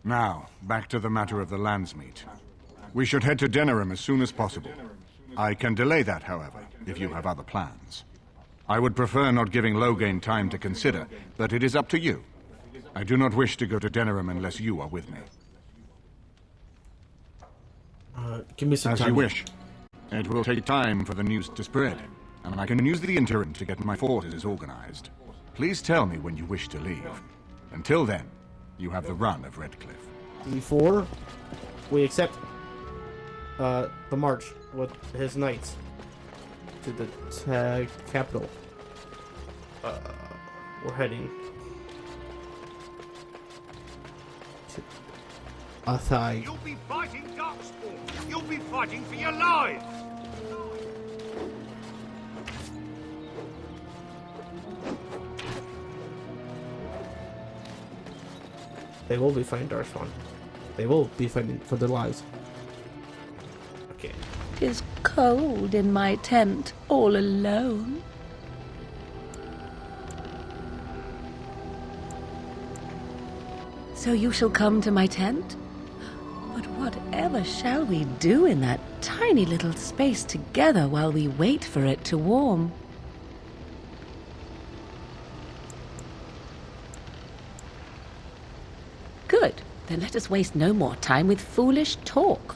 Now, back to the matter of the Landsmeet. We should head to Denerim as soon as possible. I can delay that, however, if you have other plans. I would prefer not giving Loghain time to consider, but it is up to you. I do not wish to go to Denerim unless you are with me. Give me some time. As you wish. It will take time for the news to spread, and I can use the interim to get my forces organized. Please tell me when you wish to leave. Until then, you have the run of Redcliffe. Before we accept the march with his knights to the capital, we're heading to Thaig. You'll be fighting Darkspawn. You'll be fighting for your lives. They will be fighting Darkspawn. They will be fighting for their lives. Okay. Tis cold in my tent, all alone. So you shall come to my tent? But whatever shall we do in that tiny little space together while we wait for it to warm? Good. Then let us waste no more time with foolish talk.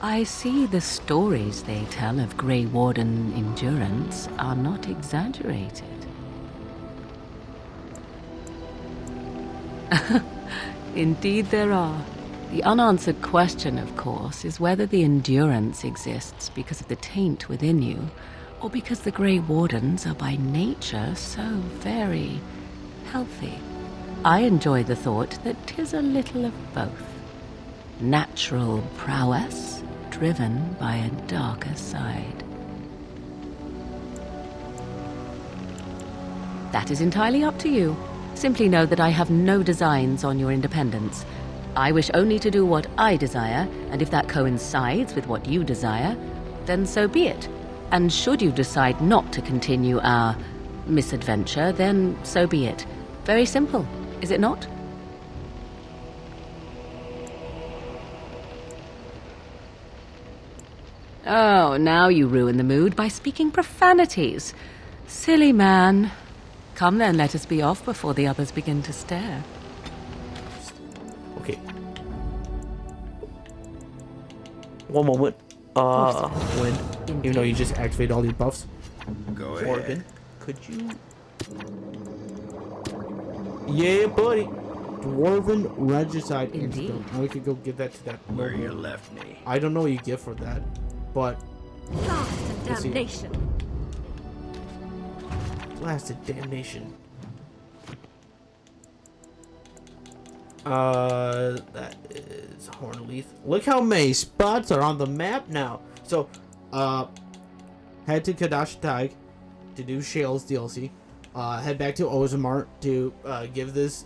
I see the stories they tell of Grey Warden endurance are not exaggerated. Indeed there are. The unanswered question, of course, is whether the endurance exists because of the taint within you, or because the Grey Wardens are by nature so very healthy. I enjoy the thought that 'tis a little of both. Natural prowess, driven by a darker side. That is entirely up to you. Simply know that I have no designs on your independence. I wish only to do what I desire, and if that coincides with what you desire, then so be it. And should you decide not to continue our misadventure, then so be it. Very simple, is it not? Oh, now you ruin the mood by speaking profanities. Silly man. Come then, let us be off before the others begin to stare. Okay. One moment. When, even though you just activate all these buffs, Go ahead. Warden, could you? Yeah, buddy. Dwarven Regicide Indeed. Antidote. Now we could go give that to that. Where you left me. I don't know what you get for that, but Blasted damnation. blasted damnation. That is Hornleaf. Look how many spots are on the map now. So, head to Cadash Thaig to do Shale's DLC. Head back to Ozamart to give this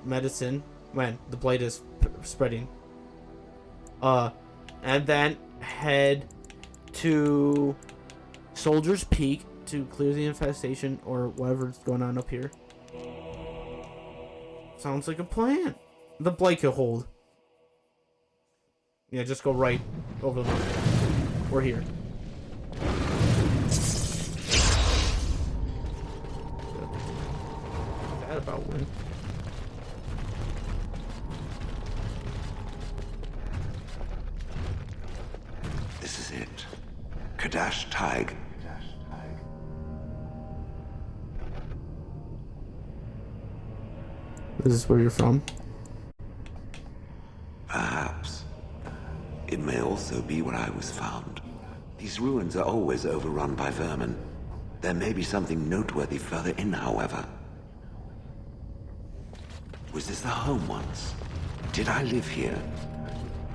medicine when the blade is spreading. And then head to Soldier's Peak to clear the infestation or whatever's going on up here. Sounds like a plan. The blade could hold. Yeah, just go right over the mountain. We're here. That about win. This is it. Cadash Thaig. This is where you're from? Perhaps. It may also be where I was found. These ruins are always overrun by vermin. There may be something noteworthy further in, however. Was this the home once? Did I live here?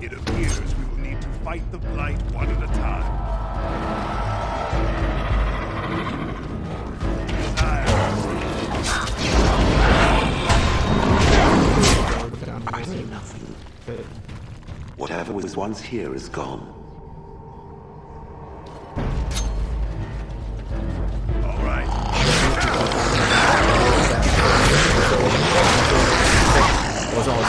It appears we will need to fight the blight one at a time. I see nothing. Whatever was once here is gone. All right. Was all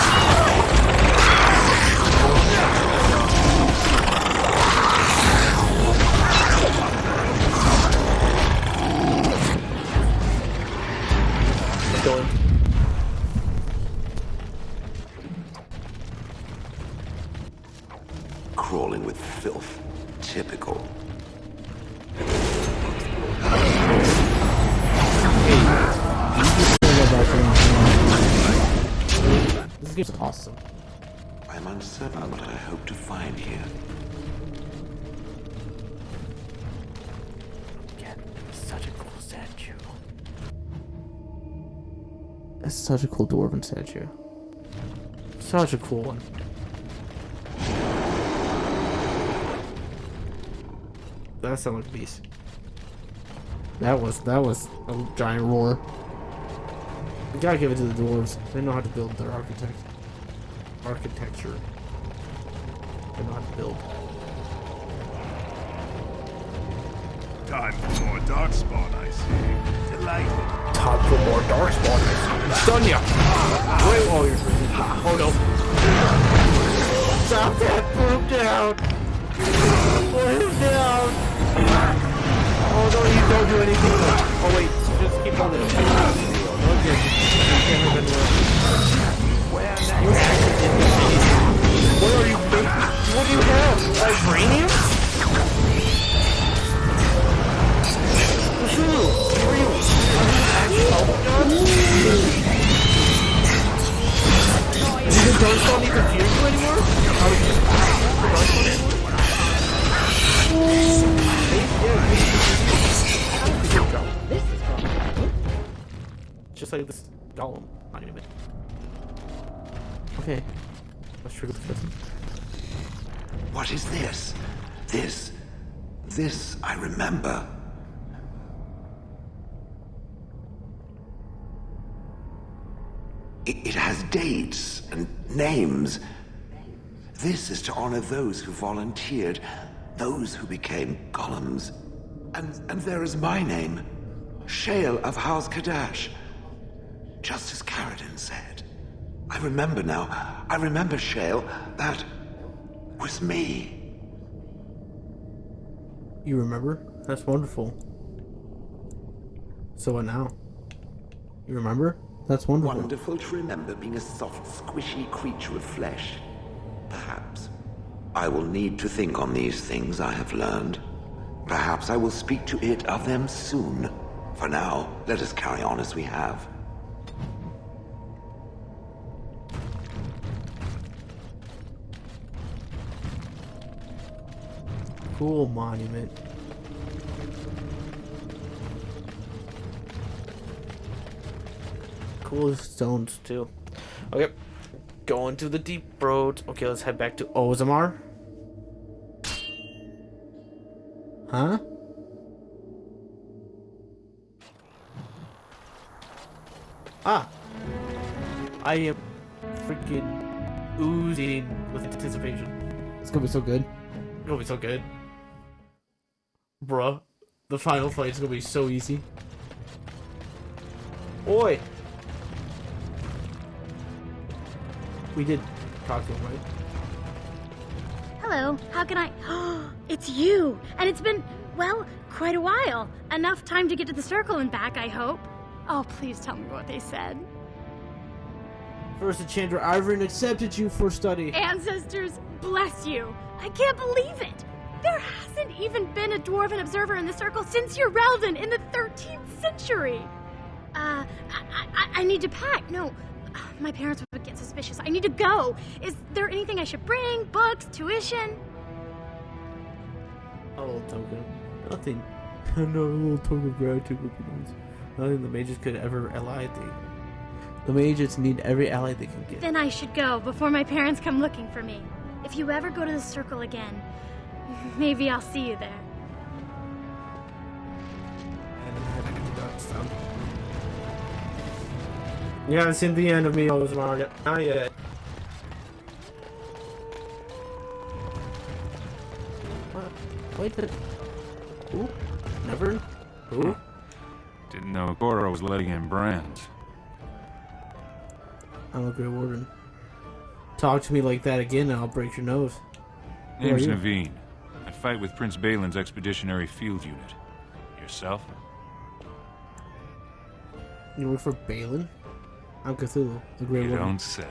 going. Crawling with filth. Typical. This game's awesome. I'm uncertain what I hope to find here. Again, such a cool statue. That's such a cool dwarven statue. Such a cool one. That sounded like a beast. That was a giant roar. You gotta give it to the dwarves. They know how to build their architecture. They know how to build. Time for more darkspawn, I see. Delighted. Time for more darkspawn. Done ya! Wait, oh, you're freezing. Oh no. Stop that! Put him down! Put him down! Oh no, you don't do anything. Oh wait, just keep holding him. Okay. What are you making? What do you have? Vibranium? Cthulhu! Who are you? Does the Darkspawn even fear you anymore? How are you just the Darkspawn anymore? Just like this golem monument. Okay. Let's trigger the system. What is this? This I remember. It has dates and names. This is to honor those who volunteered, those who became golems. And there is my name, Shale of House Cadash. Just as Caradin said. I remember now. I remember, Shale. That was me. You remember? That's wonderful. So what now? You remember? That's wonderful. Wonderful to remember being a soft, squishy creature of flesh. Perhaps. I will need to think on these things I have learned. Perhaps I will speak to it of them soon. For now, let us carry on as we have. Cool monument. Cool stones too. Okay, going to the deep road. Okay, let's head back to Ozamar. Huh? Ah! I am freaking oozing with anticipation. It's gonna be so good. It's gonna be so good. Bruh, the final fight is gonna be so easy. Oi! We did talk to him, right? Hello, how can I... It's you! And it's been, well, quite a while. Enough time to get to the circle and back, I hope. Oh, please tell me what they said. First Enchanter Ivorin accepted you for study. Ancestors, bless you! I can't believe it! There hasn't even been a dwarven observer in the circle since your Relden in the 13th century! I need to pack. No, my parents would get suspicious. I need to go. Is there anything I should bring? Books? Tuition? A little token. Nothing. No, a little token of gratitude would be nice. Nothing the mages could ever ally thee. The mages need every ally they can get. Then I should go before my parents come looking for me. If you ever go to the circle again, maybe I'll see you there. And I'm heading to Gaxkang. You haven't seen the end of me, Osmar, yet. Not yet. What? Wait, who? Never? Who? Didn't know Goro was letting in brands. I'm a Grey Warden. Talk to me like that again and I'll break your nose. Who Name's are you? Naveen. I fight with Prince Balin's Expeditionary Field Unit. Yourself? You work for Balin? I'm Cthulhu, the Grey You Warden. don't say.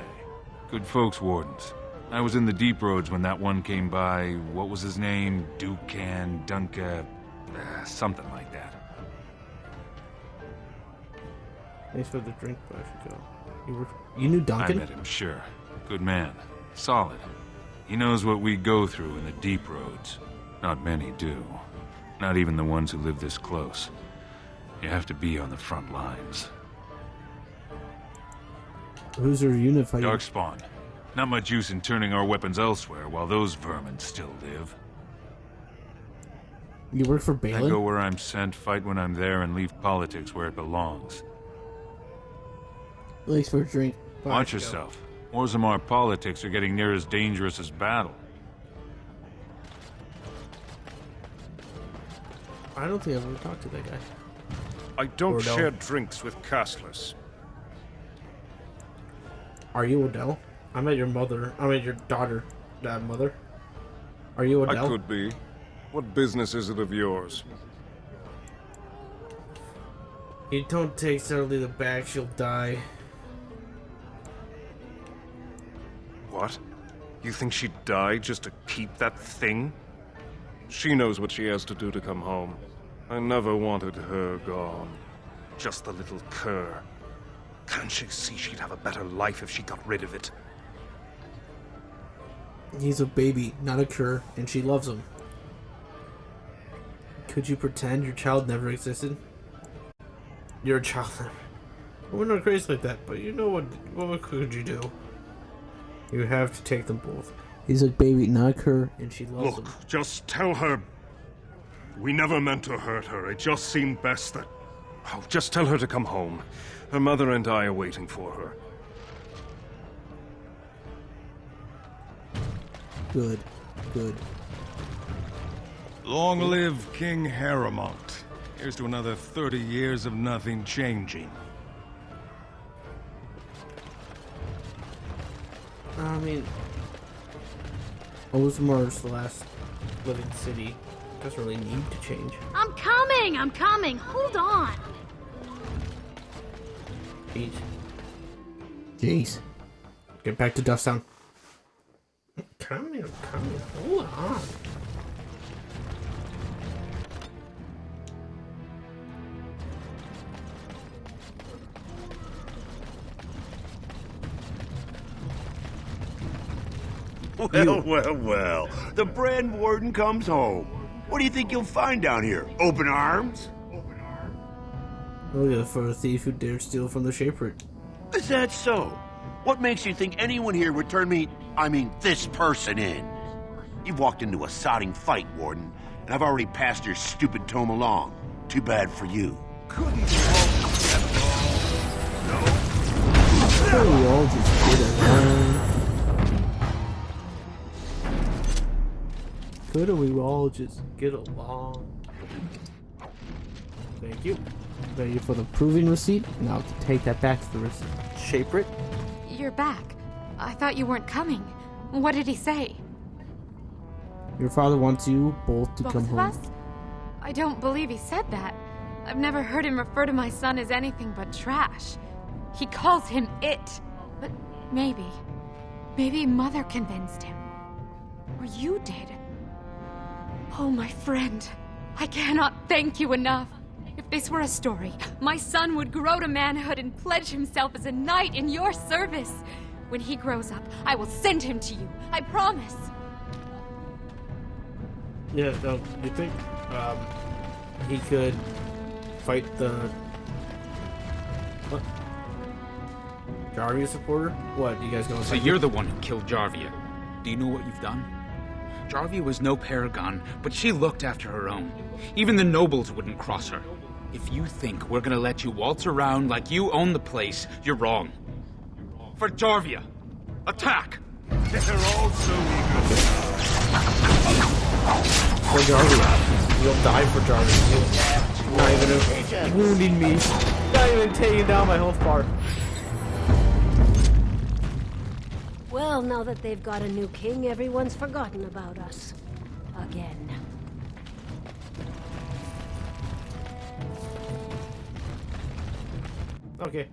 Good folks, Wardens. I was in the Deep Roads when that one came by. What was his name? Dukan, Dunka... something like that. Thanks for the drink, but I should go. You knew Duncan? I met him, sure. Good man. Solid. He knows what we go through in the Deep Roads. Not many do. Not even the ones who live this close. You have to be on the front lines. Who's your unit fighting? Darkspawn. Not much use in turning our weapons elsewhere while those vermin still live. You work for I Balin? go where I'm sent, fight when I'm there, and leave politics where it belongs. Thanks for a drink. Bye, Watch I should go. yourself. Orzammar politics are getting near as dangerous as battle. I don't think I've ever talked to that guy. I don't Ordell. share drinks with castless. Are you Odell? I met your mother. I met your daughter. Mother. Are you Odell? I could be. What business is it of yours? You don't take Suddenly the back, she'll die. What? You think she'd die just to keep that thing? She knows what she has to do to come home. I never wanted her gone. Just the little cur. Can't she see she'd have a better life if she got rid of it? He's a baby, not a cur, and she loves him. Could you pretend your child never existed? You're a child. We're not crazy like that, but you know what could you do? You have to take them both. He's a baby, not a cur, and she loves him. Look, just tell her. We never meant to hurt her. It just seemed best that... Oh, just tell her to come home. Her mother and I are waiting for her. Good. Good. Long live King Harrowmont. Here's to another 30 years of nothing changing. I mean, Osmar's the last living city. Doesn't really need to change. I'm coming! Hold on! Jeez. Get back to Dusttown. I'm coming. Hold on. Well. The Brand Warden comes home. What do you think you'll find down here? Open arms? Look for a thief who dared steal from the Shaperate. Is that so? What makes you think anyone here would turn this person in? You've walked into a sodding fight, Warden, and I've already passed your stupid tome along. Too bad for you. Couldn't you all get Could we all just get along? Could we all just get along? Thank you. Thank you for the proving receipt. Now to take that back to the Shaperate. You're back. I thought you weren't coming. What did he say? Your father wants you both to Both come of home. us? I don't believe he said that. I've never heard him refer to my son as anything but trash. He calls him it. But maybe Mother convinced him. Or you did. Oh, my friend. I cannot thank you enough. If this were a story, my son would grow to manhood and pledge himself as a knight in your service. When he grows up, I will send him to you. I promise. Yeah, no, you think he could fight the... What? Jarvia supporter? What, you guys going to So you're the one who killed Jarvia. Do you know what you've done? Jarvia was no paragon, but she looked after her own. Even the nobles wouldn't cross her. If you think we're gonna let you waltz around like you own the place, you're wrong. For Jarvia, attack! They're all so eager. For Jarvia. You'll die for Jarvia. You're not even wounding me. Not even taking down my health bar. Well, now that they've got a new king, everyone's forgotten about us. Again. Okay.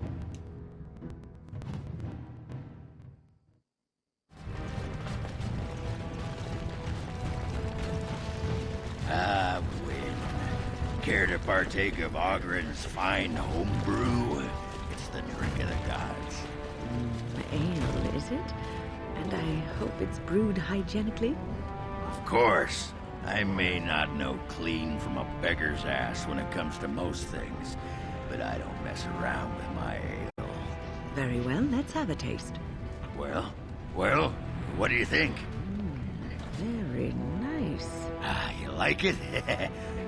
Win. Care to partake of Ogren's fine homebrew? It's the drink of the gods. Ale, is it? And I hope it's brewed hygienically? Of course. I may not know clean from a beggar's ass when it comes to most things, but I don't mess around with my ale. Very well, let's have a taste. Well, what do you think? Very nice. Ah, you like it?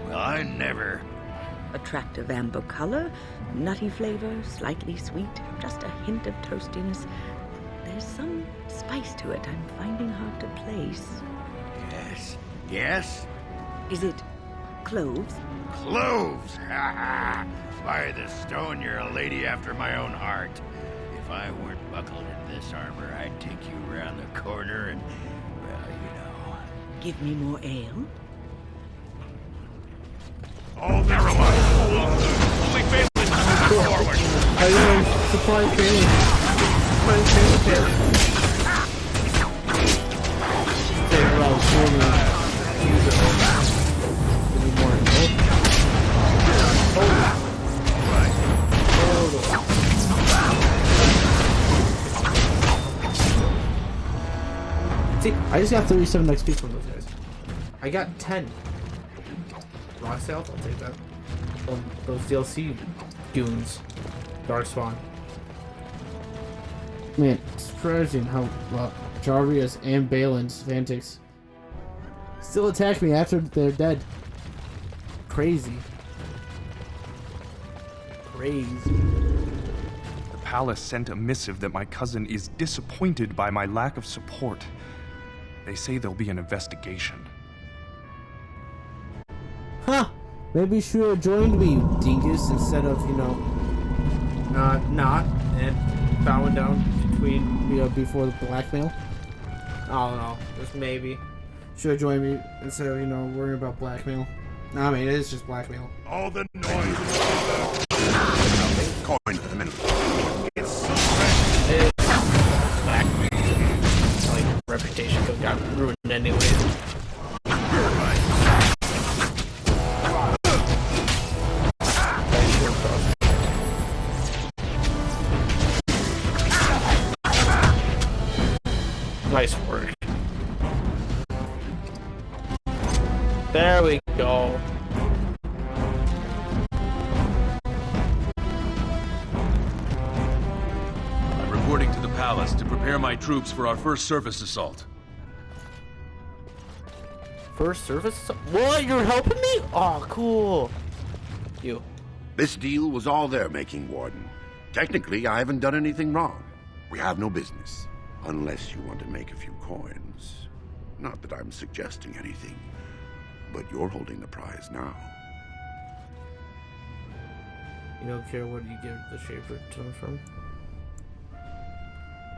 Well, I never... Attractive amber color, nutty flavor, slightly sweet, just a hint of toastiness. There's some spice to it I'm finding hard to place. Yes? Is it cloves? Cloves! Ha ha! By the stone, you're a lady after my own heart. If I weren't buckled in this armor, I'd take you around the corner and, well, you know. Give me more ale? All never mind. Only faithfully forward. I know, supply training. See, I just got 37 XP from those guys. I got 10. Rock sales, I'll take that. Those DLC goons. Darkspawn. Man, it's surprising how Jarvia's and Balin's Vantics still attack me after they're dead. Crazy. The palace sent a missive that my cousin is disappointed by my lack of support. They say there'll be an investigation. Huh! Maybe you should have joined me, you dingus, instead of, you know, not and bowing down between, you know, before the blackmail. I don't know. Just maybe. Should have joined me instead of, you know, worrying about blackmail. I mean, it is just blackmail. All the noise. Coin for the minute. It's blackmail. Like, reputation got ruined anyways. Nice work. There we go. I'm reporting to the palace to prepare my troops for our first surface assault. First surface assault? What? You're helping me? Oh, cool. You. This deal was all their making, Warden. Technically, I haven't done anything wrong. We have no business. Unless you want to make a few coins. Not that I'm suggesting anything, but you're holding the prize now. You don't care what you give the shaper from?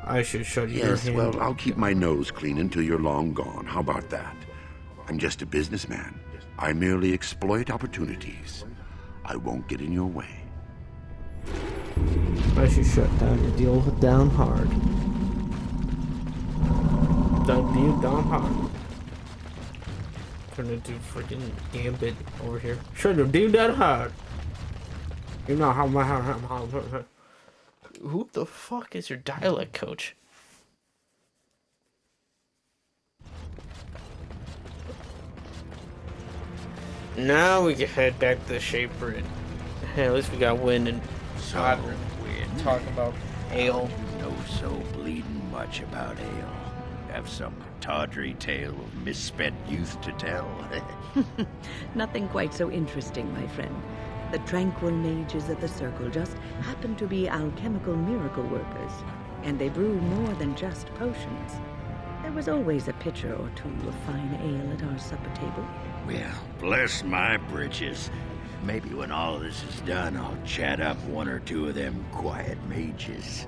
I should show you your Yes, hand. well, I'll keep my nose clean until you're long gone. How about that? I'm just a businessman. I merely exploit opportunities. I won't get in your way. I should shut down your deal down hard. Don't deal down hard. Turn into freaking Gambit over here. Shut your deal down hard. You know how my Who the fuck is your dialect coach? Now we can head back to the Shaper and hey, at least we got wind and talk about Ale. You know so bleeding much about ale. Have some tawdry tale of misspent youth to tell. Nothing quite so interesting, my friend. The tranquil mages of the Circle just happen to be alchemical miracle workers, and they brew more than just potions. There was always a pitcher or two of fine ale at our supper table. Well, bless my britches. Maybe when all this is done, I'll chat up one or two of them quiet mages.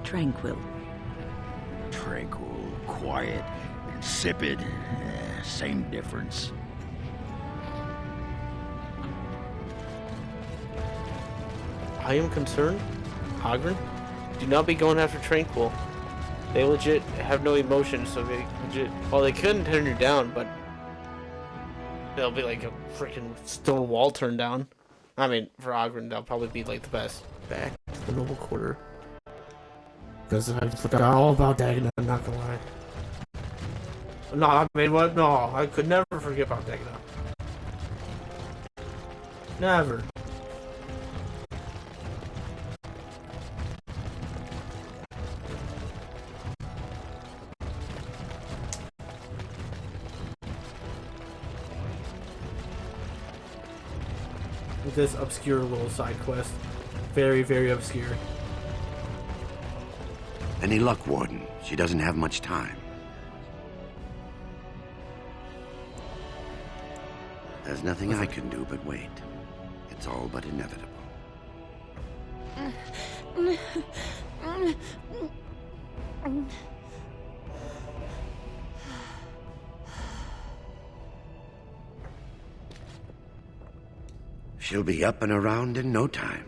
Tranquil. Tranquil, quiet, insipid. Same difference. I am concerned, Hagrid. Do not be going after Tranquil. They legit have no emotion, so they legit... Well, they couldn't turn you down, but... They'll be like a freaking stone wall turned down. I mean, for Hagrid, that'll probably be like the best. Back to the noble quarter. Because I forgot all about Dagon, I'm not gonna lie. No, I mean, what? No, I could never forget about Dagon. Never. With this obscure little side quest. Very, very obscure. Any luck, Warden? She doesn't have much time. There's nothing I can do but wait. It's all but inevitable. She'll be up and around in no time,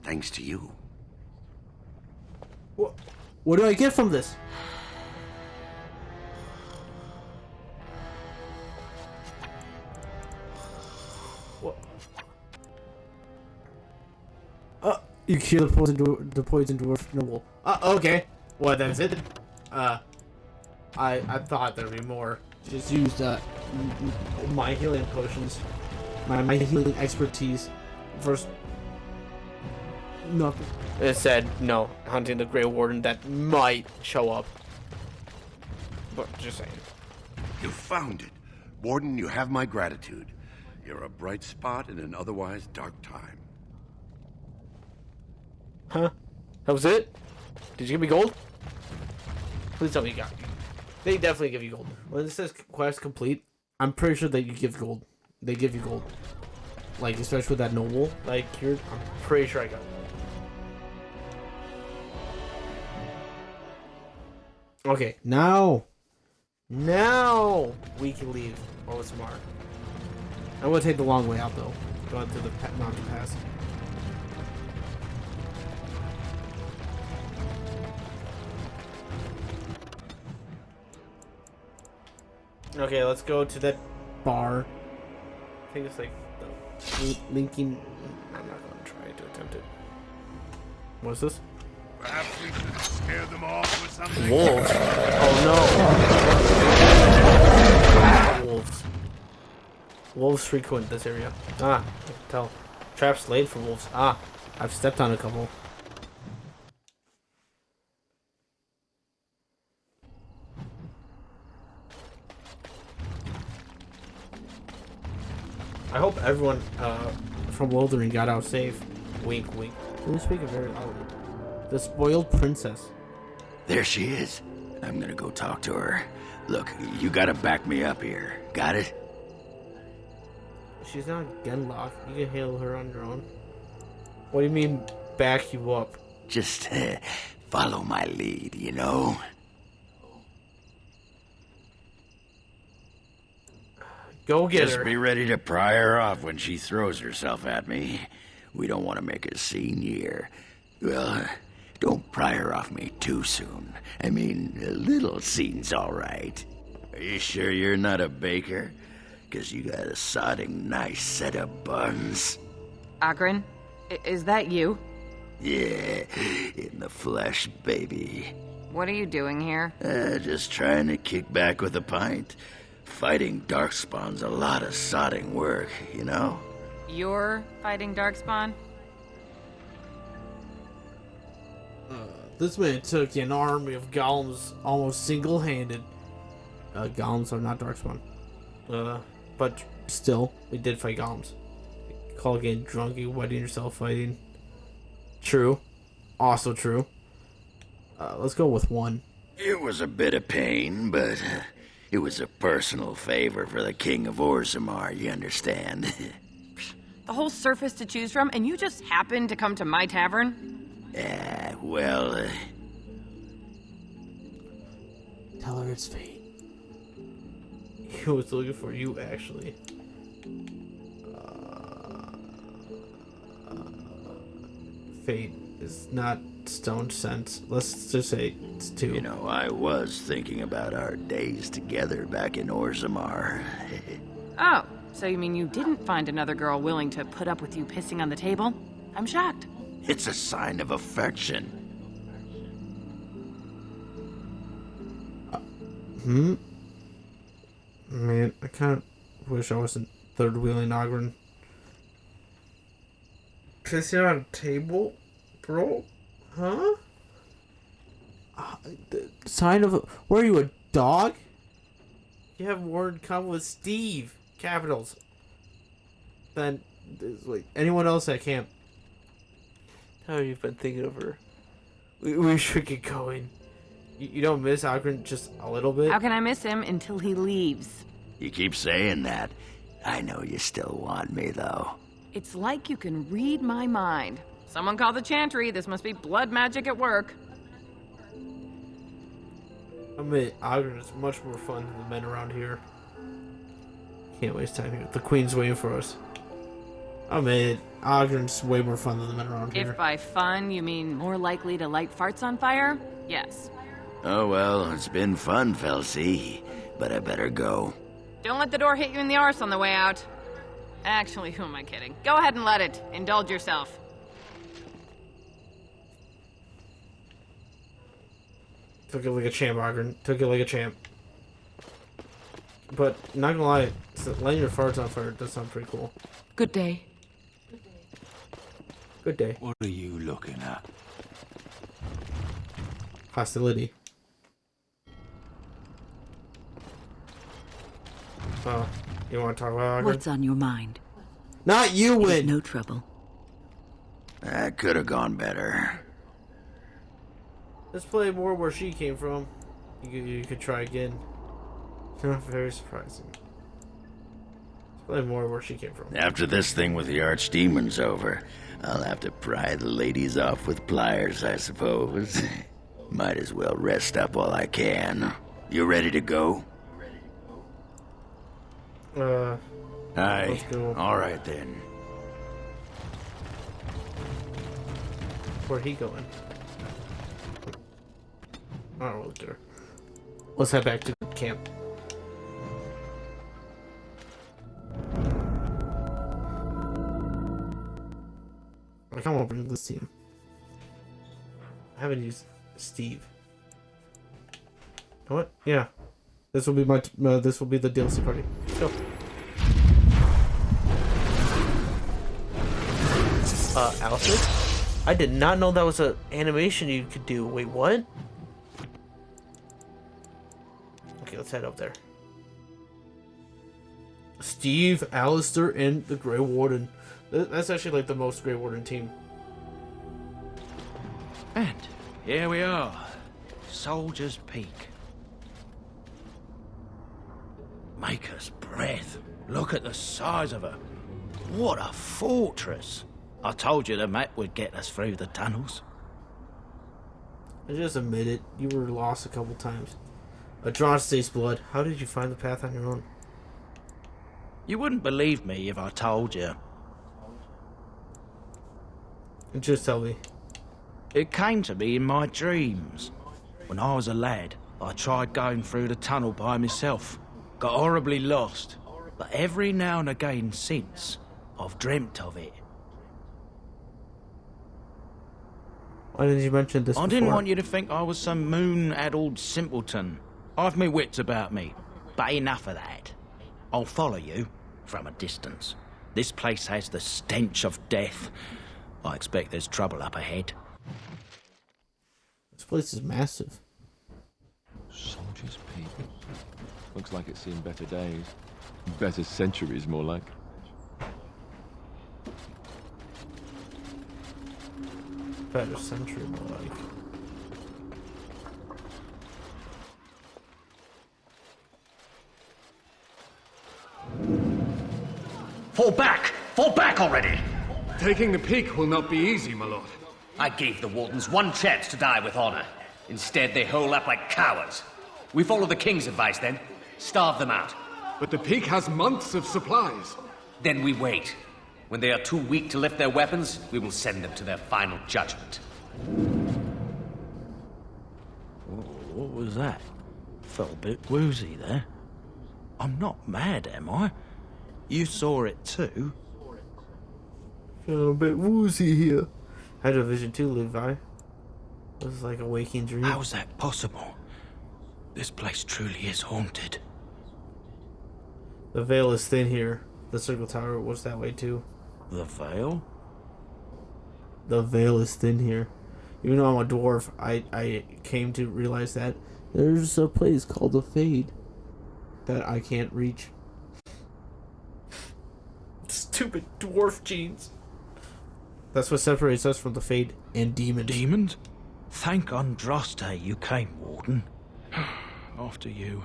thanks to you. What do I get from this? What? You kill the poison dwarf noble. Okay. Well, that's it. I thought there'd be more. Just used my healing potions, my healing expertise. First, nothing. It said no, hunting the Grey Warden that might show up. But just saying. You found it. Warden, you have my gratitude. You're a bright spot in an otherwise dark time. Huh? That was it? Did you give me gold? Please tell me you got it. They definitely give you gold. When it says quest complete, I'm pretty sure that you give gold. They give you gold. Like, especially with that noble. Like, here, I'm pretty sure I got it. Okay, now we can leave Olismar. I'm gonna take the long way out though, going through the mountain pass. Okay, let's go to that bar. I think it's like the linking. I'm not gonna try to attempt it. What's this? Perhaps we should scare them off with something. Wolves. Oh no. Wolves. Wolves frequent this area. I can tell. Traps laid for wolves. I've stepped on a couple. I hope everyone from Wildering got out safe. Wink, wink. Who's speaking very loudly? The spoiled princess. There she is. I'm gonna go talk to her. Look, you gotta back me up here. Got it? She's not Genlock. You can handle her on your own. What do you mean, back you up? Just follow my lead, you know? Go get her. Just be ready to pry her off when she throws herself at me. We don't want to make a scene here. Well, don't pry her off me too soon. I mean, a little scene's all right. Are you sure you're not a baker? Because you got a sodding nice set of buns. Agrin, is that you? Yeah, in the flesh, baby. What are you doing here? Just trying to kick back with a pint. Fighting Darkspawn's a lot of sodding work, you know? You're fighting Darkspawn? This man took an army of golems almost single-handed. Golems are not darkspawn. But still, we did fight golems. Call again, drunk, you wetting yourself fighting. True. Also true. Let's go with 1. It was a bit of pain, but it was a personal favor for the King of Orzammar, you understand? The whole surface to choose from, and you just happened to come to my tavern? Well, Tell her it's fate. He was looking for you, actually. Fate is not stone sense. Let's just say it's 2. You know, I was thinking about our days together back in Orzammar. Oh, so you mean you didn't find another girl willing to put up with you pissing on the table? I'm shocked. It's a sign of affection. Man, I kind of wish I wasn't third wheeling Ogren. Pissing on a table? Bro? Huh? The sign of a... Were you a dog? You have Warden come with Steve. Capitals. Then, like, anyone else at camp? How you've been thinking of her. We should get going. You don't miss Ogren just a little bit? How can I miss him until he leaves? You keep saying that. I know you still want me, though. It's like you can read my mind. Someone called the Chantry. This must be blood magic at work. I mean, Ogren is much more fun than the men around here. Can't waste time here. The Queen's waiting for us. I mean, Ogren's way more fun than the men around here. If by fun you mean more likely to light farts on fire, yes. Oh, well, it's been fun, Felsie, but I better go. Don't let the door hit you in the arse on the way out. Actually, who am I kidding? Go ahead and let it. Indulge yourself. Took it like a champ, Ogren. Took it like a champ. But, not gonna lie, lighting your farts on fire does sound pretty cool. Good day. Good day. What are you looking at? Hostility. Oh, you want to talk about Ogren? What's on your mind? Not you, Win! No trouble. That could have gone better. Let's play more where she came from. You could try again. Very surprising. Let's play more where she came from. After this thing with the archdemon's over, I'll have to pry the ladies off with pliers, I suppose. Might as well rest up while I can. You ready to go? Let's Aye. go. All right, then. Where he going? I don't really care. Let's head back to camp. I kind of want to bring this team. I haven't used Steve. You know what? Yeah. This will be my. This will be the DLC party. Let's go. Alistar? I did not know that was an animation you could do. Wait, what? Okay, let's head up there. Steve, Alistar, and the Grey Warden. That's actually like the most Grey Warden team. And here we are. Soldier's Peak. Maker's breath. Look at the size of her. What a fortress. I told you the map would get us through the tunnels. I just admit it. You were lost a couple times. Andraste's blood. How did you find the path on your own? You wouldn't believe me if I told you. Just tell me. It came to me in my dreams. When I was a lad, I tried going through the tunnel by myself. Got horribly lost. But every now and again since, I've dreamt of it. Why didn't you mention this I before? didn't want you to think I was some moon-addled simpleton. I've me wits about me, but enough of that. I'll follow you from a distance. This place has the stench of death. I expect there's trouble up ahead. place is massive. Soldier's Peak. Looks like it's seen better days. Better centuries, more like. Better century, more like. Fall back! Fall back already! Taking the peak will not be easy, my lord. I gave the Wardens one chance to die with honor. Instead, they hole up like cowards. We follow the King's advice, then. Starve them out. But the peak has months of supplies. Then we wait. When they are too weak to lift their weapons, we will send them to their final judgment. What was that? Felt a bit woozy there. I'm not mad, am I? You saw it too? Feeling a bit woozy here. Had a vision too, Levi. It was like a waking dream. How's that possible? This place truly is haunted. The veil is thin here. The circle tower was that way too. The veil? The veil is thin here. Even though I'm a dwarf, I came to realize that there's a place called the Fade that I can't reach. Stupid dwarf genes. That's what separates us from the Fade and demons. Demons? Thank Andraste you came, Warden. After you.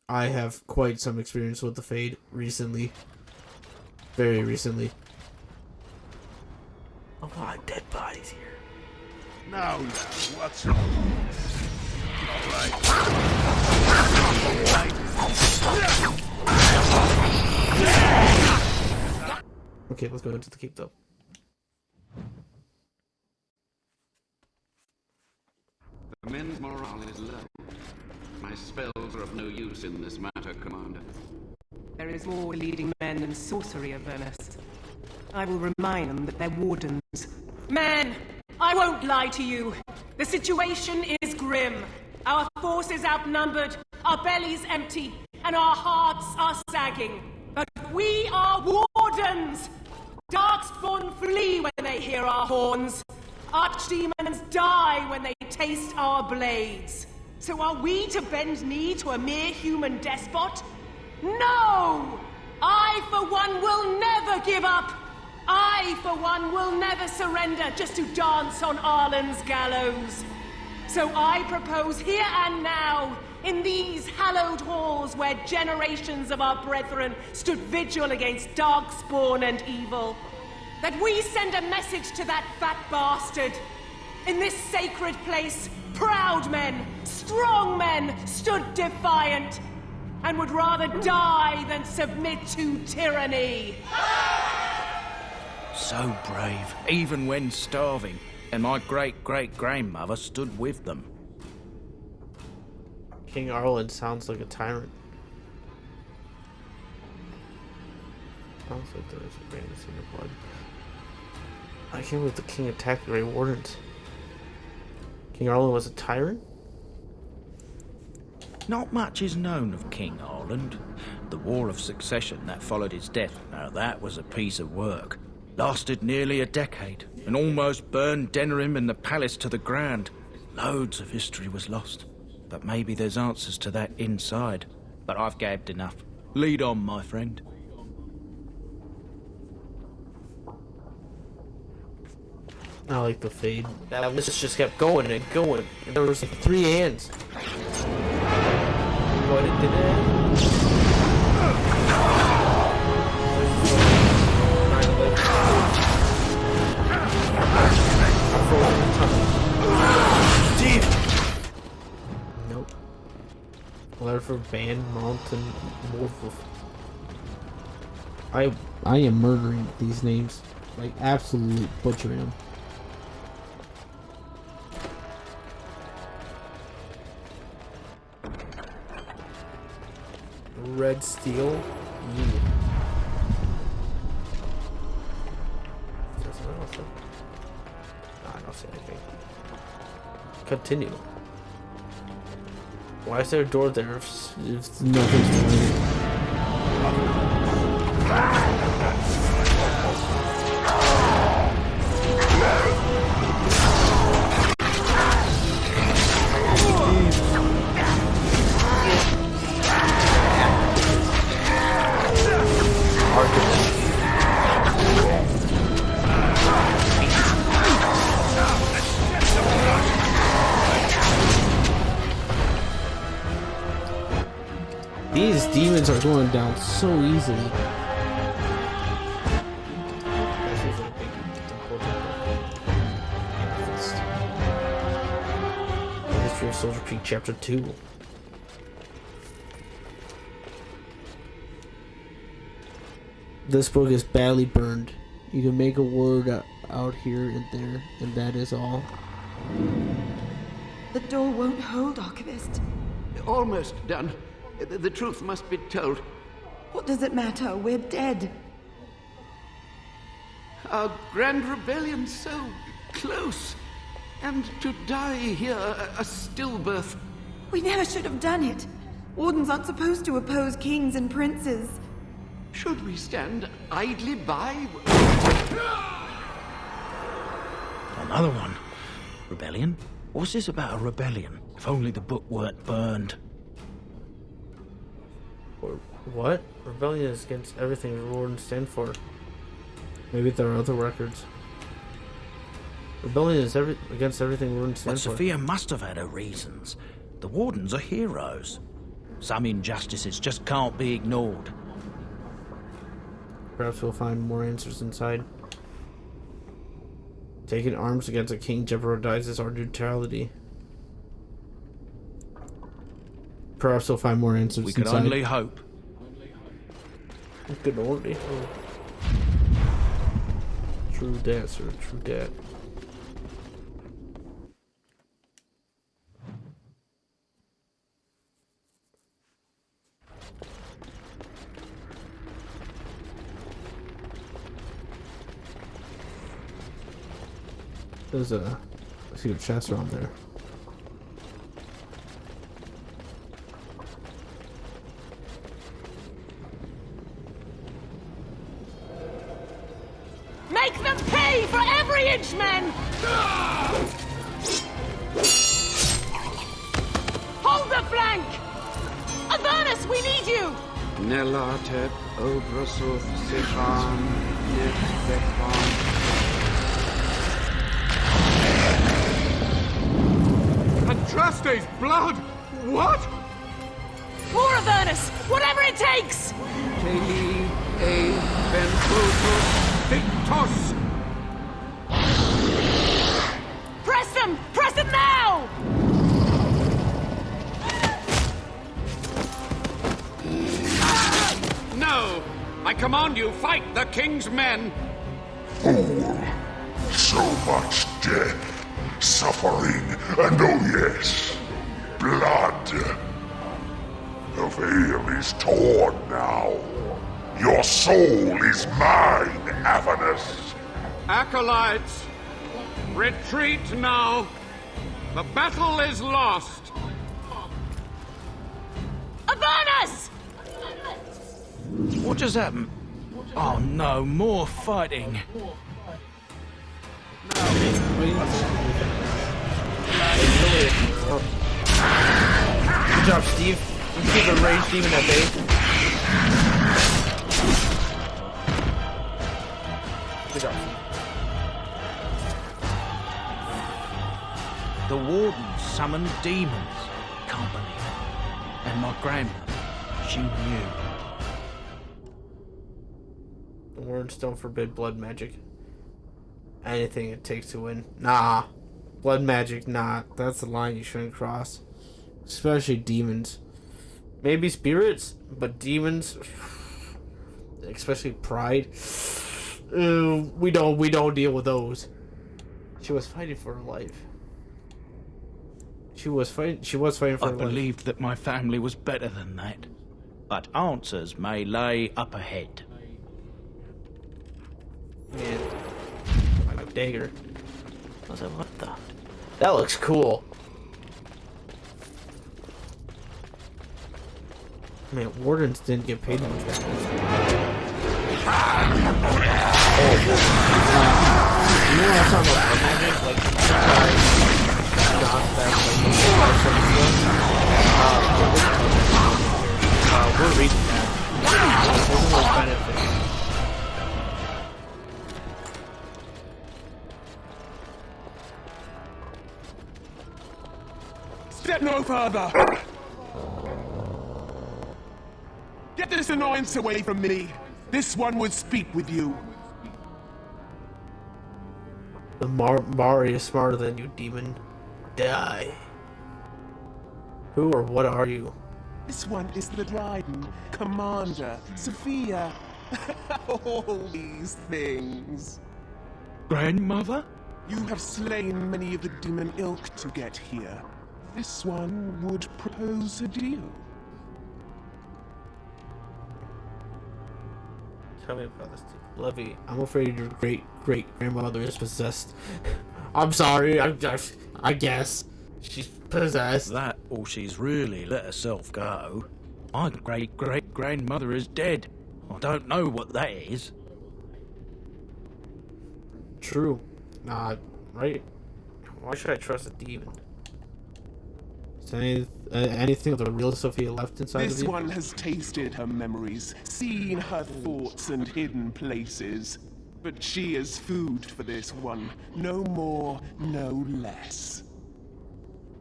I have quite some experience with the Fade recently. Very recently. A lot of dead bodies here. Now, what's up? Okay, let's go into the keep though. The men's morale is low. My spells are of no use in this matter, Commander. There is more leading men than sorcery, Avernus. I will remind them that they're wardens. Men, I won't lie to you. The situation is grim. Our forces outnumbered, our bellies empty, and our hearts are sagging. But we are wardens! Darkspawn flee when they hear our horns. Archdemons die when they taste our blades. So are we to bend knee to a mere human despot? No! I, for one, will never give up! I, for one, will never surrender just to dance on Arlen's gallows. So I propose here and now, in these hallowed halls where generations of our brethren stood vigil against darkspawn and evil, that we send a message to that fat bastard. In this sacred place, proud men, strong men stood defiant, and would rather die than submit to tyranny. So brave, even when starving, and my great-great-grandmother stood with them. King Arlen sounds like a tyrant. Sounds like there is a bandits in your blood. I can't believe the king attacked the Grey Wardens. King Arlen was a tyrant? Not much is known of King Arlen. The War of Succession that followed his death, now that was a piece of work. Lasted nearly a decade, and almost burned Denerim and the palace to the ground. Loads of history was lost. But maybe there's answers to that inside. But I've gabbed enough. Lead on, my friend. I like the Fade. That list just kept going and going. And there was like 3 hands. What it did. Steve! Nope. Letter for Band Mountain Wolf. I am murdering these names. Like, absolutely butchering them. Red steel. Is there something else there? No, I don't see anything. Continue. Why is there a door there if nothing's doing? These demons are going down so easily. History of Soilder Peak, Chapter 2. This book is badly burned. You can make a word out here and there, and that is all. The door won't hold, Archivist. Almost done. The truth must be told. What does it matter? We're dead. Our grand rebellion so close. And to die here, a stillbirth. We never should have done it. Wardens aren't supposed to oppose kings and princes. Should we stand idly by? Another one. Rebellion? What's this about a rebellion? If only the book weren't burned. What? Rebellion is against everything the Warden stand for. Maybe there are other records. Rebellion is against everything Warden stand But for. Sophia must have had her reasons. The Wardens are heroes. Some injustices just can't be ignored. Perhaps we'll find more answers inside. Taking arms against a king jeopardizes our neutrality. Perhaps we'll find more answers We inside. can only hope. We can only hope. True dat, sir. True dat. There's a secret chest around there. Make them pay for every inch, men! Hold the flank! Avernus, we need you! Nelate Obrasuth Zevran Nifbekwan. Andraste's blood! What? More Avernus! Whatever it takes! Teli E Ventotus Victus! Press them! Press them now! No! I command you, fight the king's men! Fool! So much death, suffering, and oh yes, blood. The veil is torn now. Your soul is mine, Avernus. Acolytes, retreat now. The battle is lost. Avernus! What just happened? Oh no, more fighting. Good job, Steve. You keep a ranged demon at bay. Good job, Steve. The Warden summoned demons. Company. And my grandmother, she knew. The Wardens don't forbid blood magic. Anything it takes to win. Nah. Blood magic, nah. That's the line you shouldn't cross. Especially demons. Maybe spirits, but demons, especially pride. We don't deal with those. She was fighting for her life. She was fighting for her life. I believed that my family was better than that. But answers may lay up ahead. Man. My dagger. I was like, what the? That looks cool. Man, Wardens didn't get paid much for this. You know what I'm talking about? Magic, like, we're reading that. There's no benefit. Step no further! Get this annoyance away from me! This one would speak with you. The Mari is smarter than you, demon. Die. Who or what are you? This one is the Dryden, Commander, Sophia. All these things. Grandmother? You have slain many of the demon ilk to get here. This one would propose a deal. Tell me about this. Levy, I'm afraid your great-great-grandmother is possessed. I'm sorry, I guess. She's possessed. That, or she's really let herself go. My great-great-grandmother is dead. I don't know what that is. True. Right? Why should I trust a demon? Is there anything of the real Sophia left inside of you? This one has tasted her memories, seen her thoughts and hidden places. But she is food for this one. No more, no less.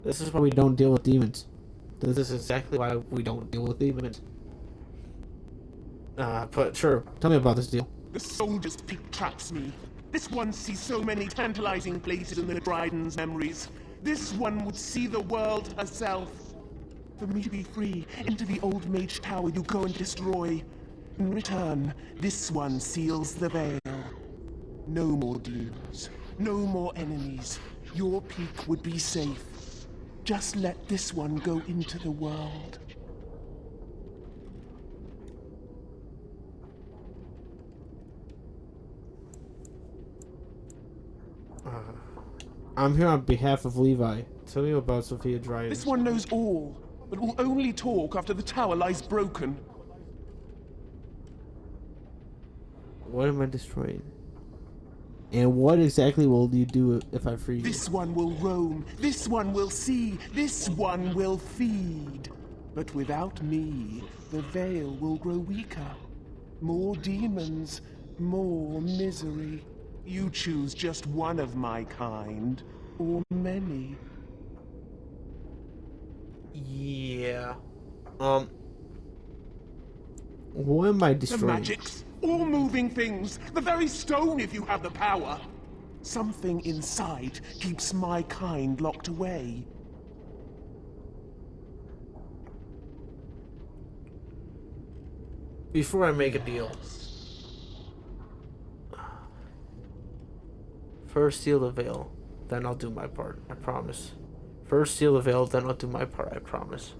This is why we don't deal with demons. This is exactly why we don't deal with demons. But sure, tell me about this deal. The soldier's peak traps me. This one sees so many tantalizing places in the Dryden's memories. This one would see the world herself. For me to be free, into the old mage tower you go and destroy. In return, this one seals the veil. No more demons. No more enemies. Your peak would be safe. Just let this one go into the world. I'm here on behalf of Levi. Tell me about Sophia Dryden. This one knows all, but will only talk after the tower lies broken. What am I destroying? And what exactly will you do if I free you? This one will roam, this one will see, this one will feed. But without me, the veil will grow weaker. More demons, more misery. You choose just one of my kind, or many. Yeah. What am I destroying? The magics, all moving things, the very stone if you have the power. Something inside keeps my kind locked away. Before I make a deal. First seal the veil, then I'll do my part, I promise. First seal the veil, then I'll do my part, I promise.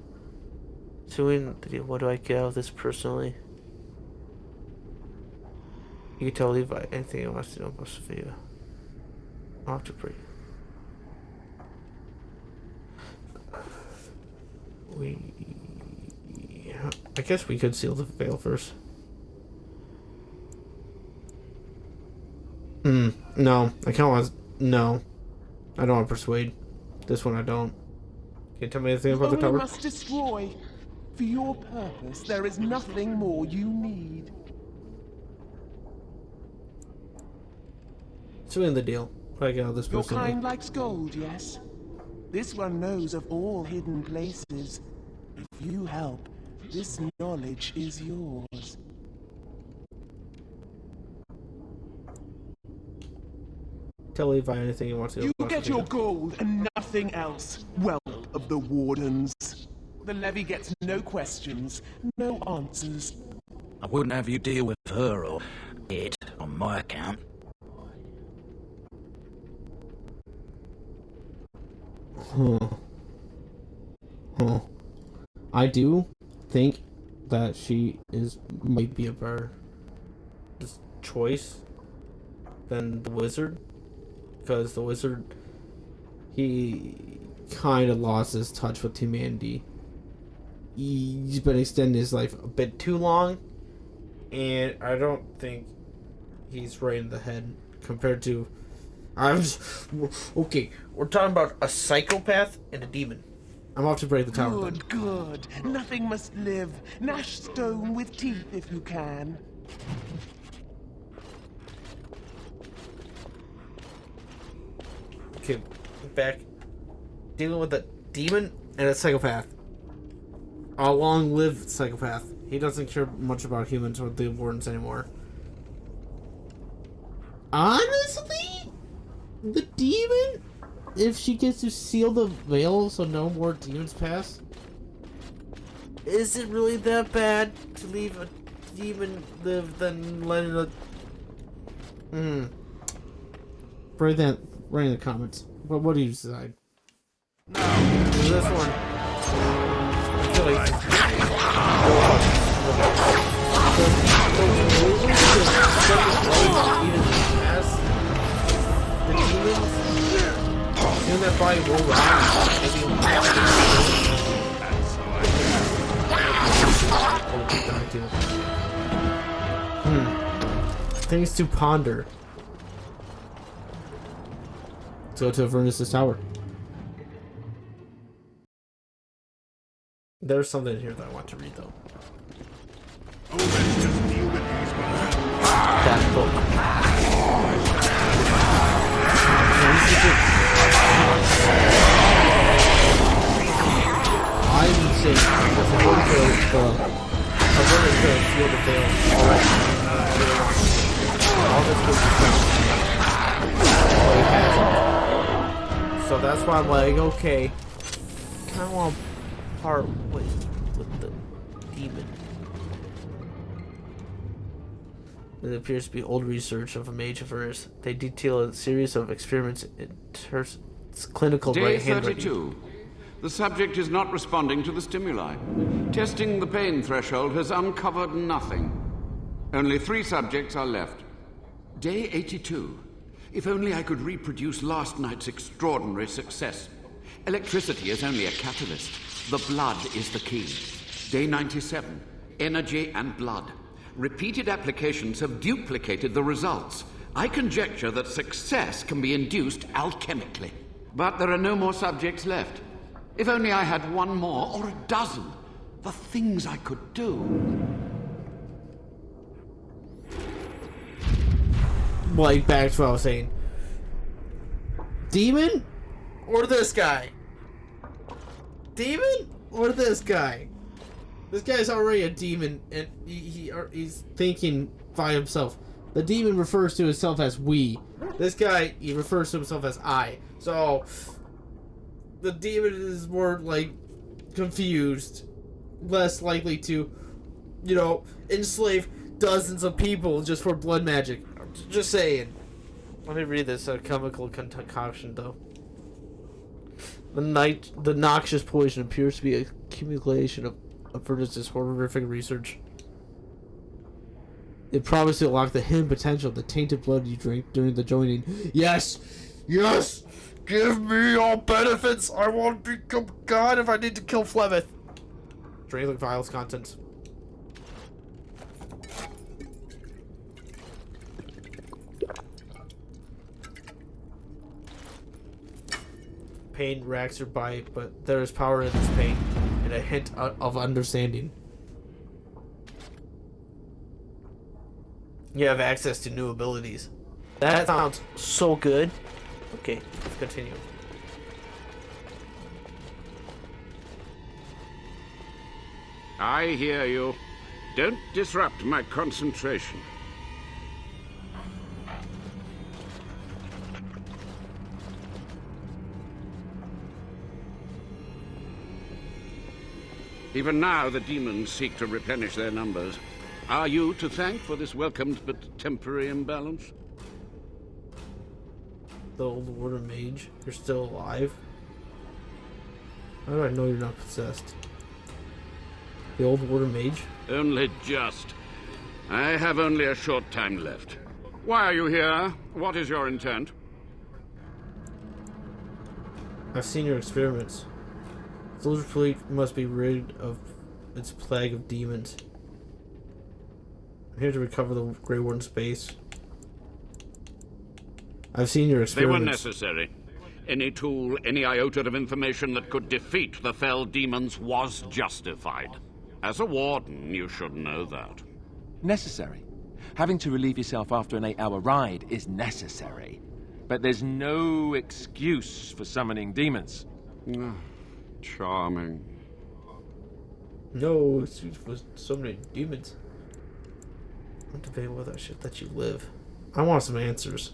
Doing the deal, what do I get out of this personally? You can tell Levi anything he wants to know about Sophia. I'll have to pray. I guess we could seal the veil first. No. I kinda want... No. I don't want to persuade. This one I don't. Can you tell me anything about the tower? You must destroy. For your purpose, there is nothing more you need. So in the deal. What I get out of this Your person? kind likes gold, yes? This one knows of all hidden places. If you help, this knowledge is yours. Tell Levi anything you want to. You get your gold and nothing else. Well, of the Wardens. The levy gets no questions, no answers. I wouldn't have you deal with her or it on my account. I do think that she might be a better choice than the wizard, because the wizard, he kind of lost his touch with humanity. He's been extending his life a bit too long, and I don't think he's right in the head compared to... Okay, we're talking about a psychopath and a demon. I'm off to break the tower. Good. Nothing must live. Gnash stone with teeth if you can. Okay, back. Dealing with a demon and a psychopath. A long-lived psychopath. He doesn't care much about humans or the Wardens anymore. Honestly, the demon, if she gets to seal the veil so no more demons pass, is it really that bad to leave a demon live than letting a... Write in the comments. What do you decide? This one. I feel like... The demons, in that body roll around, things to ponder. Let's go to Avernus' tower. There's something here that I want to read, though. That book. I would say because Avernus could feel the veil already. All this was so that's why I'm like, okay, kind of want to part ways with the demon. It appears to be old research of a mage of Earth. They detail a series of experiments in clinical Day handwriting. 32. The subject is not responding to the stimuli. Testing the pain threshold has uncovered nothing. Only 3 subjects are left. Day 82. If only I could reproduce last night's extraordinary success. Electricity is only a catalyst. The blood is the key. Day 97. Energy and blood. Repeated applications have duplicated the results. I conjecture that success can be induced alchemically. But there are no more subjects left. If only I had 1 more, or a dozen. The things I could do. Like, back to what I was saying. Demon? Or this guy? Demon? Or this guy? This guy's already a demon, and he's thinking by himself. The demon refers to himself as we. This guy, he refers to himself as I. So, the demon is more, like, confused. Less likely to, you know, enslave dozens of people just for blood magic. Just saying. Let me read this chemical concoction, though. The noxious poison appears to be an accumulation of Avernus' horrific research. It promised to unlock the hidden potential of the tainted blood you drink during the joining. Yes! Yes! Give me all benefits! I want to become God if I need to kill Flemeth! Drink the vials contents. Pain racks your bite, but there is power in this pain, and a hint of understanding. You have access to new abilities. That sounds so good. Okay, let's continue. I hear you. Don't disrupt my concentration. Even now, the demons seek to replenish their numbers. Are you to thank for this welcomed but temporary imbalance? The old Warden mage, you're still alive? How do I know you're not possessed? The old Warden mage? Only just. I have only a short time left. Why are you here? What is your intent? I've seen your experiments. Soldier fleet must be rid of its plague of demons. I'm here to recover the Grey Warden's base. I've seen your experiments. They were necessary. Any tool, any iota of information that could defeat the fell demons was justified. As a warden, you should know that. Necessary. Having to relieve yourself after an 8-hour ride is necessary. But there's no excuse for summoning demons. Charming. No, it's with so many demons. I'm debating whether I should let you live. I want some answers.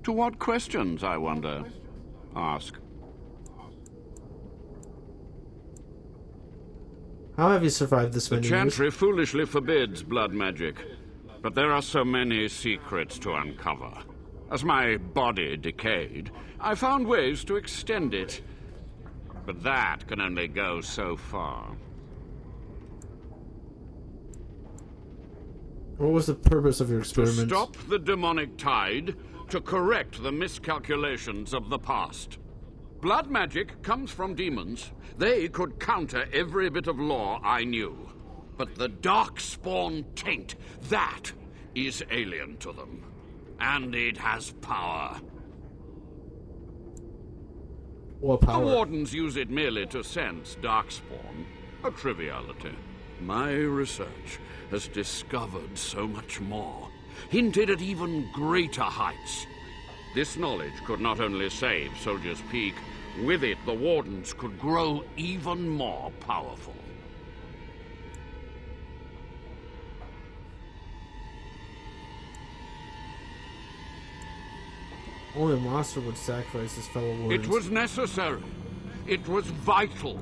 To what questions, I wonder? Ask. How have you survived this many years? The Chantry foolishly forbids blood magic, but there are so many secrets to uncover. As my body decayed, I found ways to extend it. But that can only go so far. What was the purpose of your experiments? To stop the demonic tide, to correct the miscalculations of the past. Blood magic comes from demons. They could counter every bit of law I knew. But the darkspawn taint, that is alien to them. And it has power. What power? The Wardens use it merely to sense darkspawn. A triviality. My research has discovered so much more, hinted at even greater heights. This knowledge could not only save Soldier's Peak, with it the Wardens could grow even more powerful. Only a monster would sacrifice his fellow Wardens. It was necessary. It was vital.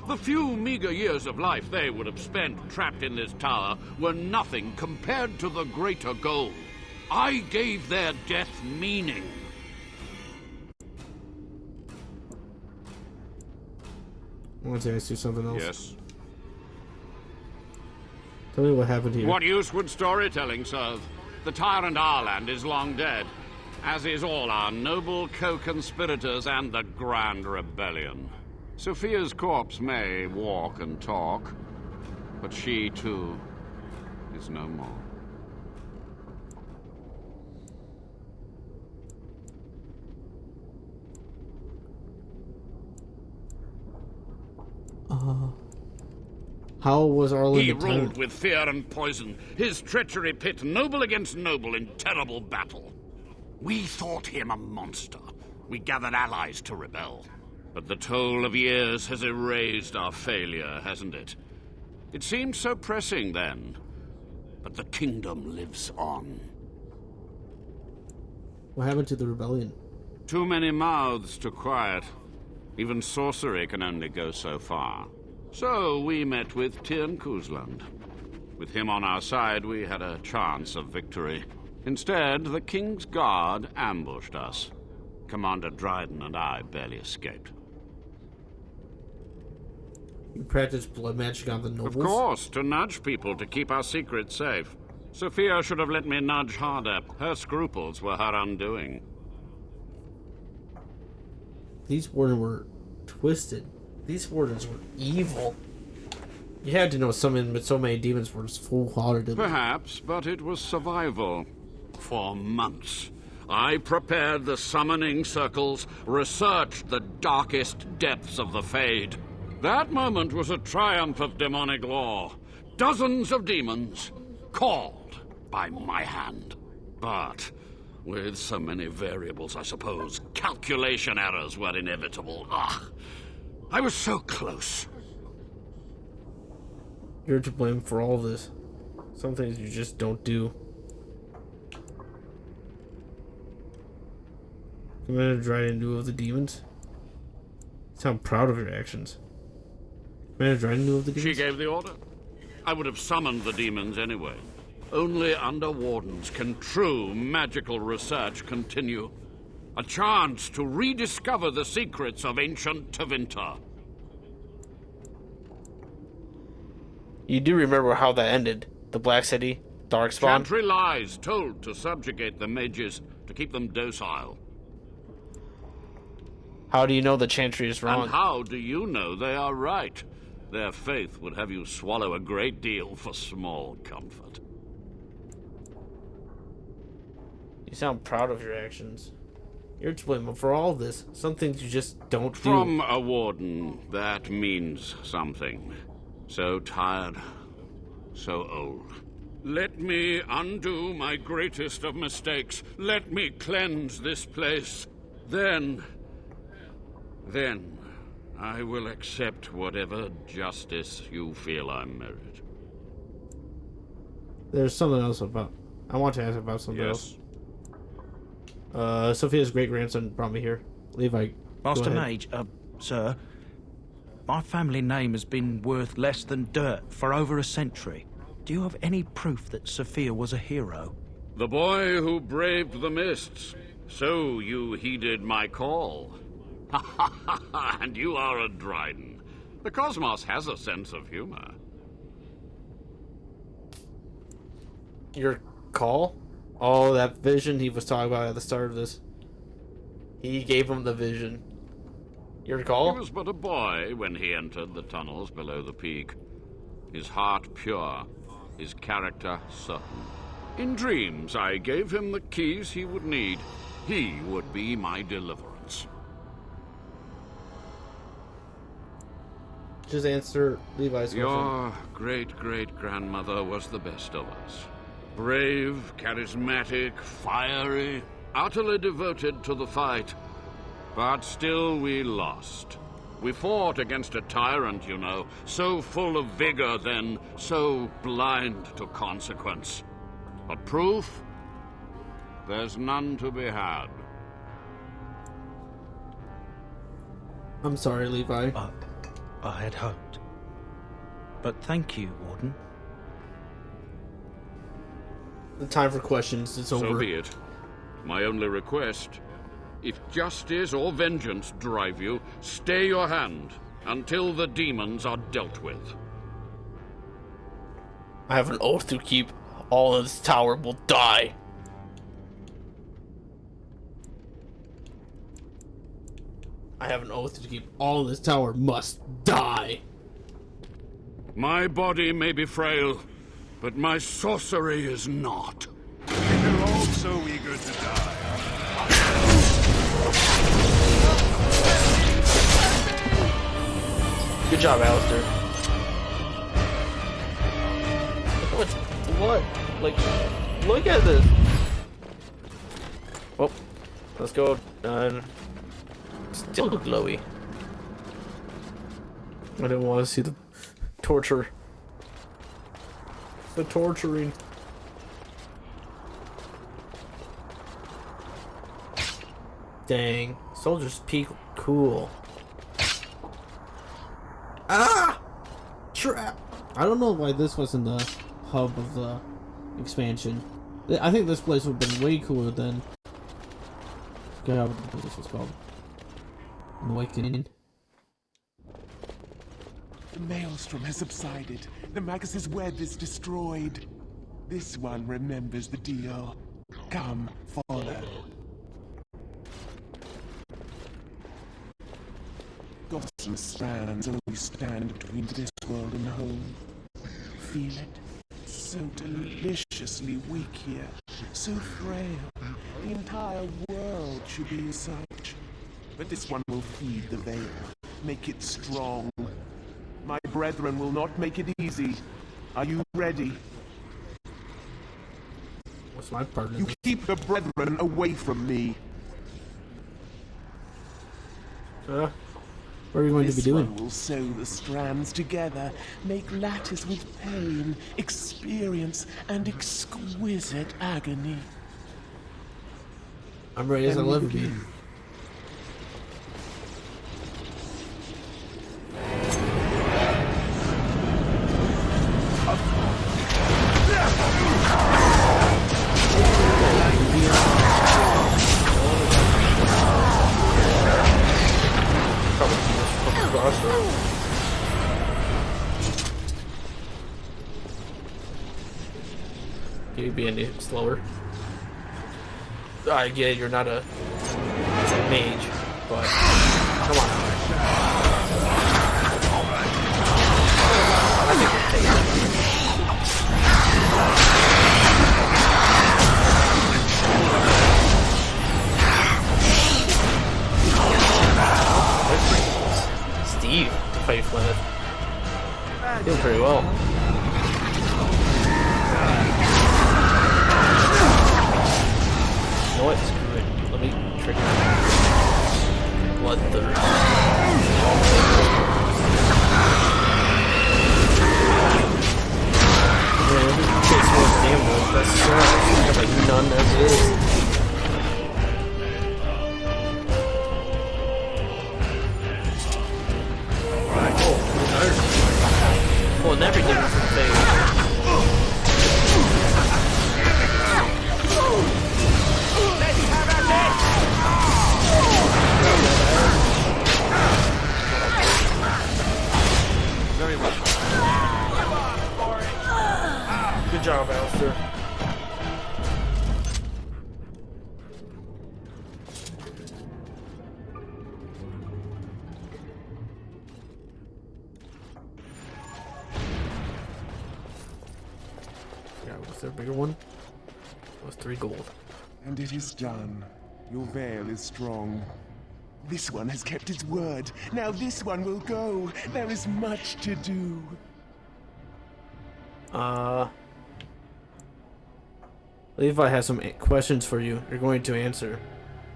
The few meager years of life they would have spent trapped in this tower were nothing compared to the greater goal. I gave their death meaning. I want to ask you something else. Yes. Tell me what happened here. What use would storytelling serve? The tyrant Arland is long dead, as is all our noble co-conspirators and the Grand Rebellion. Sophia's corpse may walk and talk, but she, too, is no more. How was Arland? He ruled with fear and poison, his treachery pit noble against noble in terrible battle. We thought him a monster. We gathered allies to rebel. But the toll of years has erased our failure, hasn't it? It seemed so pressing then, but the kingdom lives on. What happened to the rebellion? Too many mouths to quiet. Even sorcery can only go so far. So we met with Tirn Kuzland. With him on our side, we had a chance of victory. Instead, the King's Guard ambushed us. Commander Dryden and I barely escaped. You practiced blood magic on the nobles? Of course, to nudge people to keep our secrets safe. Sophia should have let me nudge harder. Her scruples were her undoing. These wardens were twisted. These wardens were evil. You had to know so many demons were just foolhardy. Perhaps, but it was survival. For months, I prepared the summoning circles, researched the darkest depths of the Fade. That moment was a triumph of demonic law. Dozens of demons, called by my hand. But with so many variables, I suppose, calculation errors were inevitable. I was so close. You're to blame for all this. Some things you just don't do. Commander Dryden knew of the demons? You sound proud of your actions. Commander Dryden knew of the demons? She gave the order. I would have summoned the demons anyway. Only under Wardens can true magical research continue. A chance to rediscover the secrets of ancient Tevinter. You do remember how that ended? The Black City, Darkspawn? Chantry lies told to subjugate the mages, to keep them docile. How do you know the Chantry is wrong? And how do you know they are right? Their faith would have you swallow a great deal for small comfort. You sound proud of your actions. You're to blame for all this. Some things you just don't do. From a warden, that means something. So tired, so old. Let me undo my greatest of mistakes. Let me cleanse this place. Then, I will accept whatever justice you feel I merit. There's something else about... I want to ask about something else. Sophia's great-grandson brought me here. Levi, Master Mage, sir, my family name has been worth less than dirt for over a century. Do you have any proof that Sophia was a hero? The boy who braved the mists. So you heeded my call. And you are a Dryden. The cosmos has a sense of humor. Your call? Oh, that vision he was talking about at the start of this. He gave him the vision. Your call? He was but a boy when he entered the tunnels below the peak. His heart pure, his character certain. In dreams, I gave him the keys he would need. He would be my deliverance. Just answer Levi's question. Your great-great-grandmother was the best of us. Brave, charismatic, fiery, utterly devoted to the fight. But still we lost. We fought against a tyrant, you know, so full of vigor then, so blind to consequence. But proof? There's none to be had. I'm sorry, Levi. I had hoped. But thank you, Warden. The time for questions is over. So be it. My only request, if justice or vengeance drive you, stay your hand until the demons are dealt with. I have an oath to keep. All in this tower will die. I have an oath to keep. All in this tower must die. My body may be frail, but my sorcery is not. They're all so eager to die. Good job, Alistar. What? Like, look at this. Oh, let's go. Still glowy. I didn't want to see the torture. The torturing. Dang. Soldier's Peak, cool. Ah! Trap! I don't know why this wasn't the hub of the expansion. I think this place would have been way cooler than... I forgot what this was called. Awakening. The maelstrom has subsided. The Magus' web is destroyed. This one remembers the deal. Come, follow. Gossamer strands only stand between this world and home. Feel it? So deliciously weak here. So frail. The entire world should be as such. But this one will feed the veil. Make it strong. My brethren will not make it easy. Are you ready? What's my part of You this? keep the brethren away from me. What are we going to be doing? This one will sew the strands together, make lattice with pain, experience, and exquisite agony. I'm ready as I'll ever be. Can you be any slower? I get it, you're not a mage, but come on. I think we'll take it. Steve to fight Flemeth. Doing pretty well. You know what? Screw it. Let me trigger Bloodthirst. there a bigger one? It was 3 gold. And it is done. Your veil is strong. This one has kept its word. Now this one will go. There is much to do. Levi has some questions for you. You're going to answer.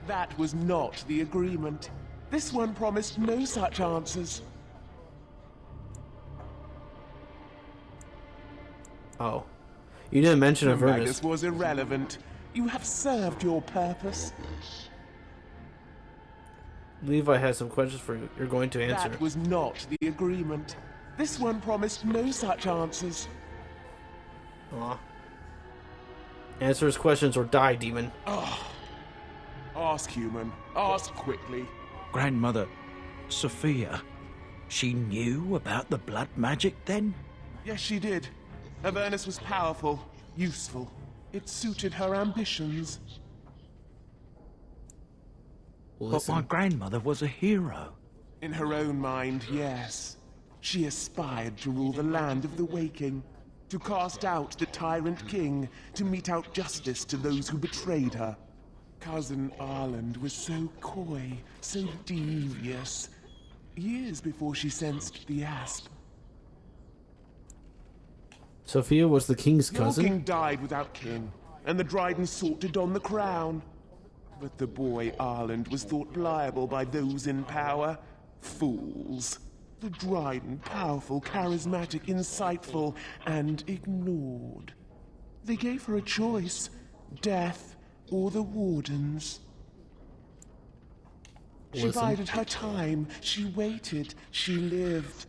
That was not the agreement. This one promised no such answers. Oh. You didn't mention Avernus. This was irrelevant. You have served your purpose. Levi has some questions for you. You're going to answer. That was not the agreement. This one promised no such answers. Aw. Answer his questions or die, demon. Ask, human. Ask quickly. Grandmother, Sophia, she knew about the blood magic then? Yes, she did. Avernus was powerful, useful. It suited her ambitions. But my grandmother was a hero. In her own mind, yes. She aspired to rule the land of the waking, to cast out the tyrant king, to mete out justice to those who betrayed her. Cousin Arland was so coy, so devious. Years before she sensed the asp. Sophia was the king's cousin? Your king died without kin, and the Dryden sought to don the crown. But the boy Arland was thought pliable by those in power. Fools. The Dryden, powerful, charismatic, insightful, and ignored. They gave her a choice, death or the Wardens. She bided her time, she waited, she lived.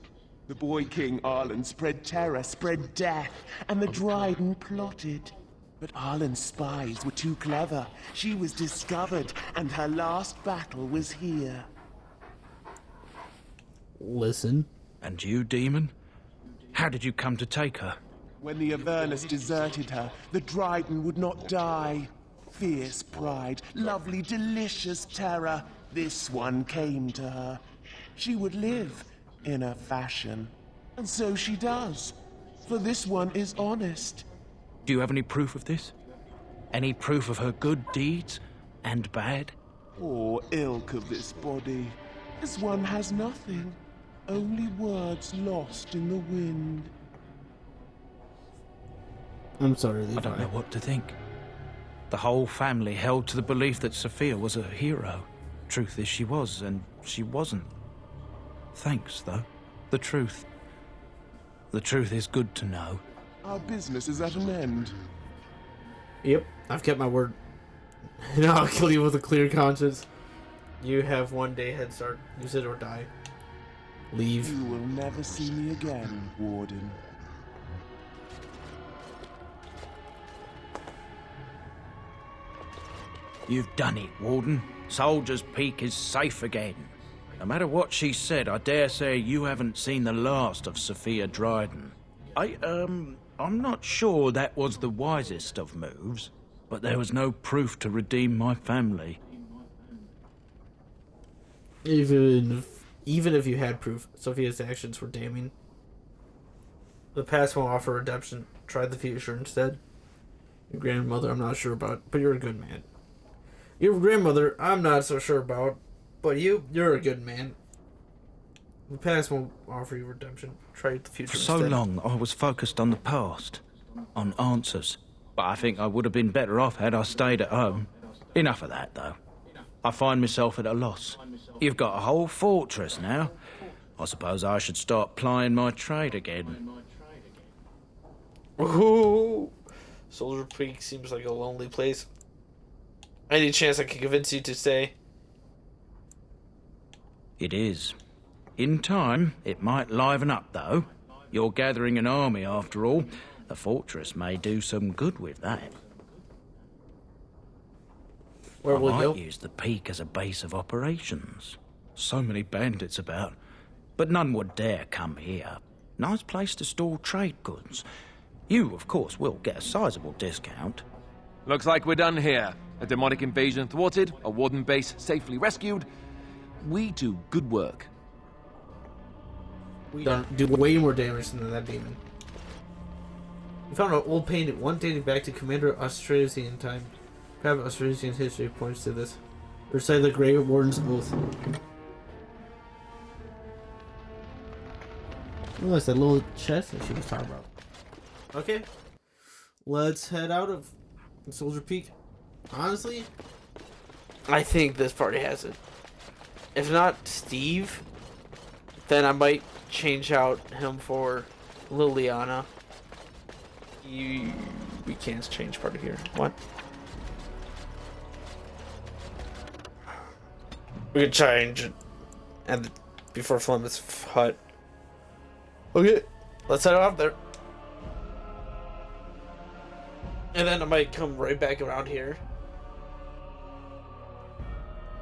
The boy King Arland spread terror, spread death, and the Dryden plotted. But Arland's spies were too clever. She was discovered, and her last battle was here. Listen. And you, demon? How did you come to take her? When the Avernus deserted her, the Dryden would not die. Fierce pride, lovely, delicious terror. This one came to her. She would live, in a fashion. And so she does. For this one is honest. Do you have any proof of this? Any proof of her good deeds and bad? Poor ilk of this body. This one has nothing. Only words lost in the wind. I'm sorry, Levi. I don't know what to think. The whole family held to the belief that Sophia was a hero. Truth is she was, and she wasn't. Thanks, though. The truth. The truth is good to know. Our business is at an end. Yep, I've kept my word. And I'll kill you with a clear conscience. You have 1 day head start. Use it or die. Leave. You will never see me again, Warden. You've done it, Warden. Soldier's Peak is safe again. No matter what she said, I dare say you haven't seen the last of Sophia Dryden. I'm not sure that was the wisest of moves, but there was no proof to redeem my family. Even if you had proof, Sophia's actions were damning. The past won't offer redemption. Try the future instead. Your grandmother, I'm not sure about, but you're a good man. Your grandmother, I'm not so sure about, but you're a good man. The past won't offer you redemption. Try the future For instead. so long, I was focused on the past, on answers. But I think I would have been better off had I stayed at home. Enough of that, though. I find myself at a loss. You've got a whole fortress now. I suppose I should start plying my trade again. Ooh. Soldier Peak seems like a lonely place. Any chance I can convince you to stay? It is. In time, it might liven up, though. You're gathering an army, after all. The fortress may do some good with that. Where will I you might go? use the peak as a base of operations. So many bandits about. But none would dare come here. Nice place to store trade goods. You, of course, will get a sizable discount. Looks like we're done here. A demonic invasion thwarted, a Warden base safely rescued. We do good work. We do way more damage than that demon. We found an old painting, one dating back to Commander Austrasian time. Private Austrasian history points to this. Recite the Grey Warden's oath. Oh, that's that little chest that she was talking about. Okay. Let's head out of Soldier Peak. Honestly, I think this party has it. If not Steve, then I might change out him for Liliana. We can't change party here. What? We could change it and before Flemeth's hut. Okay, let's head out there. And then I might come right back around here.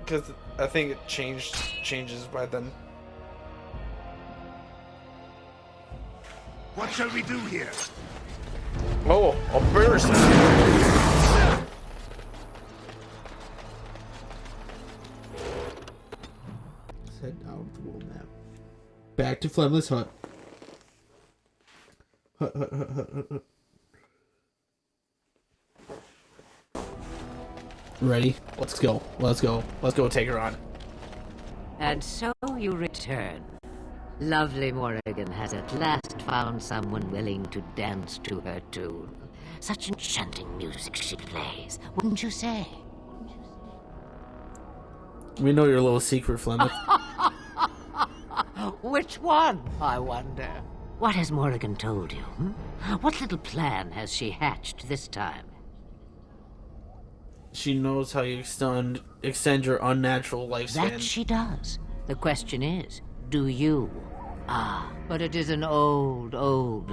Because I think it changes by then. What shall we do here? Oh, a burst! Let's head down the world map. Back to Flemeth's hut. Hut. Ready? Let's go. Let's go take her on. And so you return. Lovely Morrigan has at last found someone willing to dance to her tune. Such enchanting music she plays, wouldn't you say? We know your little secret, Flemeth. Which one, I wonder? What has Morrigan told you? What little plan has she hatched this time? She knows how you extend your unnatural lifespan. That she does. The question is, do you? Ah, but it is an old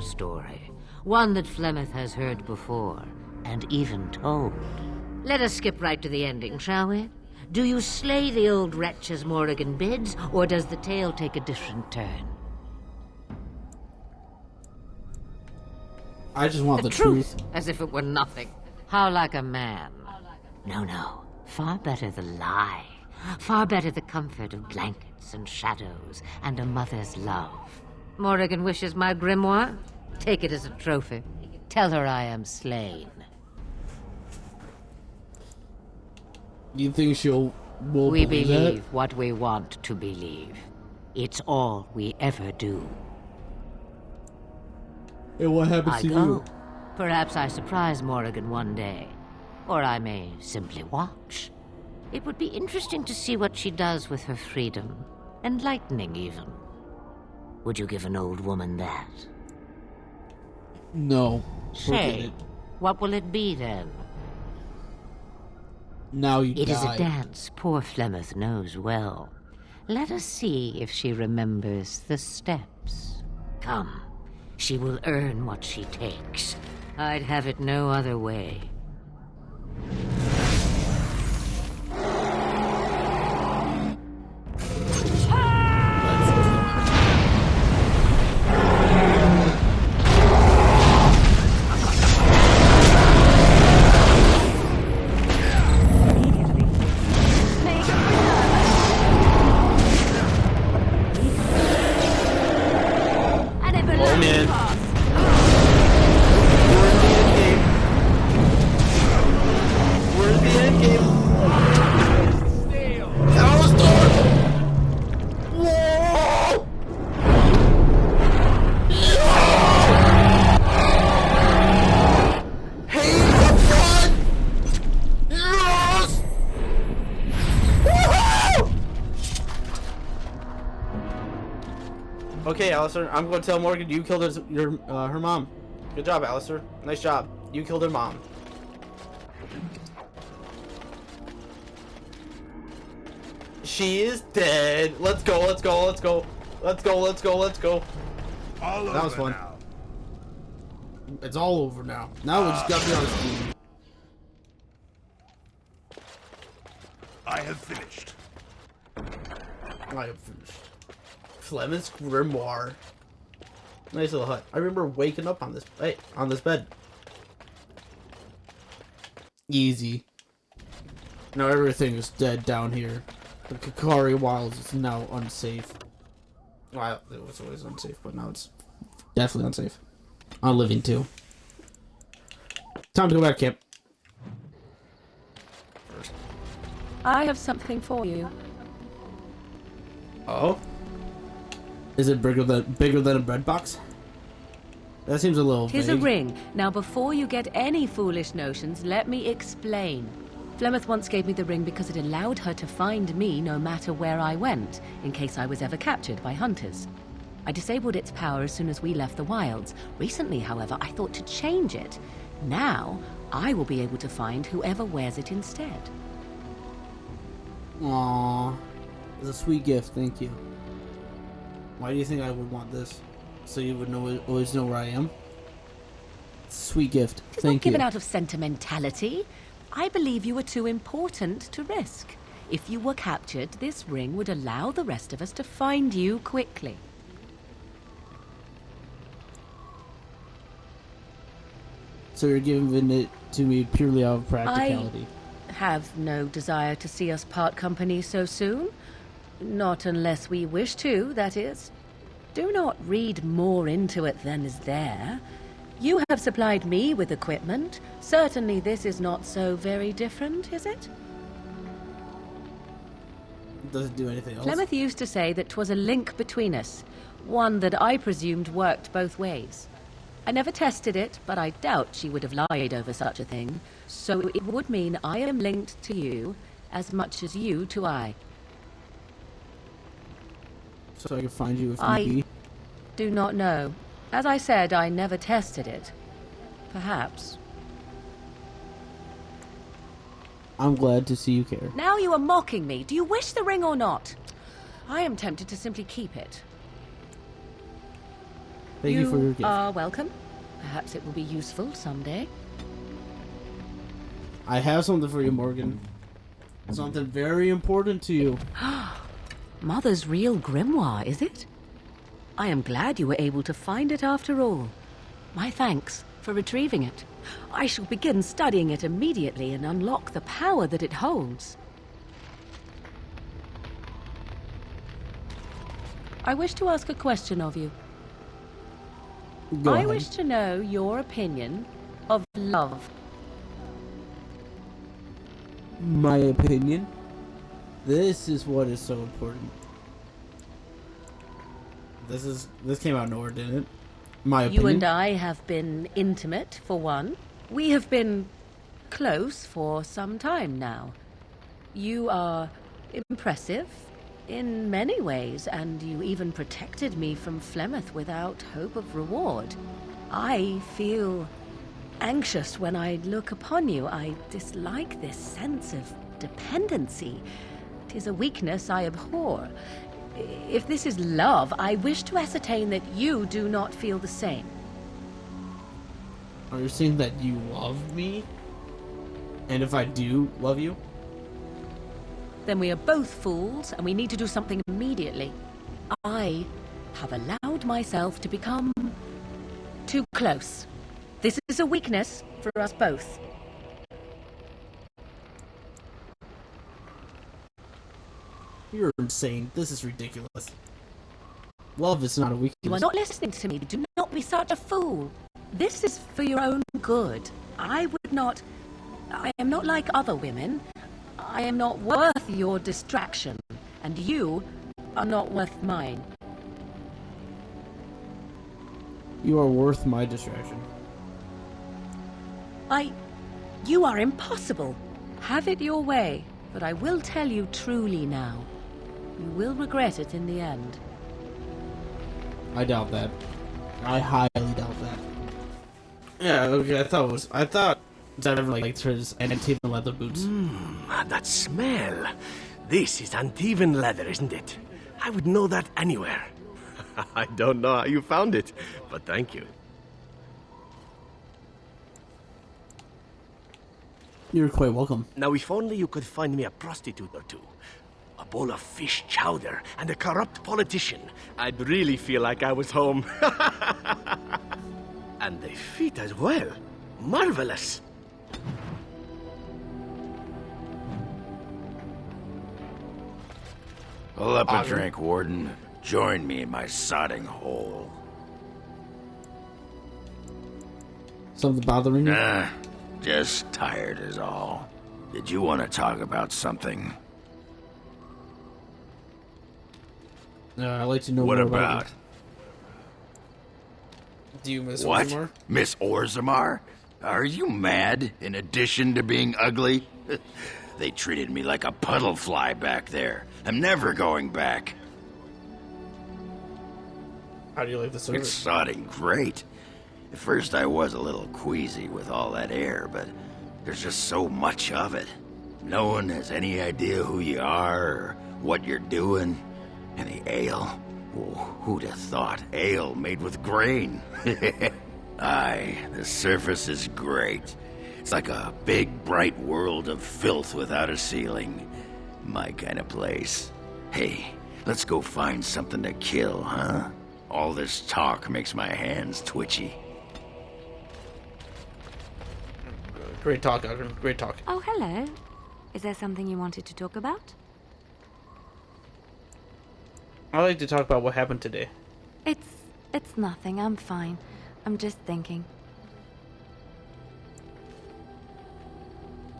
story. One that Flemeth has heard before, and even told. Let us skip right to the ending, shall we? Do you slay the old wretch as Morrigan bids, or does the tale take a different turn? I just want the truth. As if it were nothing. How like a man. No. Far better the lie. Far better the comfort of blankets and shadows and a mother's love. Morrigan wishes my grimoire? Take it as a trophy. Tell her I am slain. You think she'll We believe believe that? what we want to believe. It's all we ever do. And what happens I to go. you? Perhaps I surprise Morrigan one day. Or I may simply watch. It would be interesting to see what she does with her freedom. Enlightening, even. Would you give an old woman that? No. Say, what will it be then? Now you It die. is a dance poor Flemeth knows well. Let us see if she remembers the steps. Come, she will earn what she takes. I'd have it no other way. Oh man. We're in the end game. Alistar! Whoa! Hey, up front! Yes! Woohoo! Okay, Alistar, I'm going to tell Morgan you killed her mom. Good job, Alistar. Nice job. You killed her mom. She is dead. Let's go. That was fun. Now. It's all over now. Now we just got to be on Steam. I have finished. Flemeth's grimoire. Nice little hut. I remember waking up on this bed. Easy. Now everything is dead down here. The Kakari Wilds is now unsafe. Well, it was always unsafe, but now it's definitely unsafe. On living too. Time to go back, camp. I have something for you. Oh? Is it bigger than a bread box? That seems a little Tis vague. a ring. Now, before you get any foolish notions, let me explain. Flemeth once gave me the ring because it allowed her to find me no matter where I went, in case I was ever captured by hunters. I disabled its power as soon as we left the wilds. Recently, however, I thought to change it. Now, I will be able to find whoever wears it instead. Aww. It's a sweet gift, thank you. Why do you think I would want this? So you would always know where I am? It's a sweet gift, It is thank not given you. out of sentimentality. I believe you were too important to risk. If you were captured, this ring would allow the rest of us to find you quickly. So you're giving it to me purely out of practicality. I have no desire to see us part company so soon. Not unless we wish to, that is. Do not read more into it than is there. You have supplied me with equipment. Certainly this is not so very different, is it? Does it do anything else? Flemeth used to say that 'twas a link between us, one that I presumed worked both ways. I never tested it, but I doubt she would have lied over such a thing. So it would mean I am linked to you as much as you to I. So I can find you if need I be? do not know. As I said, I never tested it. Perhaps. I'm glad to see you care. Now you are mocking me. Do you wish the ring or not? I am tempted to simply keep it. Thank you for your gift. You are welcome. Perhaps it will be useful someday. I have something for you, Morgan. Something very important to you. Mother's real grimoire, is it? I am glad you were able to find it after all. My thanks for retrieving it. I shall begin studying it immediately and unlock the power that it holds. I wish to ask a question of you. Go I ahead. wish to know your opinion of love. My opinion? This is what is so important. This came out of nowhere, didn't it? My opinion. You and I have been intimate, for one. We have been close for some time now. You are impressive in many ways, and you even protected me from Flemeth without hope of reward. I feel anxious when I look upon you. I dislike this sense of dependency. 'Tis a weakness I abhor. If this is love, I wish to ascertain that you do not feel the same. Are you saying that you love me? And if I do love you? Then we are both fools, and we need to do something immediately. I have allowed myself to become too close. This is a weakness for us both. You're insane. This is ridiculous. Love is not a weakness. You are not listening to me. Do not be such a fool. This is for your own good. I am not like other women. I am not worth your distraction, and you are not worth mine. You are worth my distraction. You are impossible. Have it your way, but I will tell you truly now. You will regret it in the end. I doubt that. I highly doubt that. Yeah, okay, I thought Zevran liked his Antivan leather boots. That smell. This is Antivan leather, isn't it? I would know that anywhere. I don't know how you found it, but thank you. You're quite welcome. Now, if only you could find me a prostitute or two, a bowl of fish chowder, and a corrupt politician, I'd really feel like I was home. And they fit as well. Marvelous. Pull up a drink, Warden. Join me in my sodding hole. Something bothering you? Nah, Just tired is all. Did you want to talk about something? I'd like to know What more about? Do you miss What? Orzammar? Miss Orzammar? Are you mad, in addition to being ugly? They treated me like a puddle fly back there. I'm never going back. How do you like the service? It's sodding great. At first I was a little queasy with all that air, but there's just so much of it. No one has any idea who you are or what you're doing. And the ale? Oh, who'd have thought? Ale made with grain. Aye, the surface is great. It's like a big, bright world of filth without a ceiling. My kind of place. Hey, let's go find something to kill, huh? All this talk makes my hands twitchy. Great talk, Ogden. Great talk. Oh, hello. Is there something you wanted to talk about? I'd like to talk about what happened today. It's nothing. I'm fine. I'm just thinking.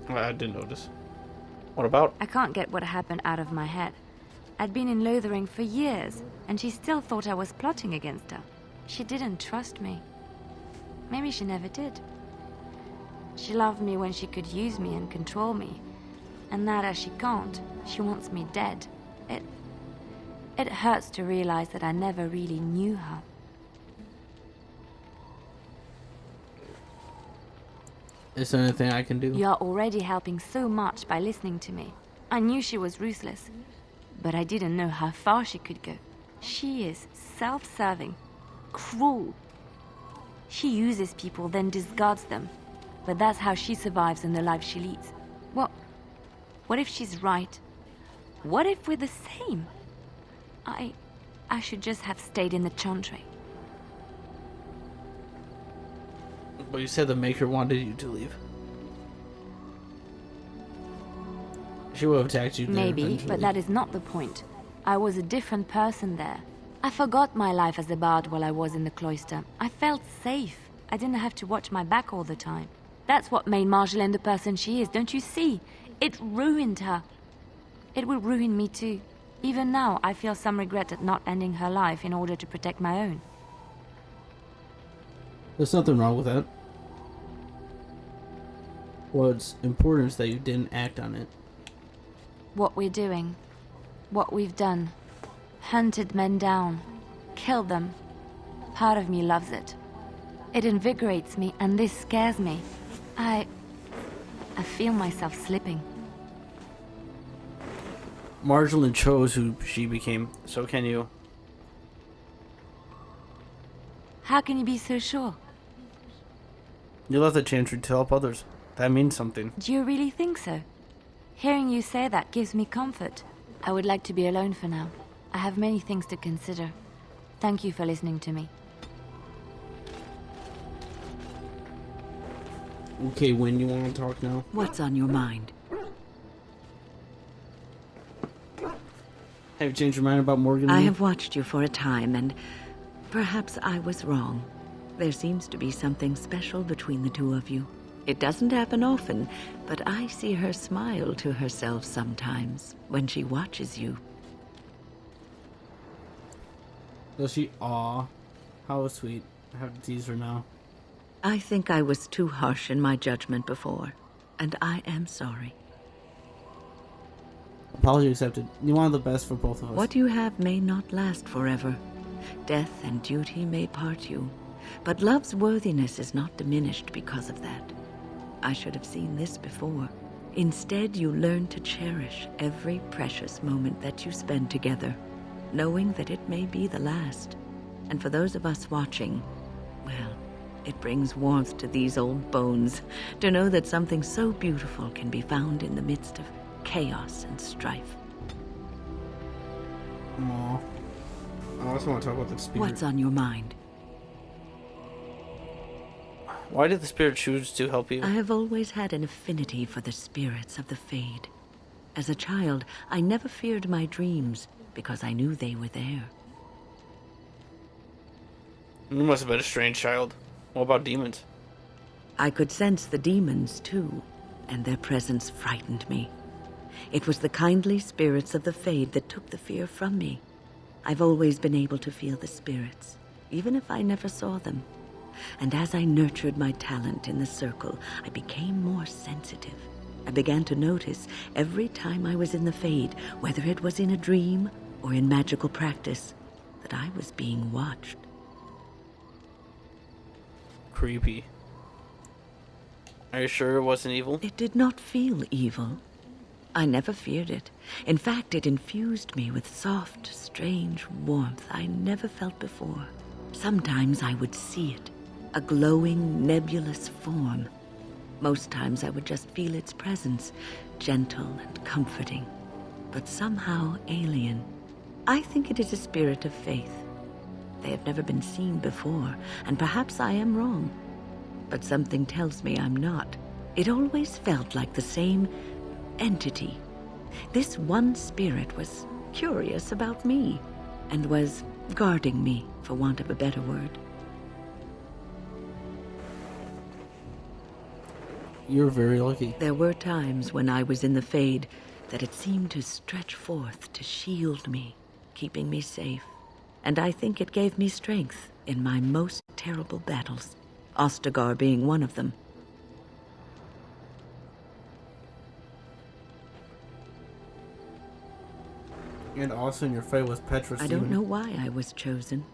I didn't notice. What about? I can't get what happened out of my head. I'd been in Lothering for years, and she still thought I was plotting against her. She didn't trust me. Maybe she never did. She loved me when she could use me and control me. And now that she can't, she wants me dead. It hurts to realize that I never really knew her. Is there anything I can do? You're already helping so much by listening to me. I knew she was ruthless, but I didn't know how far she could go. She is self-serving, cruel. She uses people, then discards them. But that's how she survives in the life she leads. What if she's right? What if we're the same? I should just have stayed in the Chantry. But you said the Maker wanted you to leave. She would have attacked you there Maybe, eventually. but that is not the point. I was a different person there. I forgot my life as a bard while I was in the cloister. I felt safe. I didn't have to watch my back all the time. That's what made Marjolaine the person she is, don't you see? It ruined her. It will ruin me too. Even now, I feel some regret at not ending her life in order to protect my own. There's nothing wrong with that. What's important is that you didn't act on it. What we're doing, what we've done, hunted men down, killed them. Part of me loves it. It invigorates me, and this scares me. I feel myself slipping. Marjolaine chose who she became, so can you. How can you be so sure? You left the Chantry to help others. That means something. Do you really think so? Hearing you say that gives me comfort. I would like to be alone for now. I have many things to consider. Thank you for listening to me. Okay, when you want to talk now? What's on your mind? Have you changed your mind about Morgan? I have watched you for a time, and perhaps I was wrong. There seems to be something special between the two of you. It doesn't happen often, but I see her smile to herself sometimes when she watches you. Does she? Aw. How sweet. I have to tease her now. I think I was too harsh in my judgment before, and I am sorry. Apology accepted. You want the best for both of us. What you have may not last forever. Death and duty may part you, but love's worthiness is not diminished because of that. I should have seen this before. Instead, you learn to cherish every precious moment that you spend together, knowing that it may be the last. And for those of us watching, well, it brings warmth to these old bones to know that something so beautiful can be found in the midst of chaos and strife. Aww. I also want to talk about the spirit. What's on your mind? Why did the spirit choose to help you? I have always had an affinity for the spirits of the Fade. As a child, I never feared my dreams because I knew they were there. You must have been a strange child. What about demons? I could sense the demons, too, and their presence frightened me. It was the kindly spirits of the Fade that took the fear from me. I've always been able to feel the spirits, even if I never saw them. And as I nurtured my talent in the circle, I became more sensitive. I began to notice every time I was in the Fade, whether it was in a dream or in magical practice, that I was being watched. Creepy. Are you sure it wasn't evil? It did not feel evil. I never feared it. In fact, it infused me with soft, strange warmth I never felt before. Sometimes I would see it, a glowing, nebulous form. Most times I would just feel its presence, gentle and comforting, but somehow alien. I think it is a spirit of faith. They have never been seen before, and perhaps I am wrong. But something tells me I'm not. It always felt like the same entity. This one spirit was curious about me, and was guarding me, for want of a better word. You're very lucky. There were times when I was in the Fade that it seemed to stretch forth to shield me, keeping me safe. And I think it gave me strength in my most terrible battles, Ostagar being one of them. And also in your fight with Petra. I don't know why I was chosen.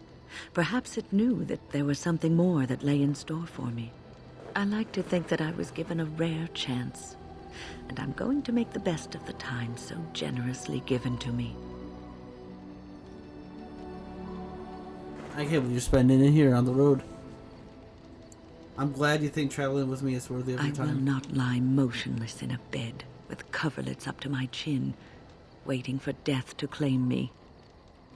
Perhaps it knew that there was something more that lay in store for me. I like to think that I was given a rare chance, and I'm going to make the best of the time so generously given to me. I can't believe you're spending it here on the road. I'm glad you think traveling with me is worthy of your time. I will not lie motionless in a bed with coverlets up to my chin, waiting for death to claim me.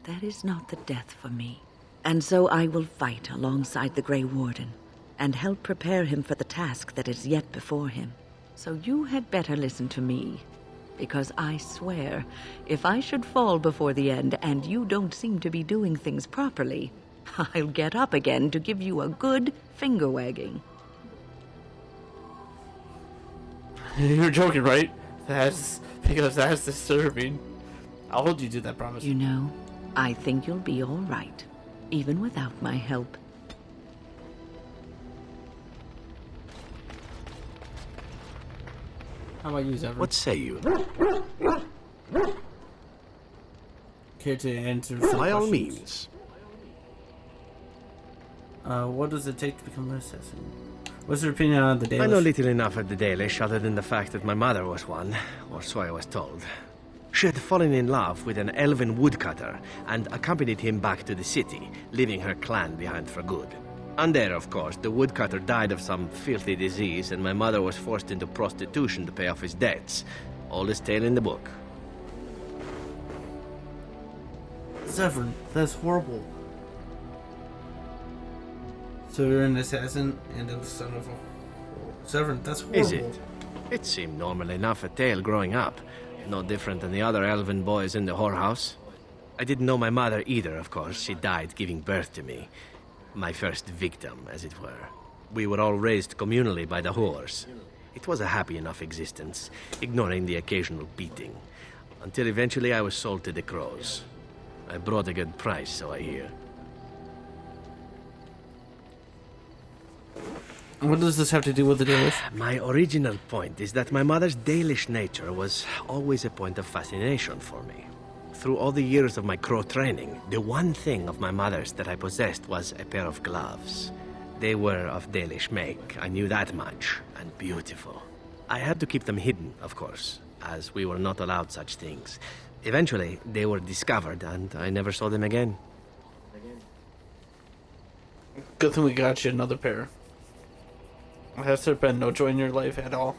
That is not the death for me. And so I will fight alongside the Grey Warden, and help prepare him for the task that is yet before him. So you had better listen to me, because I swear, if I should fall before the end and you don't seem to be doing things properly, I'll get up again to give you a good finger-wagging. You're joking, right? That's disturbing. I'll hold you to that promise. You know, I think you'll be all right, even without my help. How about you, Zevran? What say you? Care to answer some By all questions? means. What does it take to become an assassin? What's your opinion on the Dalish? I know little enough of the Dalish, other than the fact that my mother was one, or so I was told. She had fallen in love with an elven woodcutter and accompanied him back to the city, leaving her clan behind for good. And there, of course, the woodcutter died of some filthy disease, and my mother was forced into prostitution to pay off his debts. Oldest tale in the book. Zevran, that's horrible. So you're an assassin and the son of a... Zevran, that's horrible. Is it? It seemed normal enough a tale growing up. No different than the other elven boys in the whorehouse. I didn't know my mother either, of course. She died giving birth to me. My first victim, as it were. We were all raised communally by the whores. It was a happy enough existence, ignoring the occasional beating. Until eventually I was sold to the crows. I brought a good price, so I hear. What does this have to do with the Dalish? My original point is that my mother's Dalish nature was always a point of fascination for me. Through all the years of my crow training, the one thing of my mother's that I possessed was a pair of gloves. They were of Dalish make, I knew that much, and beautiful. I had to keep them hidden, of course, as we were not allowed such things. Eventually, they were discovered, and I never saw them again. Good thing we got you another pair. Has there been no joy in your life at all?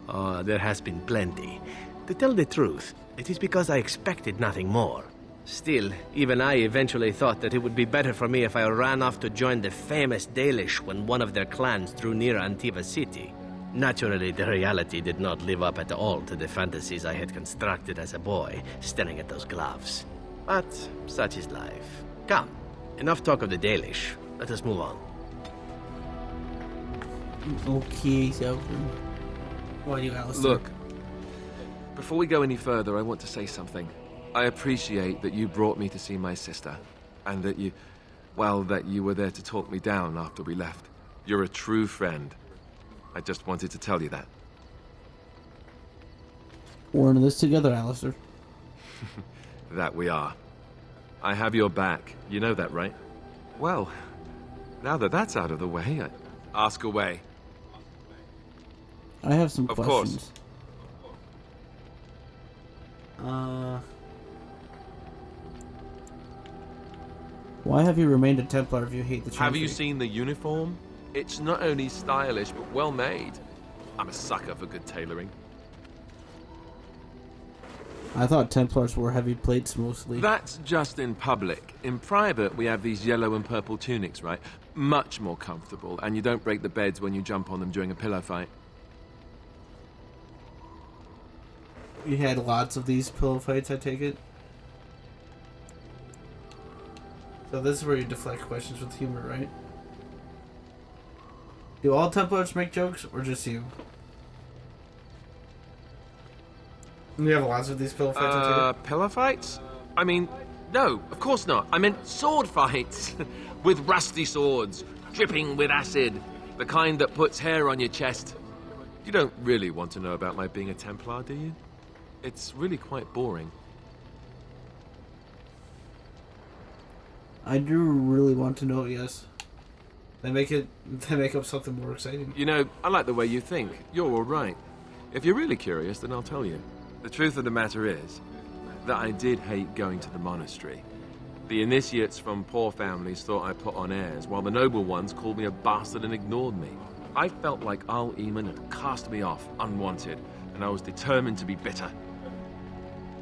Oh, there has been plenty. To tell the truth, it is because I expected nothing more. Still, even I eventually thought that it would be better for me if I ran off to join the famous Dalish when one of their clans drew near Antivan city. Naturally, the reality did not live up at all to the fantasies I had constructed as a boy, staring at those gloves. But such is life. Come, enough talk of the Dalish. Let us move on. Okay, Zevran. What do you, Alistar? Look, before we go any further, I want to say something. I appreciate that you brought me to see my sister, and that you were there to talk me down after we left. You're a true friend. I just wanted to tell you that. We're in this together, Alistar. That we are. I have your back. You know that, right? Well, now that that's out of the way, ask away. I have some of questions. Course. Why have you remained a Templar if you hate the Chantry? Have you seen the uniform? It's not only stylish, but well made. I'm a sucker for good tailoring. I thought Templars wore heavy plates mostly. That's just in public. In private, we have these yellow and purple tunics, right? Much more comfortable, and you don't break the beds when you jump on them during a pillow fight. You had lots of these pillow fights, I take it? So this is where you deflect questions with humor, right? Do all Templars make jokes, or just you? You have lots of these pillow fights, I take it? Pillow fights? I mean, no, of course not. I meant sword fights. With rusty swords, dripping with acid. The kind that puts hair on your chest. You don't really want to know about my being a Templar, do you? It's really quite boring. I do really want to know, yes. They make up something more exciting. You know, I like the way you think. You're all right. If you're really curious, then I'll tell you. The truth of the matter is that I did hate going to the monastery. The initiates from poor families thought I put on airs, while the noble ones called me a bastard and ignored me. I felt like Al-Eamon had cast me off, unwanted, and I was determined to be bitter.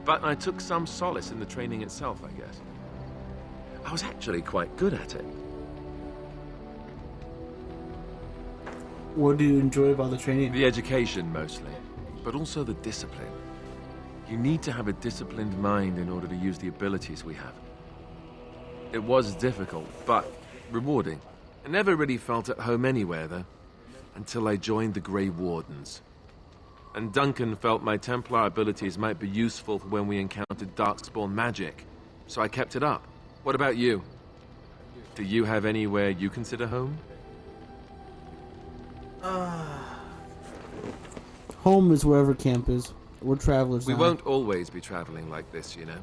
But I took some solace in the training itself, I guess. I was actually quite good at it. What do you enjoy about the training? The education, mostly, but also the discipline. You need to have a disciplined mind in order to use the abilities we have. It was difficult, but rewarding. I never really felt at home anywhere, though, until I joined the Grey Wardens. And Duncan felt my Templar abilities might be useful for when we encountered Darkspawn magic, so I kept it up. What about you? Do you have anywhere you consider home? Home is wherever camp is. We're travelers We now. won't always be traveling like this, you know.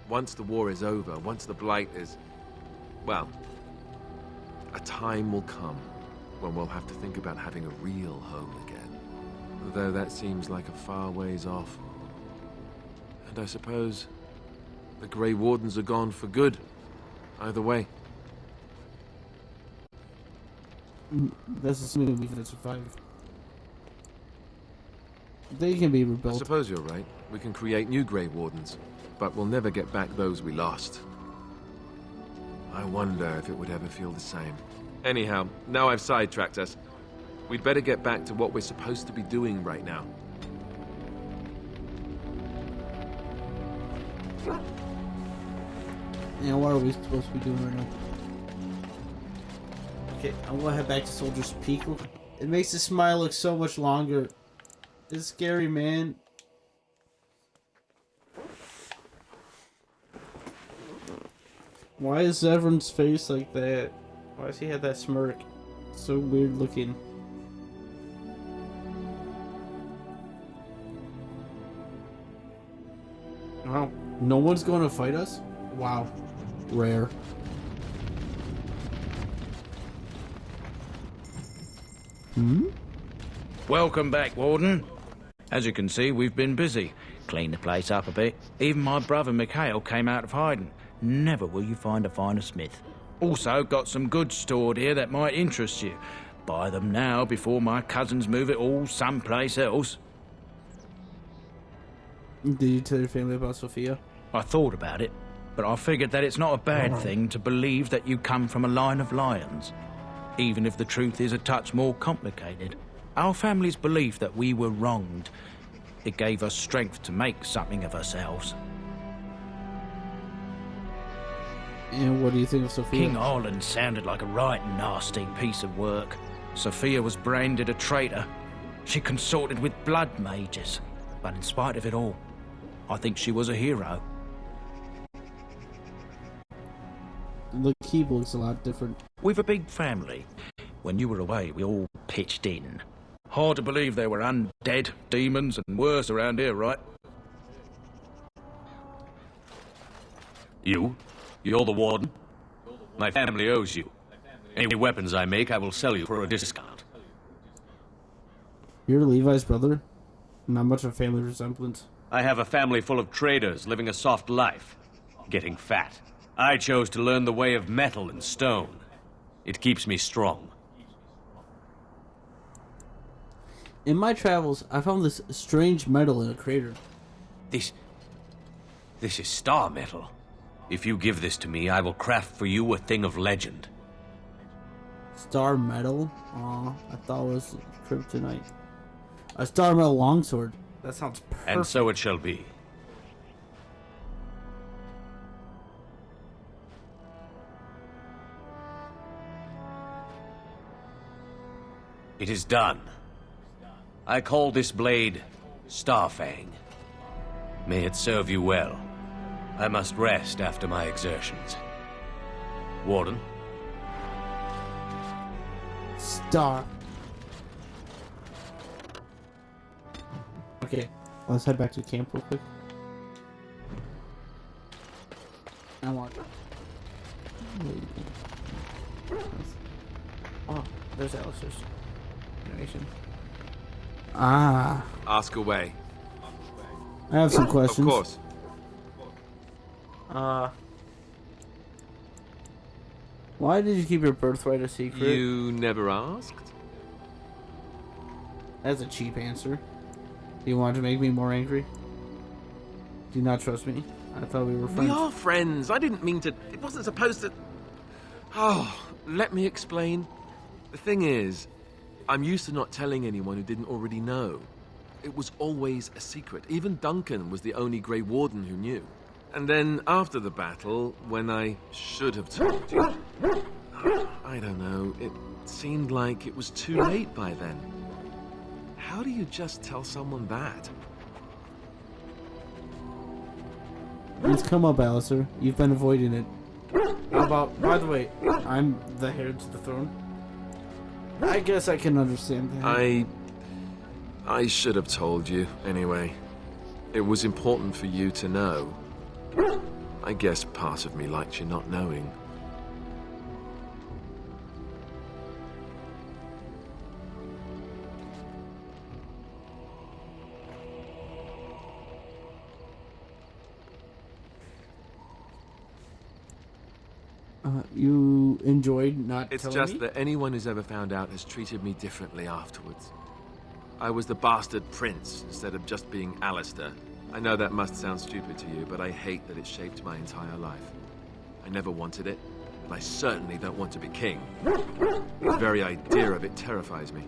Once the war is over, once the Blight is... well, a time will come when we'll have to think about having a real home again. Though that seems like a far ways off. And I suppose the Grey Wardens are gone for good. Either way. That's assuming we can survive. They can be I rebuilt. suppose you're right. We can create new Grey Wardens, but we'll never get back those we lost. I wonder if it would ever feel the same. Anyhow, now I've sidetracked us. We'd better get back to what we're supposed to be doing right now. Yeah, what are we supposed to be doing right now? Okay, I'm gonna head back to Soldier's Peak. It makes the smile look so much longer. It's scary, man. Why is Zevran's face like that? Why does he have that smirk? So weird looking. Wow. No one's going to fight us? Wow. Rare. Welcome back, Warden. As you can see, we've been busy. Cleaned the place up a bit. Even my brother Mikhail came out of hiding. Never will you find a finer smith. Also, got some goods stored here that might interest you. Buy them now before my cousins move it all someplace else. Did you tell your family about Sophia? I thought about it, but I figured that it's not a bad thing to believe that you come from a line of lions. Even if the truth is a touch more complicated. Our family's belief that we were wronged. It gave us strength to make something of ourselves. And what do you think of Sophia? King Ireland sounded like a right nasty piece of work. Sophia was branded a traitor. She consorted with blood mages. But in spite of it all, I think she was a hero. The keep looks a lot different. We've a big family. When you were away, we all pitched in. Hard to believe there were undead, demons, and worse around here, right? You're the Warden? My family owes you. Any weapons I make, I will sell you for a discount. You're Levi's brother? Not much of a family resemblance. I have a family full of traders living a soft life, getting fat. I chose to learn the way of metal and stone. It keeps me strong. In my travels, I found this strange metal in a crater. This is star metal. If you give this to me, I will craft for you a thing of legend. Star metal? Aw, I thought it was kryptonite. A star metal longsword. That sounds perfect. And so it shall be. It is done. I call this blade Starfang. May it serve you well. I must rest after my exertions. Warden? Star. Okay, let's head back to camp real quick. I want... Oh, there's Alistar's animation. Ah. Ask away. I have some questions. Of course. Why did you keep your birthright a secret? You never asked? That's a cheap answer. Do you want to make me more angry? Do you not trust me? I thought we were friends. We are friends. I didn't mean to... It wasn't supposed to... Oh, let me explain. The thing is, I'm used to not telling anyone who didn't already know. It was always a secret. Even Duncan was the only Grey Warden who knew. And then, after the battle, when I should have told you... I don't know, it seemed like it was too late by then. How do you just tell someone that? Please come up, Alistar. You've been avoiding it. How about... By the way, I'm the heir to the throne. I guess I can understand that. I should have told you, anyway. It was important for you to know. I guess part of me liked you not knowing. You enjoyed not It's telling just me? that anyone who's ever found out has treated me differently afterwards. I was the bastard prince instead of just being Alistar. I know that must sound stupid to you, but I hate that it shaped my entire life. I never wanted it, and I certainly don't want to be king. The very idea of it terrifies me.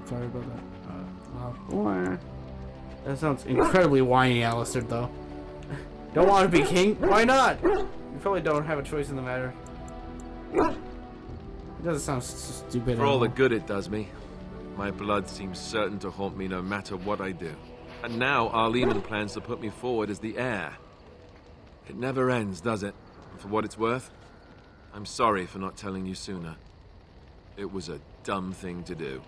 Sorry about that. That sounds incredibly whiny, Alistar, though. Don't want to be king? Why not? You probably don't have a choice in the matter. It doesn't sound stupid For at all the good it does me, my blood seems certain to haunt me no matter what I do. And now Arleman plans to put me forward as the heir. It never ends, does it? And for what it's worth, I'm sorry for not telling you sooner. It was a dumb thing to do.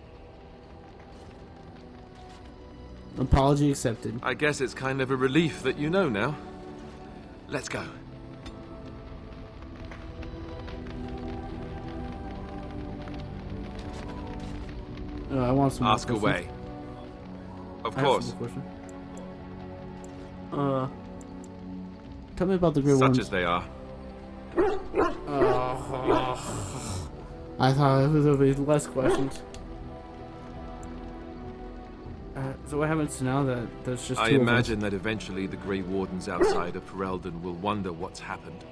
Apology accepted. I guess it's kind of a relief that you know now. Let's go. I want some Ask more away. Of I have course. some more questions. Tell me about the Grey Such Worms. as they are. I thought there would be less questions. So what happens now that there's just I two of us? imagine that eventually the Grey Wardens outside of Ferelden will wonder what's happened.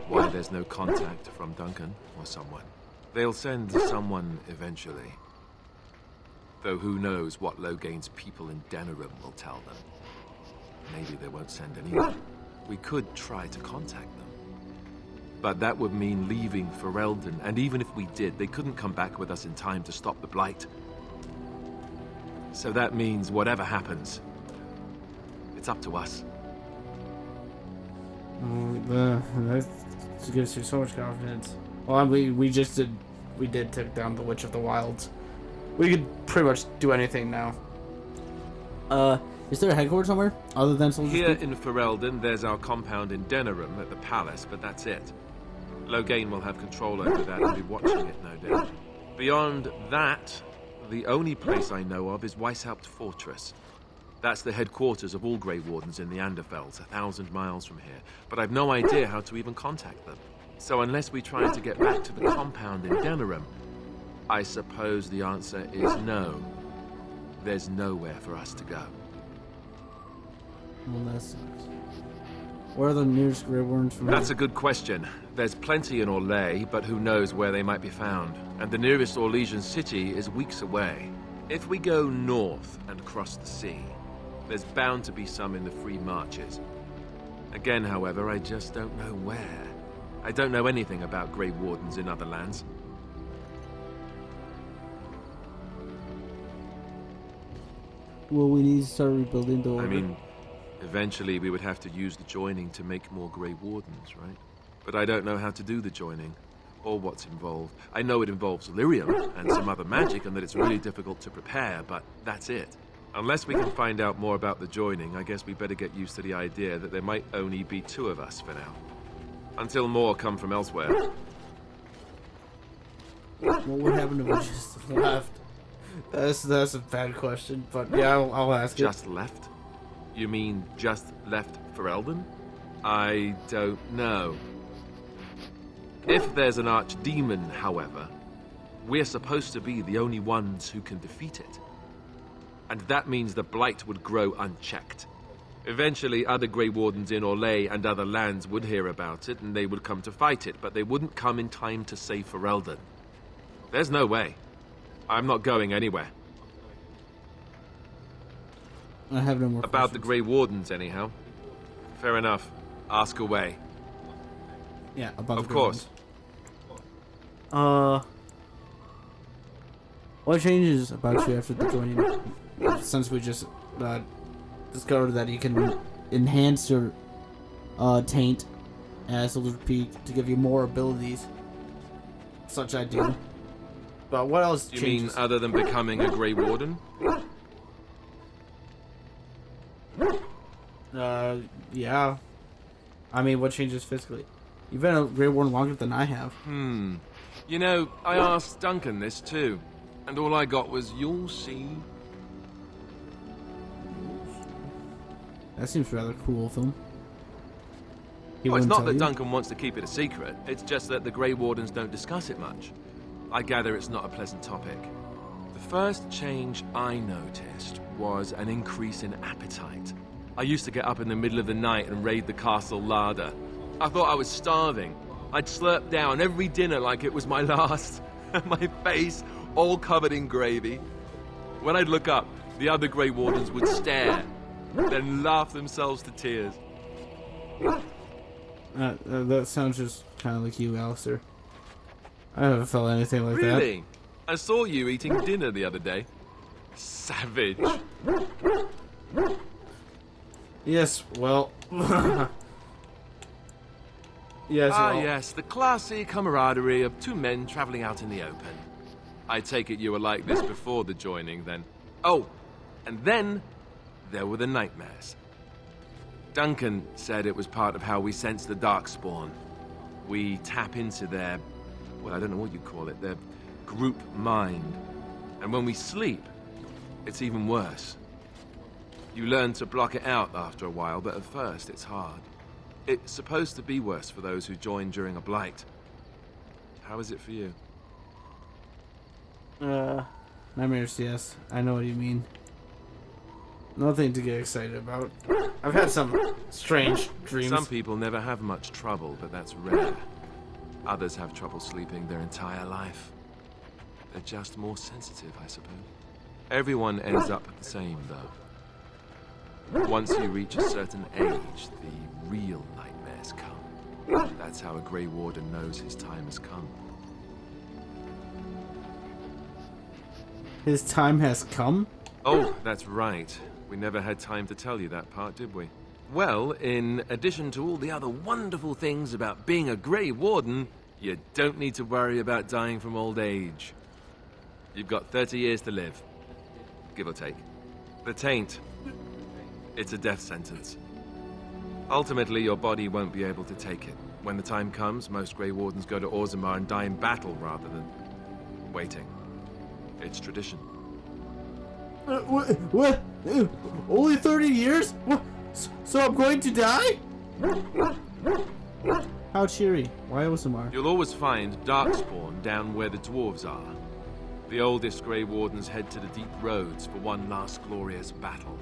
Why there's no contact from Duncan or someone. They'll send someone eventually. Though who knows what Logain's people in Denerim will tell them. Maybe they won't send anyone. We could try to contact them. But that would mean leaving Ferelden, and even if we did, they couldn't come back with us in time to stop the Blight. So that means whatever happens, it's up to us. That gives you so much confidence. Well, we did take down the Witch of the Wilds. We could pretty much do anything now. Is there a headquarters somewhere other than Soilder? Here in Ferelden, there's our compound in Denerim at the palace, but that's it. Loghain will have control over that and be watching it, no doubt. Beyond that, the only place I know of is Weishaupt Fortress. That's the headquarters of all Grey Wardens in the Anderfelds, 1,000 miles from here. But I've no idea how to even contact them. So unless we try to get back to the compound in Denerim, I suppose the answer is no. There's nowhere for us to go. Well, that sucks. Where are the nearest Grey Wardens from? That's a good question. There's plenty in Orlais, but who knows where they might be found. And the nearest Orlesian city is weeks away. If we go north and cross the sea, there's bound to be some in the Free Marches. Again, however, I just don't know where. I don't know anything about Grey Wardens in other lands. Well, we need to start rebuilding the Order. I mean, eventually we would have to use the joining to make more Grey Wardens, right? But I don't know how to do the joining, or what's involved. I know it involves lyrium and some other magic, and that it's really difficult to prepare, but that's it. Unless we can find out more about the joining, I guess we better get used to the idea that there might only be 2 of us for now. Until more come from elsewhere. What would happen if we just left? That's a bad question, but yeah, I'll ask it. Just left? You mean just left Ferelden? I don't know. If there's an archdemon, however, we're supposed to be the only ones who can defeat it. And that means the Blight would grow unchecked. Eventually, other Grey Wardens in Orlais and other lands would hear about it, and they would come to fight it, but they wouldn't come in time to save Ferelden. There's no way. I'm not going anywhere. I have no more About questions. the Grey Wardens, anyhow. Fair enough. Ask away. Yeah, about the Of Grey course. Wardens. What changes about you after the joining? Since we just discovered that you can enhance your taint as a Peak to give you more abilities, such I do. But what else You changes? mean other than becoming a Grey Warden? Yeah. I mean, what changes physically? You've been a Grey Warden longer than I have. You know, I asked Duncan this too, and all I got was, "You'll see." That seems rather cool of him. He Well, it's wouldn't not tell that you? Duncan wants to keep it a secret, it's just that the Grey Wardens don't discuss it much. I gather it's not a pleasant topic. The first change I noticed was an increase in appetite. I used to get up in the middle of the night and raid the castle larder. I thought I was starving. I'd slurp down every dinner like it was my last. My face all covered in gravy. When I'd look up, the other Grey Wardens would stare, then laugh themselves to tears. That sounds just kind of like you, Alistar. I haven't felt anything like that. Really? I saw you eating dinner the other day. Savage. Yes, well... yes, Ah, well... yes, the classy camaraderie of 2 men traveling out in the open. I take it you were like this before the joining, then. Oh, and then there were the nightmares. Duncan said it was part of how we sense the Darkspawn. We tap into their, well, I don't know what you'd call it, their group mind. And when we sleep, it's even worse. You learn to block it out after a while, but at first it's hard. It's supposed to be worse for those who join during a blight. How is it for you? Nightmares, yes. I know what you mean. Nothing to get excited about. I've had some strange dreams. Some people never have much trouble, but that's rare. Others have trouble sleeping their entire life. They're just more sensitive, I suppose. Everyone ends up the same, though. Once you reach a certain age, the real nightmares come. That's how a Grey Warden knows his time has come. His time has come? Oh, that's right. We never had time to tell you that part, did we? Well, in addition to all the other wonderful things about being a Grey Warden, you don't need to worry about dying from old age. You've got 30 years to live, give or take. The taint, it's a death sentence. Ultimately, your body won't be able to take it. When the time comes, most Grey Wardens go to Orzammar and die in battle rather than waiting. It's tradition. What? Only 30 years? What? So I'm going to die? How cheery. Why Orzammar? You'll always find Darkspawn down where the dwarves are. The oldest Grey Wardens head to the deep roads for one last glorious battle.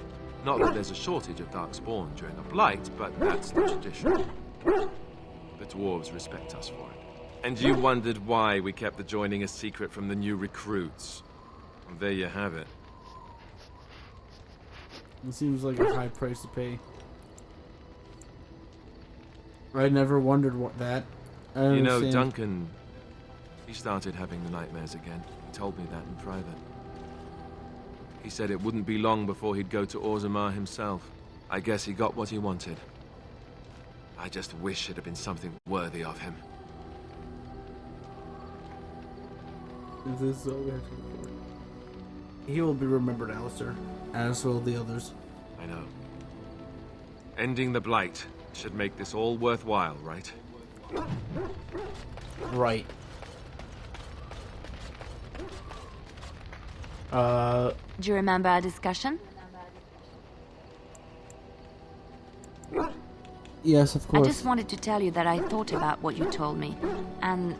Not that there's a shortage of Darkspawn during a blight, but that's the tradition. The dwarves respect us for it. And you wondered why we kept the joining a secret from the new recruits. Well, there you have it. It seems like a high price to pay. I never wondered what that. You know, Duncan, he started having the nightmares again. He told me that in private. He said it wouldn't be long before he'd go to Orzammar himself. I guess he got what he wanted. I just wish it had been something worthy of him. Is this all we have to look for? He will be remembered, Alistar, as will the others. I know. Ending the blight should make this all worthwhile, right? Right. Do you remember our discussion? Yes, of course. I just wanted to tell you that I thought about what you told me, and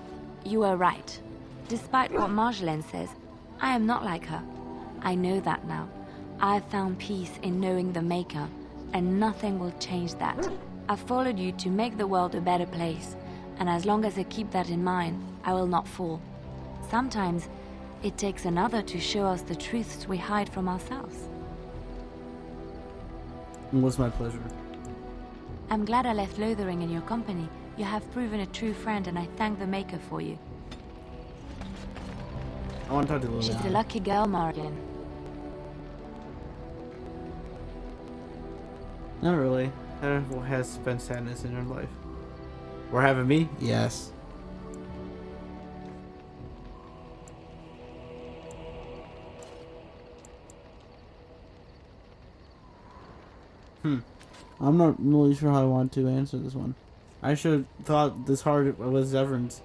you were right. Despite what Marjolaine says, I am not like her. I know that now. I have found peace in knowing the Maker, and nothing will change that. I followed you to make the world a better place, and as long as I keep that in mind, I will not fall. Sometimes, it takes another to show us the truths we hide from ourselves. It was my pleasure. I'm glad I left Lothering in your company. You have proven a true friend, and I thank the Maker for you. I want to talk to Liliana. She's a lucky girl, Morgan. Not really. Who has spent sadness in her life? Or having me? Yes. I'm not really sure how I want to answer this one. I should have thought this hard was Zevran's.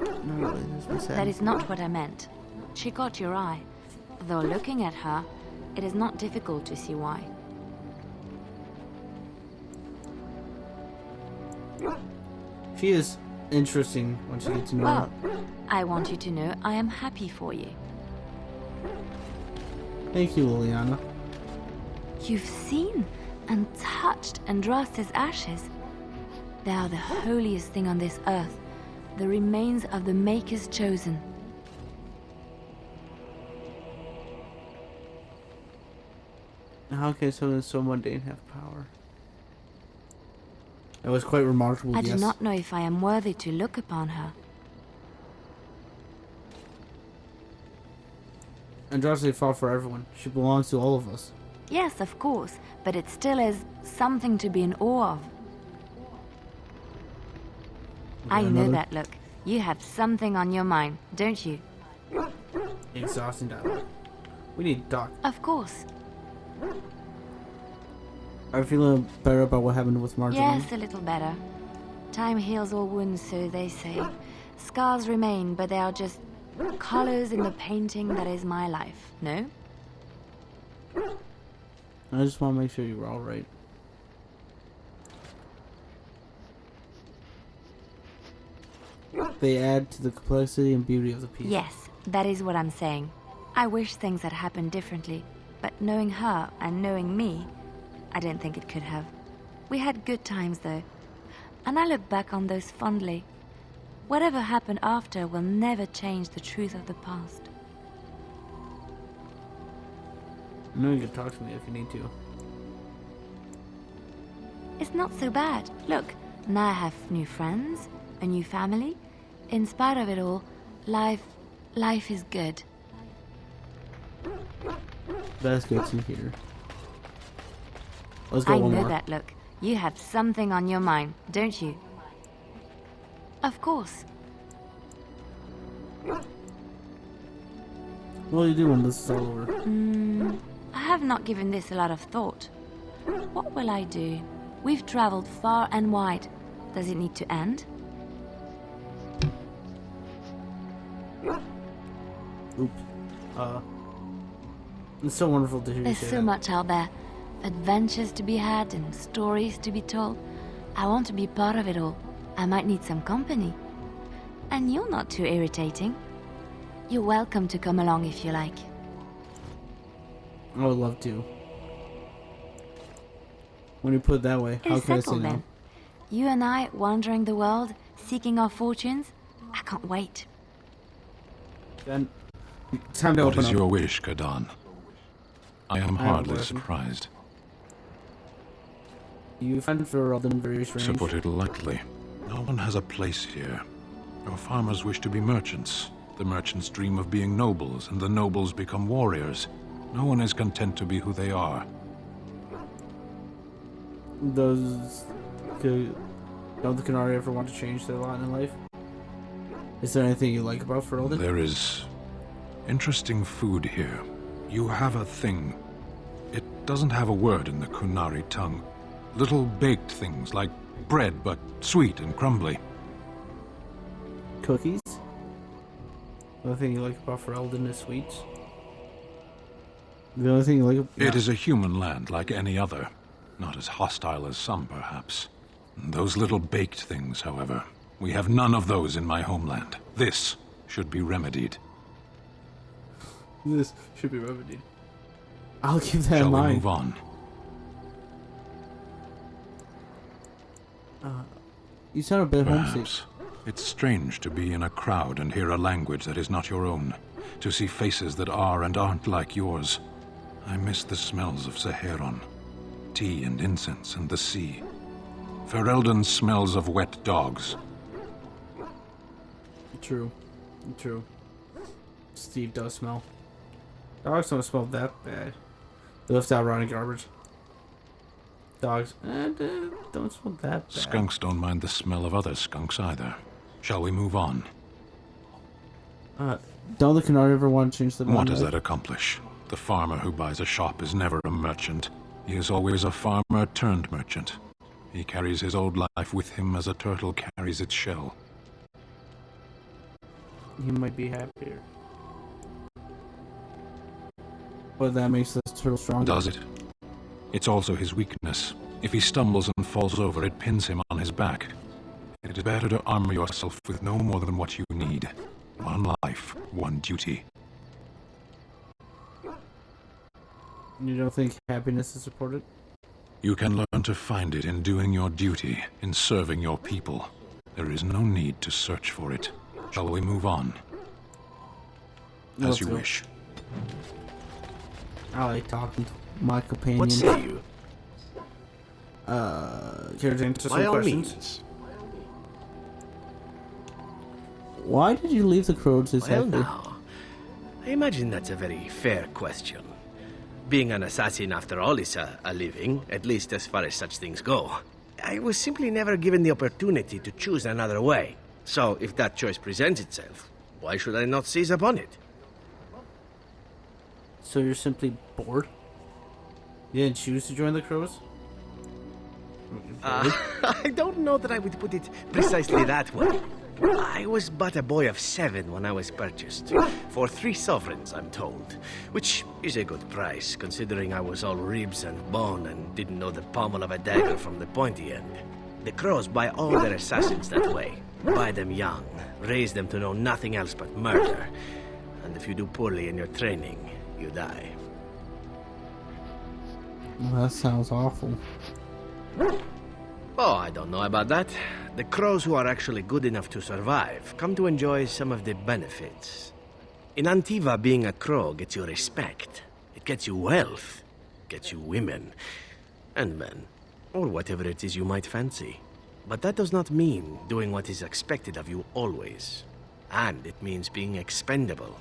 No, really, this was sad. That is not what I meant. She caught your eye. Though looking at her, it is not difficult to see why. She is interesting once you get to know Well, her. I want you to know I am happy for you. Thank you, Liliana. You've seen and touched Andraste's ashes. They are the holiest thing on this earth, the remains of the Maker's chosen. How can someone so mundane have power? It was quite remarkable, I yes. do not know if I am worthy to look upon her. Andraste fought for everyone. She belongs to all of us. Yes, of course, but it still is something to be in awe of. I know that look. You have something on your mind, don't you? Exhausting dialogue. We need to talk. Of course. Are you feeling better about what happened with Marjorie? Yes, a little better. Time heals all wounds, so they say. Scars remain, but they are just colors in the painting that is my life, no? I just want to make sure you were alright. They add to the complexity and beauty of the piece. Yes, that is what I'm saying. I wish things had happened differently, but knowing her and knowing me, I don't think it could have. We had good times, though, and I look back on those fondly. Whatever happened after will never change the truth of the past. I know you can talk to me if you need to. It's not so bad. Look, now I have new friends, a new family. In spite of it all, life is good. That's good to hear. Let's go I one know more. that look. You have something on your mind, don't you? Of course. What will you do when this is all over? I have not given this a lot of thought. What will I do? We've traveled far and wide. Does it need to end? Oops. It's so wonderful to hear you There's say so that. much out there. Adventures to be had and stories to be told. I want to be part of it all. I might need some company. And you're not too irritating. You're welcome to come along if you like. I would love to. When you put it that way, how It's can I say settled no? then. You and I wandering the world, seeking our fortunes. I can't wait. Then, time to What open is up. your wish, Kadan? I am I have a hardly question. surprised. You find Varric very strange. To put it lightly, no one has a place here. Your farmers wish to be merchants. The merchants dream of being nobles, and the nobles become warriors. No one is content to be who they are. Don't the Canary ever want to change their lot in life? Is there anything you like about Varric? There is interesting food here. You have a thing. It doesn't have a word in the Kunari tongue. Little baked things like bread, but sweet and crumbly. Cookies? The only thing you like about Ferelden is sweets? The only thing you like... It is a human land like any other. Not as hostile as some, perhaps. Those little baked things, however. We have none of those in my homeland. This should be remedied. This should be remedied. I'll keep that Shall in we mind. move on? You sound a bit homesick. Perhaps. It's strange to be in a crowd and hear a language that is not your own. To see faces that are and aren't like yours. I miss the smells of Zevran. Tea and incense and the sea. Ferelden smells of wet dogs. True. True. Steve does smell. Dogs don't smell that bad. They left out rotting garbage. Dogs don't smell that bad. Skunks don't mind the smell of other skunks either. Shall we move on? Don't the Canary ever want to change the What mind, does right? that accomplish? The farmer who buys a shop is never a merchant. He is always a farmer turned merchant. He carries his old life with him as a turtle carries its shell. He might be happier. But that makes this turtle stronger. Does it? It's also his weakness. If he stumbles and falls over, it pins him on his back. It is better to armor yourself with no more than what you need. One life, one duty. You don't think happiness is supported? You can learn to find it in doing your duty, in serving your people. There is no need to search for it. Shall we move on? As Let's you go. wish. I like talking to my companion. What say you? Care to answer By some all questions? means. Why did you leave the Crows Well, exactly? now, I imagine that's a very fair question. Being an assassin, after all, is a living, at least as far as such things go. I was simply never given the opportunity to choose another way. So, if that choice presents itself, why should I not seize upon it? So you're simply bored? You didn't choose to join the Crows? I don't know that I would put it precisely that way. I was but a boy of 7 when I was purchased. For 3 sovereigns, I'm told. Which is a good price, considering I was all ribs and bone and didn't know the pommel of a dagger from the pointy end. The Crows buy all their assassins that way. Buy them young, raise them to know nothing else but murder. And if you do poorly in your training, you die. Well, that sounds awful. Oh, I don't know about that. The crows who are actually good enough to survive come to enjoy some of the benefits. In Antiva, being a crow gets you respect. It gets you wealth. Gets you women. And men. or whatever it is you might fancy. But that does not mean doing what is expected of you always. And it means being expendable.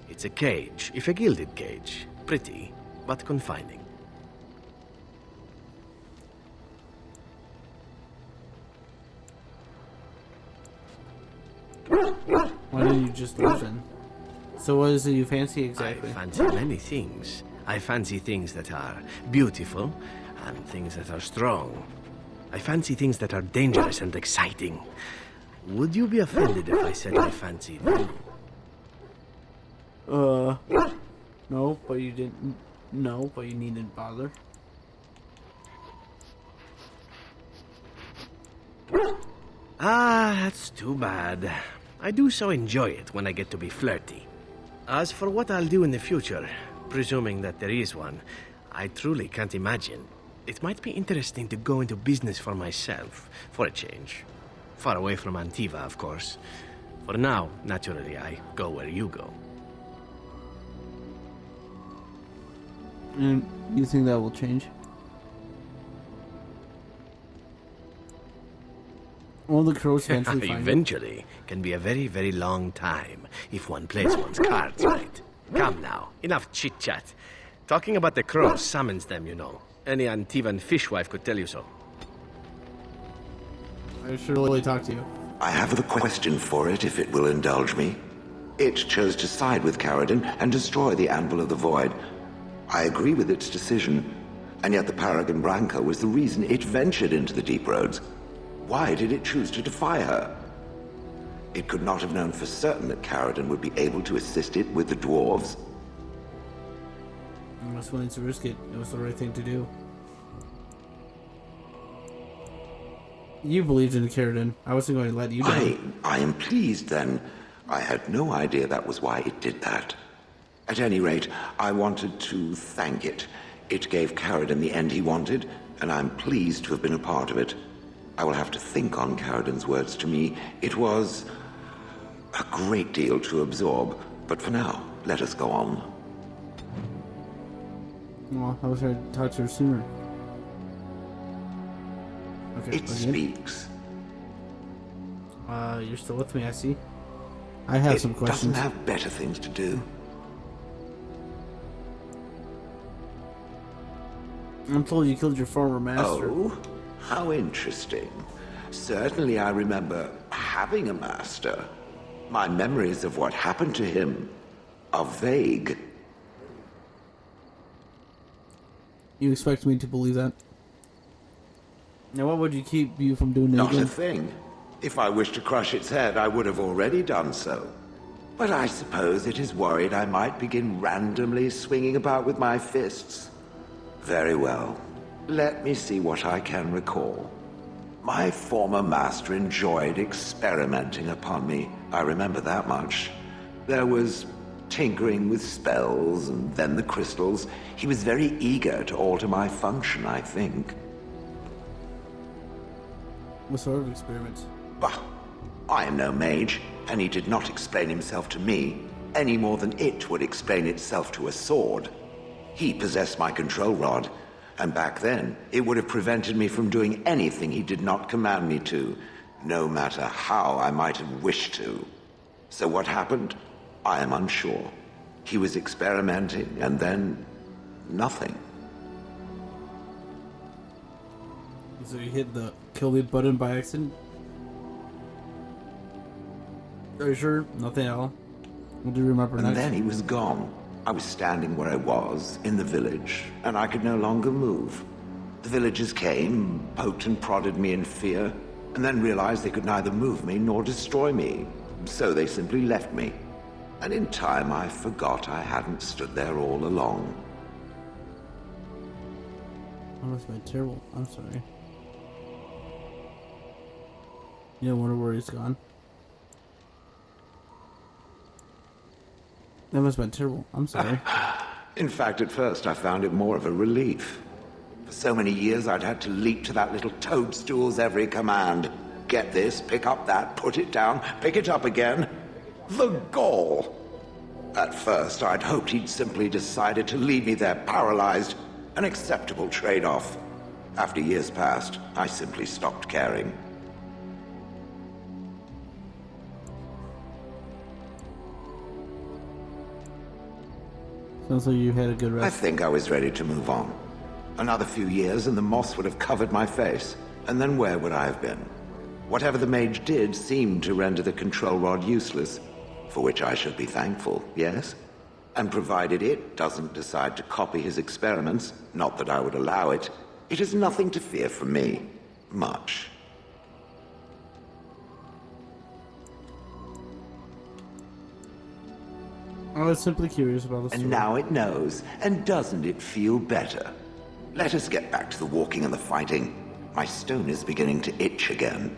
It's a cage, if a gilded cage. Pretty, but confining. Why didn't you just listen? So what is it you fancy exactly? I fancy many things. I fancy things that are beautiful and things that are strong. I fancy things that are dangerous and exciting. Would you be offended if I said I fancied you? No, but you didn't. No, but you needn't bother. Ah, that's too bad. I do so enjoy it when I get to be flirty. As for what I'll do in the future, presuming that there is one, I truly can't imagine. It might be interesting to go into business for myself, for a change. Far away from Antivan, of course. For now, naturally, I go where you go. And you think that will change? All the crows eventually find Eventually can be a very, very long time if one plays one's cards right. Come now, enough chit-chat. Talking about the crows summons them, you know. Any Antivan fishwife could tell you so. I should really talk to you. I have the question for it, if it will indulge me. It chose to side with Caradon and destroy the Anvil of the Void. I agree with its decision, and yet the Paragon Branca was the reason it ventured into the deep roads. Why did it choose to defy her? It could not have known for certain that Caradon would be able to assist it with the dwarves. I was willing to risk it. It was the right thing to do. You believed in Caradon. I wasn't going to let you down. I am pleased, then. I had no idea that was why it did that. At any rate, I wanted to thank it. It gave Caradon the end he wanted, and I'm pleased to have been a part of it. I will have to think on Caradon's words to me. It was a great deal to absorb, but for now, let us go on. Well, I wish I'd talked to her sooner. Okay, it speaks. You're still with me, I see. I have some questions. It doesn't have better things to do. I'm told you killed your former master. Oh, how interesting. Certainly I remember having a master. My memories of what happened to him are vague. You expect me to believe that? Now what would you keep you from doing it Not again? a thing. If I wished to crush its head, I would have already done so. But I suppose it is worried I might begin randomly swinging about with my fists. Very well. Let me see what I can recall. My former master enjoyed experimenting upon me. I remember that much. There was tinkering with spells, and then the crystals. He was very eager to alter my function, I think. What sort of experiments? Bah! I am no mage, and he did not explain himself to me, any more than it would explain itself to a sword. He possessed my control rod, and back then, it would have prevented me from doing anything he did not command me to, no matter how I might have wished to. So what happened? I am unsure. He was experimenting, and then nothing. So you hit the kill me button by accident? Are you sure? Nothing at all? What do you remember next? And then he was gone. I was standing where I was, in the village, and I could no longer move. The villagers came, poked and prodded me in fear, and then realized they could neither move me nor destroy me. So they simply left me. And in time, I forgot I hadn't stood there all along. That must have been terrible. I'm sorry. You don't wonder where he's gone? That must have been terrible. I'm sorry. In fact, at first I found it more of a relief. For so many years I'd had to leap to that little toadstool's every command. Get this, pick up that, put it down, pick it up again. The gall! At first I'd hoped he'd simply decided to leave me there paralyzed, an acceptable trade-off. After years passed, I simply stopped caring. Sounds like you had a good rest. I think I was ready to move on. Another few years and the moss would have covered my face. And then where would I have been? Whatever the mage did seemed to render the control rod useless, for which I should be thankful, yes? And provided it doesn't decide to copy his experiments, not that I would allow it, it is nothing to fear from me. Much. I was simply curious about the story. And now it knows, and doesn't it feel better? Let us get back to the walking and the fighting. My stone is beginning to itch again.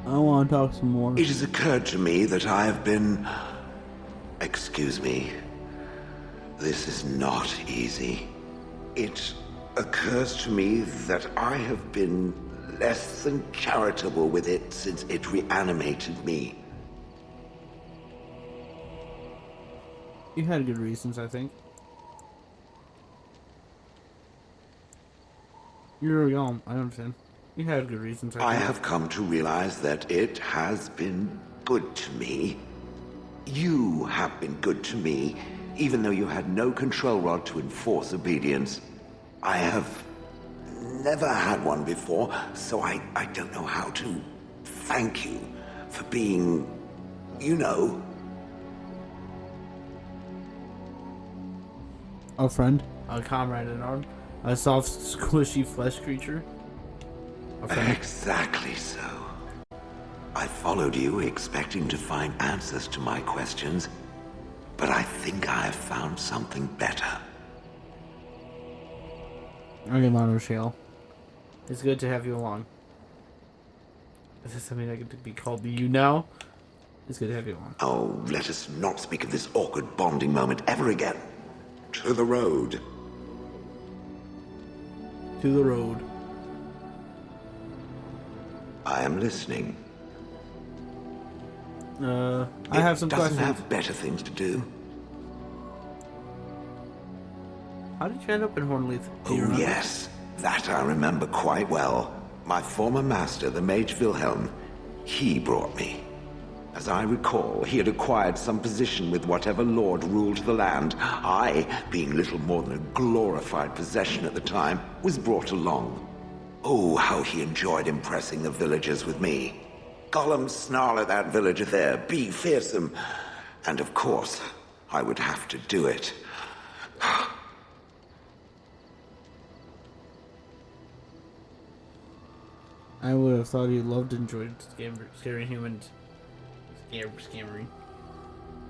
I want to talk some more. It has occurred to me that I have been... Excuse me. This is not easy. It occurs to me that I have been less than charitable with it since it reanimated me. You had good reasons, I think. You're young, I understand. You had good reasons, I have come to realize that it has been good to me. You have been good to me, even though you had no control rod to enforce obedience. I have never had one before, so I don't know how to thank you for being, you know... A friend, a comrade in arms, a soft, squishy flesh creature. A friend. Exactly so. I followed you expecting to find answers to my questions, but I think I have found something better. Okay, Mono Shale. It's good to have you along. Is this something I get to be called to you now? It's good to have you along. Oh, let us not speak of this awkward bonding moment ever again. To the road. To the road. I am listening. I have some questions. Doesn't have better things to do. How did you end up in Hornleith? Oh, yes. That I remember quite well. My former master, the Mage Wilhelm, he brought me. As I recall, he had acquired some position with whatever lord ruled the land. I, being little more than a glorified possession at the time, was brought along. Oh, how he enjoyed impressing the villagers with me. Gollum snarl at that villager there, be fearsome. And of course, I would have to do it. I would have thought you loved and enjoyed scaring humans. Scammering.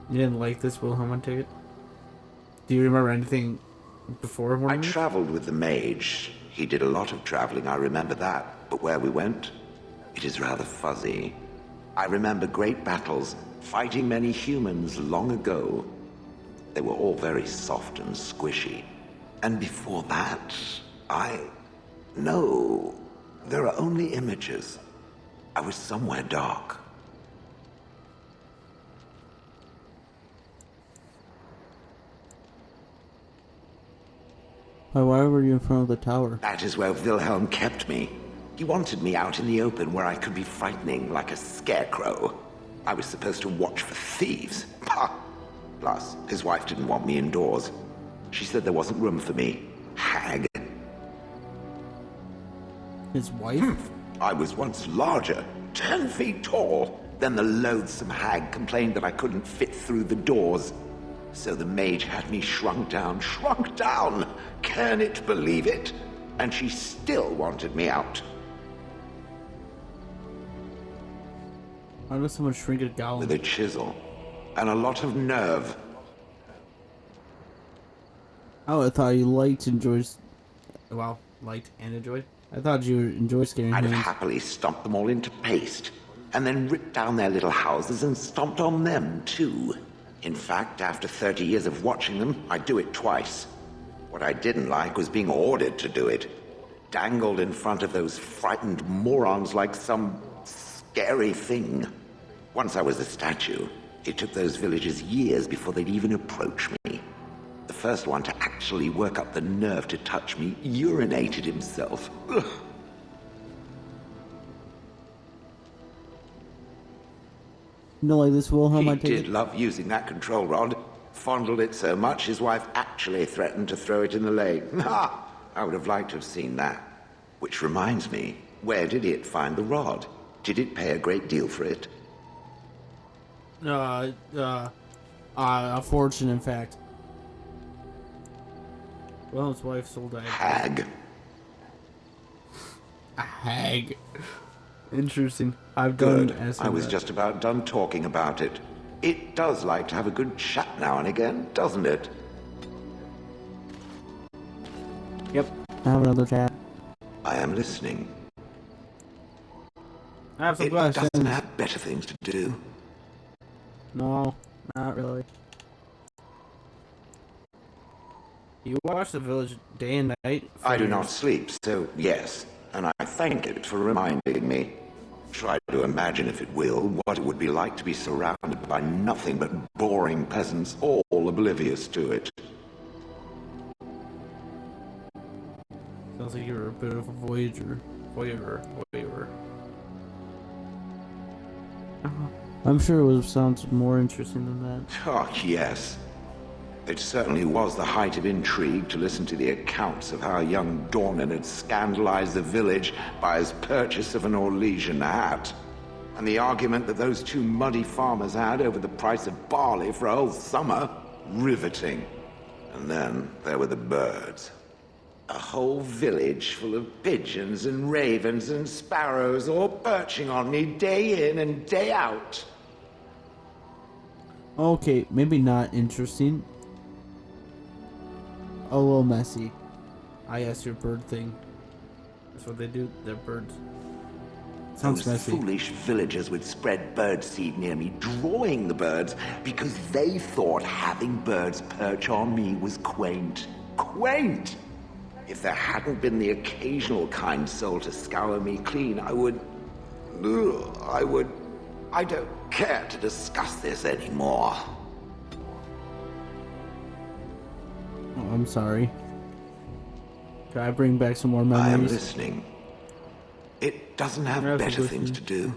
You didn't like this Wilhelm, I take it? Do you remember anything before I traveled with the mage. He did a lot of traveling, I remember that. But where we went, it is rather fuzzy. I remember great battles, fighting many humans long ago. They were all very soft and squishy. And before that, No, there are only images. I was somewhere dark. Why were you in front of the tower? That is where Wilhelm kept me. He wanted me out in the open where I could be frightening like a scarecrow. I was supposed to watch for thieves. Plus, his wife didn't want me indoors. She said there wasn't room for me. Hag. His wife? I was once larger, 10 feet tall. Then the loathsome hag complained that I couldn't fit through the doors. So the mage had me shrunk down. Can it believe it? And she still wanted me out. How does someone shrink a golem? With a chisel. And a lot of nerve. Oh, I thought you liked and enjoyed... Well, liked and enjoyed? I thought you enjoyed scaring I'd have humans. happily stomped them all into paste. And then ripped down their little houses and stomped on them, too. In fact, after 30 years of watching them, I'd do it twice. What I didn't like was being ordered to do it. Dangled in front of those frightened morons like some scary thing. Once I was a statue, it took those villagers years before they'd even approach me. The first one to actually work up the nerve to touch me urinated himself. Ugh. No, like this Wilhelm, I He take did it? love using that control rod. Fondled it so much, his wife actually threatened to throw it in the lake. Ha! I would have liked to have seen that. Which reminds me, where did it find the rod? Did it pay a great deal for it? A fortune, in fact. Well, his wife sold a hag. A hag. Interesting. I've done. Good. I was just about done talking about it. It does like to have a good chat now and again, doesn't it? Yep. Have another chat. I am listening. I have some it questions. Doesn't have better things to do. No, not really. You watch the village day and night? I do not sleep, so yes, and I thank it for reminding me. Try to imagine, if it will, what it would be like to be surrounded by nothing but boring peasants, all oblivious to it. Sounds like you're a bit of a voyager. Voyeur. I'm sure it sounds more interesting than that. Oh, yes. It certainly was the height of intrigue to listen to the accounts of how young Dornan had scandalized the village by his purchase of an Orlesian hat, and the argument that those two muddy farmers had over the price of barley for a whole summer. Riveting. And then there were the birds. A whole village full of pigeons and ravens and sparrows all perching on me day in and day out. Okay, maybe not interesting. A little messy. I guess your bird thing. That's what they do. They're birds. Sounds Those messy. foolish villagers would spread birdseed near me, drawing the birds, because they thought having birds perch on me was quaint. Quaint! If there hadn't been the occasional kind soul to scour me clean, I don't care to discuss this anymore. Oh, I'm sorry. Can I bring back some more memories? I am listening. It doesn't have better things to do.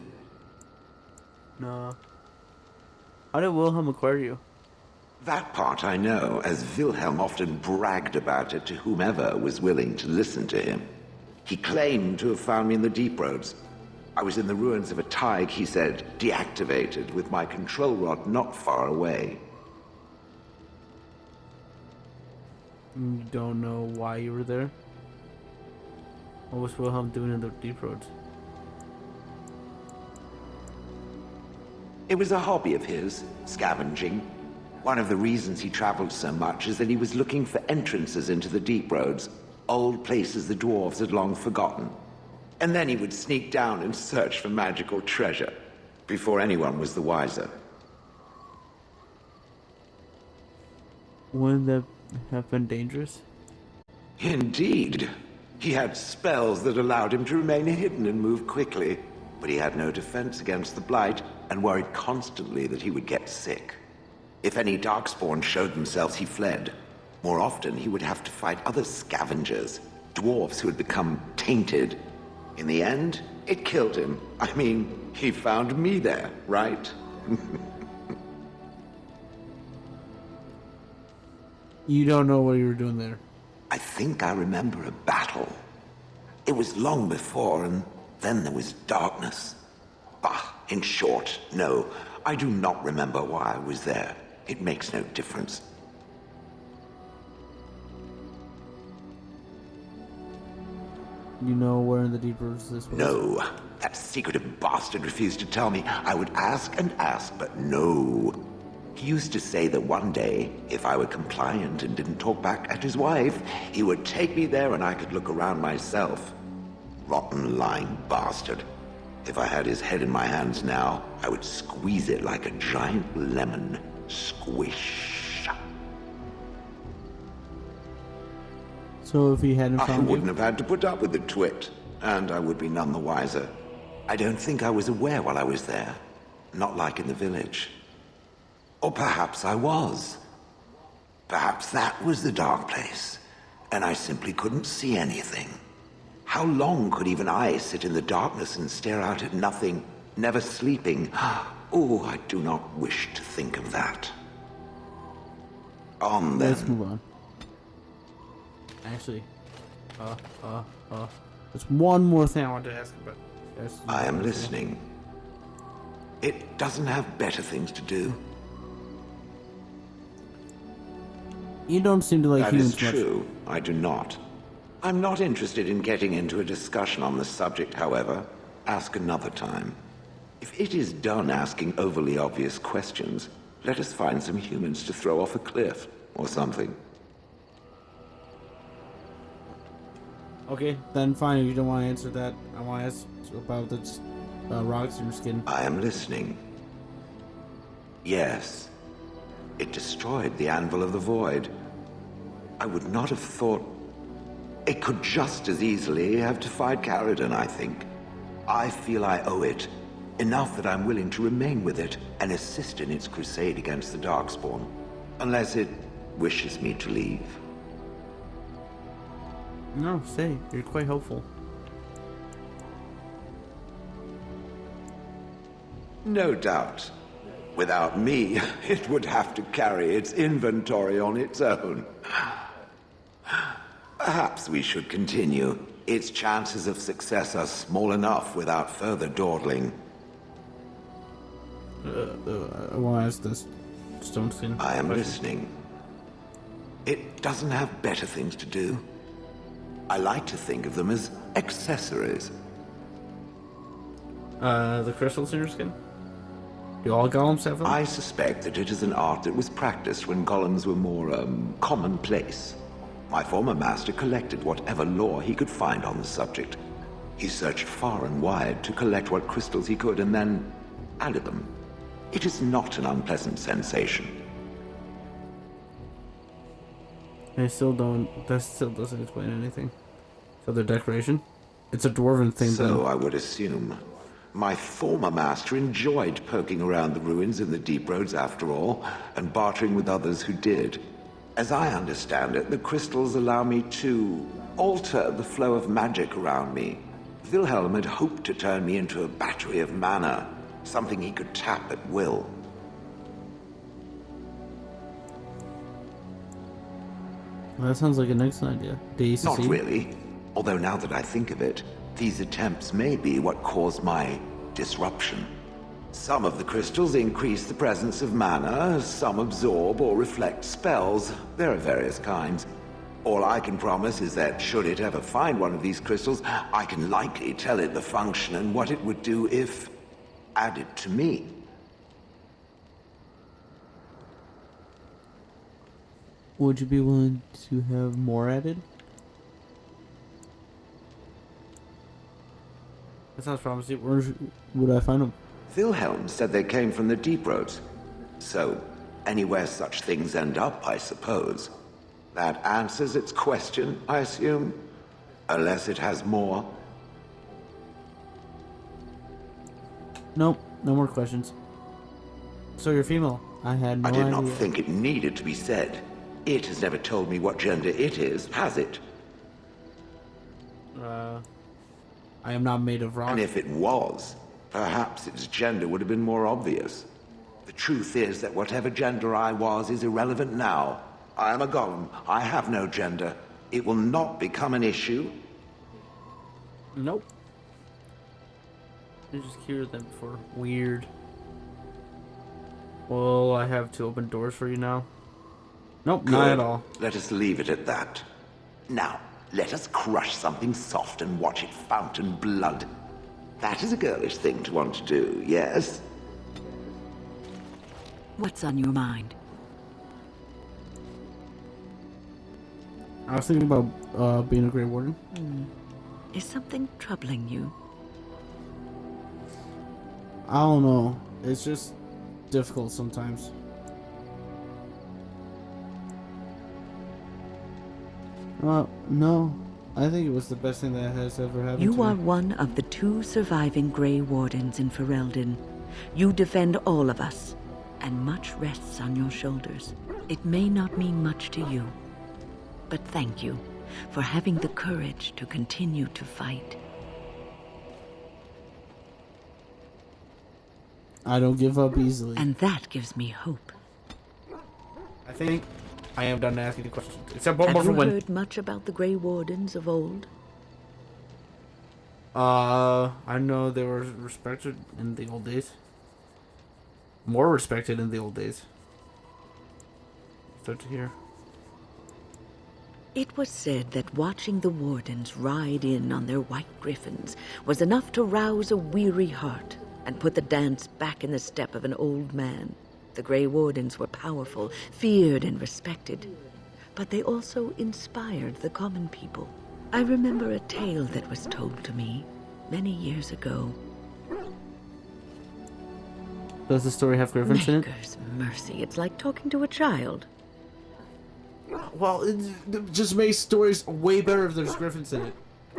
No. How did Wilhelm acquire you? That part I know, as Wilhelm often bragged about it to whomever was willing to listen to him. He claimed to have found me in the deep roads. I was in the ruins of a Thaig, he said, deactivated, with my control rod not far away. You don't know why you were there? What was Wilhelm doing in the deep roads? It was a hobby of his, scavenging. One of the reasons he traveled so much is that he was looking for entrances into the deep roads, old places the dwarves had long forgotten. And then he would sneak down and search for magical treasure, before anyone was the wiser. Wouldn't that have been dangerous? Indeed. He had spells that allowed him to remain hidden and move quickly, but he had no defense against the blight and worried constantly that he would get sick. If any darkspawn showed themselves, he fled. More often, he would have to fight other scavengers, dwarves who had become tainted. In the end, it killed him. I mean, he found me there, right? You don't know what you were doing there. I think I remember a battle. It was long before, and then there was darkness. Bah, in short, no, I do not remember why I was there. It makes no difference. You know where in the deep roads this was? No, that secretive bastard refused to tell me. I would ask and ask, but no. He used to say that one day, if I were compliant and didn't talk back at his wife, he would take me there and I could look around myself. Rotten, lying bastard. If I had his head in my hands now, I would squeeze it like a giant lemon. Squish. So if he hadn't I found wouldn't you? have had to put up with the twit, and I would be none the wiser. I don't think I was aware while I was there. Not like in the village. Or perhaps I was. Perhaps that was the dark place, and I simply couldn't see anything. How long could even I sit in the darkness and stare out at nothing, never sleeping? Oh, I do not wish to think of that. On then. Let's move on. Actually, there's one more thing I want to ask about. I am listening. It doesn't have better things to do. You don't seem to like That humans is true. I do not. I'm not interested in getting into a discussion on the subject, however. Ask another time. If it is done asking overly obvious questions, let us find some humans to throw off a cliff or something. Okay, then fine. If you don't want to answer that, I want to ask about the rocks in your skin. I am listening. Yes. It destroyed the Anvil of the Void. I would not have thought... It could just as easily have defied Caridon, I think. I feel I owe it. Enough that I'm willing to remain with it and assist in its crusade against the Darkspawn. Unless it wishes me to leave. No, stay. You're quite hopeful. No doubt. Without me, it would have to carry its inventory on its own. Perhaps we should continue. Its chances of success are small enough without further dawdling. I want to ask this stone skin. I am listening. It doesn't have better things to do. I like to think of them as accessories. The crystals in your skin? Do all golems have them? I suspect that it is an art that was practiced when golems were more, commonplace. My former master collected whatever lore he could find on the subject. He searched far and wide to collect what crystals he could and then added them. It is not an unpleasant sensation. That still doesn't explain anything. So the decoration? It's a dwarven thing. So I would assume. My former master enjoyed poking around the ruins in the deep roads after all, and bartering with others who did. As I understand it, the crystals allow me to alter the flow of magic around me. Wilhelm had hoped to turn me into a battery of mana, something he could tap at will. Well, that sounds like an excellent idea. Not really. Although now that I think of it, these attempts may be what caused my disruption. Some of the crystals increase the presence of mana, some absorb or reflect spells. There are various kinds. All I can promise is that should it ever find one of these crystals, I can likely tell it the function and what it would do if added to me. Would you be willing to have more added? That sounds promising. Where would I find them? Wilhelm said they came from the deep roads. So, anywhere such things end up, I suppose. That answers its question, I assume? Unless it has more. Nope, no more questions. So you're female. I had no idea. I did not think it needed to be said. It has never told me what gender it is, has it? I am not made of rock. And if it was, perhaps its gender would have been more obvious. The truth is that whatever gender I was is irrelevant now. I am a golem. I have no gender. It will not become an issue. Nope. I just cured them before. Weird. Well, I have to open doors for you now. Nope, Good. not at all. Let us leave it at that. Now, let us crush something soft and watch it fountain blood. That is a girlish thing to want to do, yes? What's on your mind? I was thinking about being a Grey Warden. Is something troubling you? I don't know. It's just difficult sometimes. No. I think it was the best thing that has ever happened to me. You are one of the 2 surviving Grey Wardens in Ferelden. You defend all of us, and much rests on your shoulders. It may not mean much to you, but thank you for having the courage to continue to fight. I don't give up easily. And that gives me hope. I think I am done asking the questions. Except one more Have for you when. heard much about the Grey Wardens of old? I know they were respected in the old days. More respected in the old days. Start to hear. It was said that watching the Wardens ride in on their white griffins was enough to rouse a weary heart and put the dance back in the step of an old man. The Grey Wardens were powerful, feared and respected, but they also inspired the common people. I remember a tale that was told to me many years ago. Does the story have griffins in it? Maker's mercy, it's like talking to a child. Well, it just makes stories way better if there's griffins in it.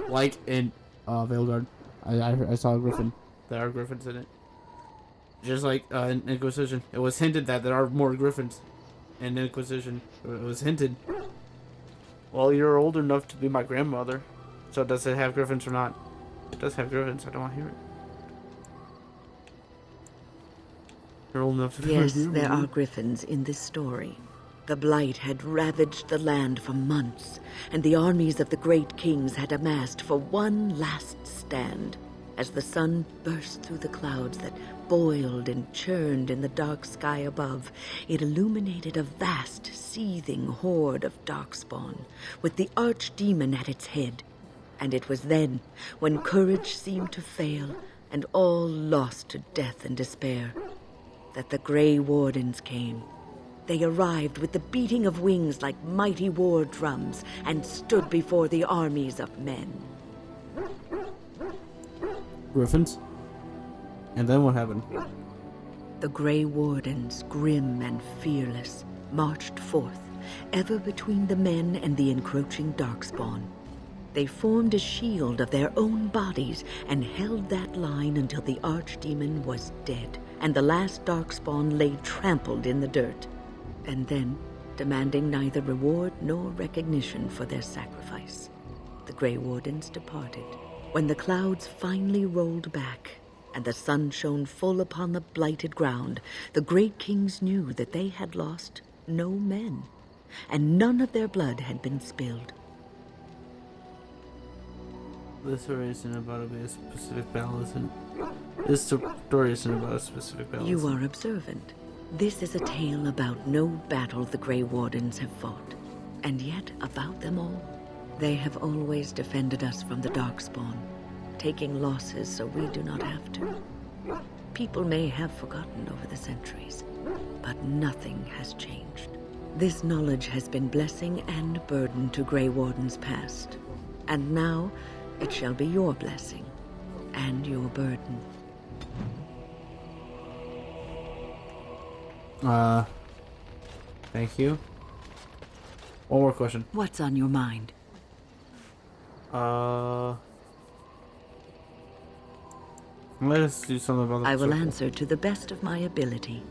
Like in Veilguard. I saw a griffin. There are griffins in it. Just like in Inquisition. It was hinted that there are more griffins in Inquisition. It was hinted. Well, you're old enough to be my grandmother. So does it have griffins or not? It does have griffins. I don't want to hear it. You're old enough to be Yes, my there grandmother. are griffins in this story. The Blight had ravaged the land for months, and the armies of the great kings had amassed for one last stand. As the sun burst through the clouds that boiled and churned in the dark sky above, it illuminated a vast, seething horde of darkspawn, with the archdemon at its head. And it was then, when courage seemed to fail, and all lost to death and despair, that the Grey Wardens came. They arrived with the beating of wings like mighty war drums and stood before the armies of men. Griffins? And then what happened? The Grey Wardens, grim and fearless, marched forth, ever between the men and the encroaching darkspawn. They formed a shield of their own bodies and held that line until the archdemon was dead, and the last darkspawn lay trampled in the dirt. And then, demanding neither reward nor recognition for their sacrifice, the Grey Wardens departed. When the clouds finally rolled back and the sun shone full upon the blighted ground, the great kings knew that they had lost no men, and none of their blood had been spilled. This story isn't about a specific battle, isn't it? This story isn't about a specific battle. You are observant. This is a tale about no battle the Grey Wardens have fought, and yet about them all. They have always defended us from the Darkspawn, taking losses so we do not have to. People may have forgotten over the centuries, but nothing has changed. This knowledge has been blessing and burden to Grey Wardens past, and now it shall be your blessing and your burden. Thank you. One more question. What's on your mind? Let us do something about the I will circle. answer to the best of my ability.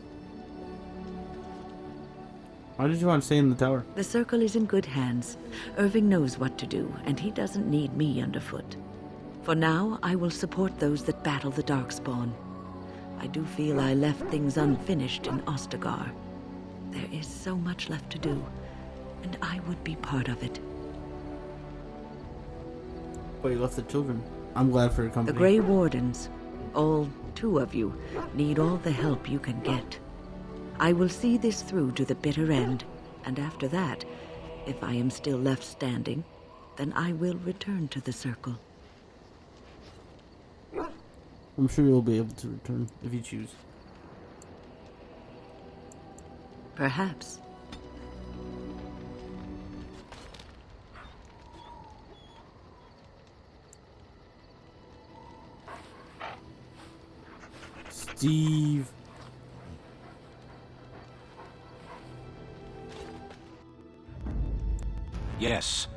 Why did you want to stay in the tower? The circle is in good hands. Irving knows what to do, and he doesn't need me underfoot. For now, I will support those that battle the Darkspawn. I do feel I left things unfinished in Ostagar. There is so much left to do, and I would be part of it. But you left the children. I'm glad for your company. The Grey Wardens, all 2 of you, need all the help you can get. I will see this through to the bitter end, and after that, if I am still left standing, then I will return to the circle. I'm sure you'll be able to return if you choose. Perhaps. Steve. Yes.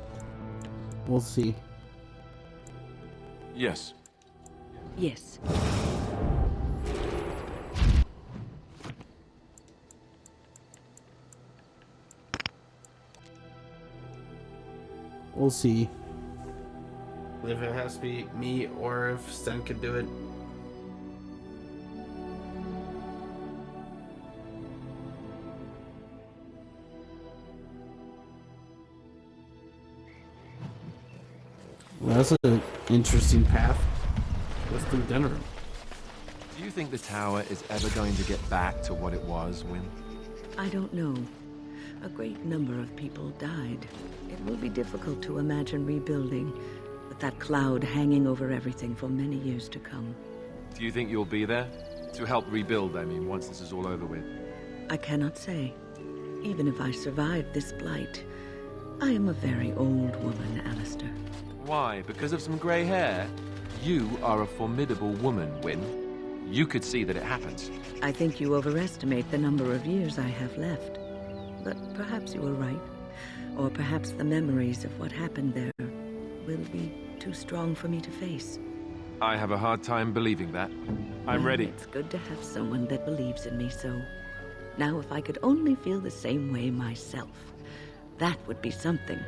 We'll see. Yes. Yes. We'll see. If it has to be me or if Sten could do it. Well, that's an interesting path. Let's do dinner. Do you think the tower is ever going to get back to what it was, Wynne? I don't know. A great number of people died. It will be difficult to imagine rebuilding with that cloud hanging over everything for many years to come. Do you think you'll be there? To help rebuild, I mean, once this is all over with? I cannot say. Even if I survived this blight, I am a very old woman, Alistar. Why? Because of some grey hair? You are a formidable woman, Wynne. You could see that it happens. I think you overestimate the number of years I have left. But perhaps you are right. Or perhaps the memories of what happened there will be too strong for me to face. I have a hard time believing that. I'm ready. It's good to have someone that believes in me so. Now, if I could only feel the same way myself, that would be something.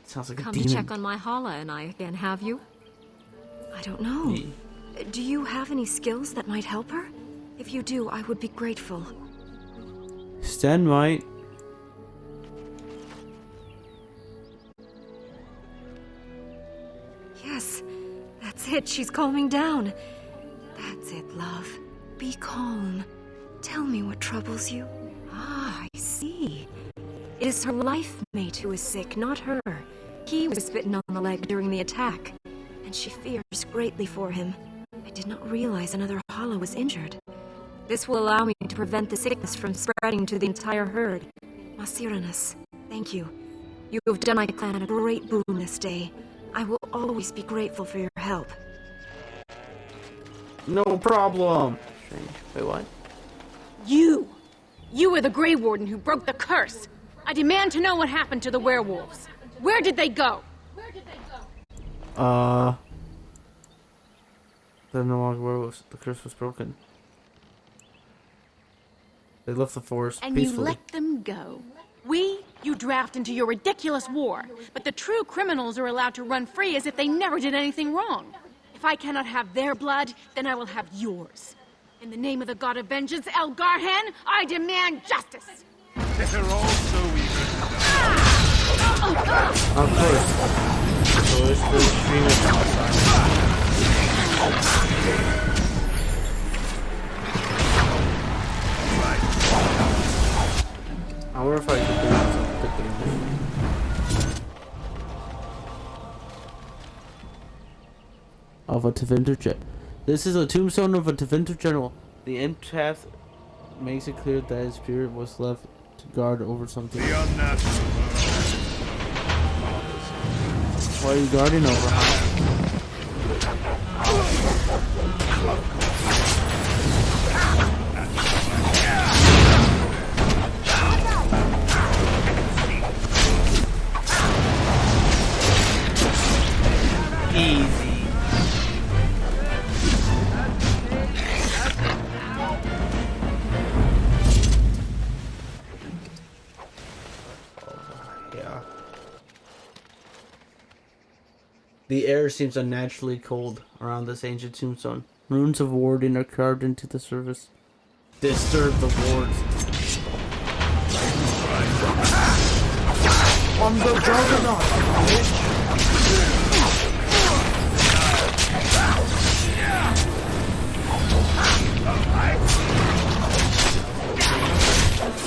Sounds like a Come demon. to check on my Hala and I again, have you? I don't know. Do you have any skills that might help her? If you do, I would be grateful. Sten might. Yes, that's it. She's calming down. That's it, love. Be calm. Tell me what troubles you. Ah, I see. It is her life mate who is sick, not her. He was bitten on the leg during the attack, and she fears greatly for him. I did not realize another Hala was injured. This will allow me to prevent the sickness from spreading to the entire herd. Masiranus, thank you. You have done my clan a great boon this day. I will always be grateful for your help. No problem. Strange. Wait, what? You! You were the Grey Warden who broke the curse! I demand to know what happened to the werewolves. Where did they go? They're no longer werewolves. The curse was broken. They left the forest And peacefully. you let them go. You draft into your ridiculous war, but the true criminals are allowed to run free as if they never did anything wrong. If I cannot have their blood, then I will have yours. In the name of the god of vengeance, El Garhan, I demand justice! They're all so eager to Of course. So it's the extremist outside. I wonder if I could do something different. Of a Tevinter General. This is a tombstone of a Tevinter General. The epitaph makes it clear that his spirit was left to guard over something. The unnatural. What are you guarding over, huh? Easy. Yeah. The air seems unnaturally cold around this ancient tombstone. Runes of Warden are carved into the surface. Disturb the wards. On the juggernaut, bitch!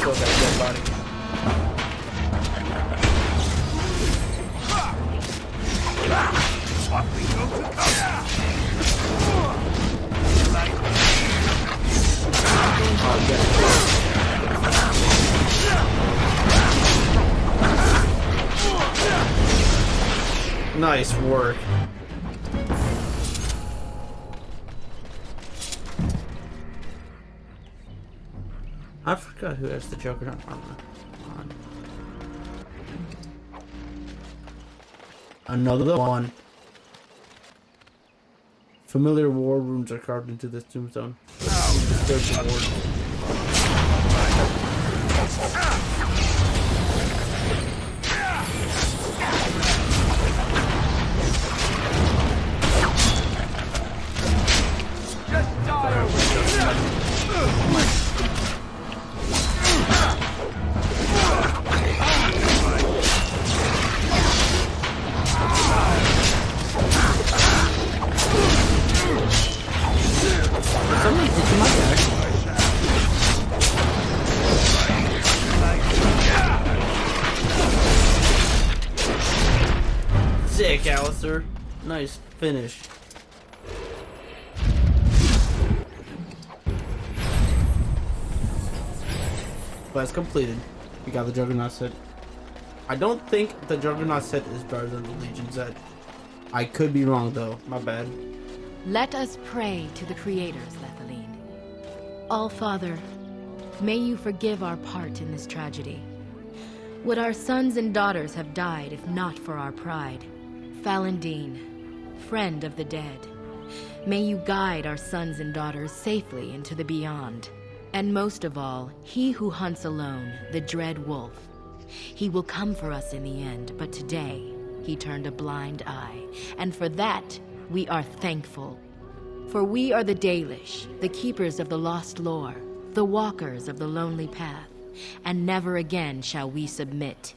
Kill that dead body. Nice work. I forgot who has the Juggernaut armor on. Another one. Familiar war runes are carved into this tombstone. Disturb the ward. Soilder. Nice finish. Quest completed. We got the Juggernaut set. I don't think the Juggernaut set is better than the Legion set. I could be wrong though. My bad. Let us pray to the creators, Lethaline. All-Father, may you forgive our part in this tragedy. Would our sons and daughters have died if not for our pride? Falendine, friend of the dead, may you guide our sons and daughters safely into the beyond. And most of all, he who hunts alone, the dread wolf. He will come for us in the end, but today he turned a blind eye, and for that we are thankful. For we are the Dalish, the keepers of the lost lore, the walkers of the lonely path, and never again shall we submit.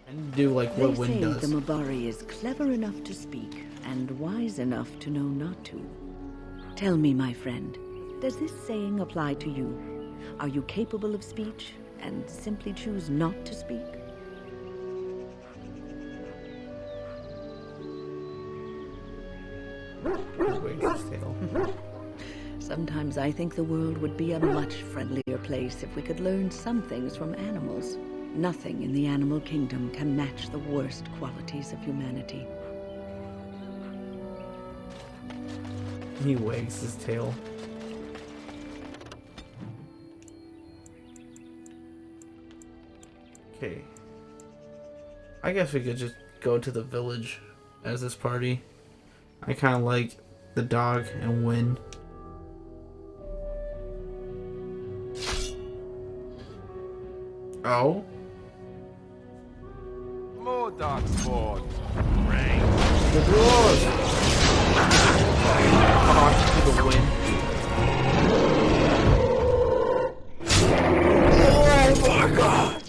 And do like what They Wind say does. the Mabari is clever enough to speak and wise enough to know not to. Tell me, my friend, does this saying apply to you? Are you capable of speech and simply choose not to speak? Sometimes I think the world would be a much friendlier place if we could learn some things from animals. Nothing in the animal kingdom can match the worst qualities of humanity. He wags his tail. Okay. I guess we could just go to the village as this party. I kind of like the dog and Win. Oh? More dark spawn. The dwarves! Off to the wind. Oh my god!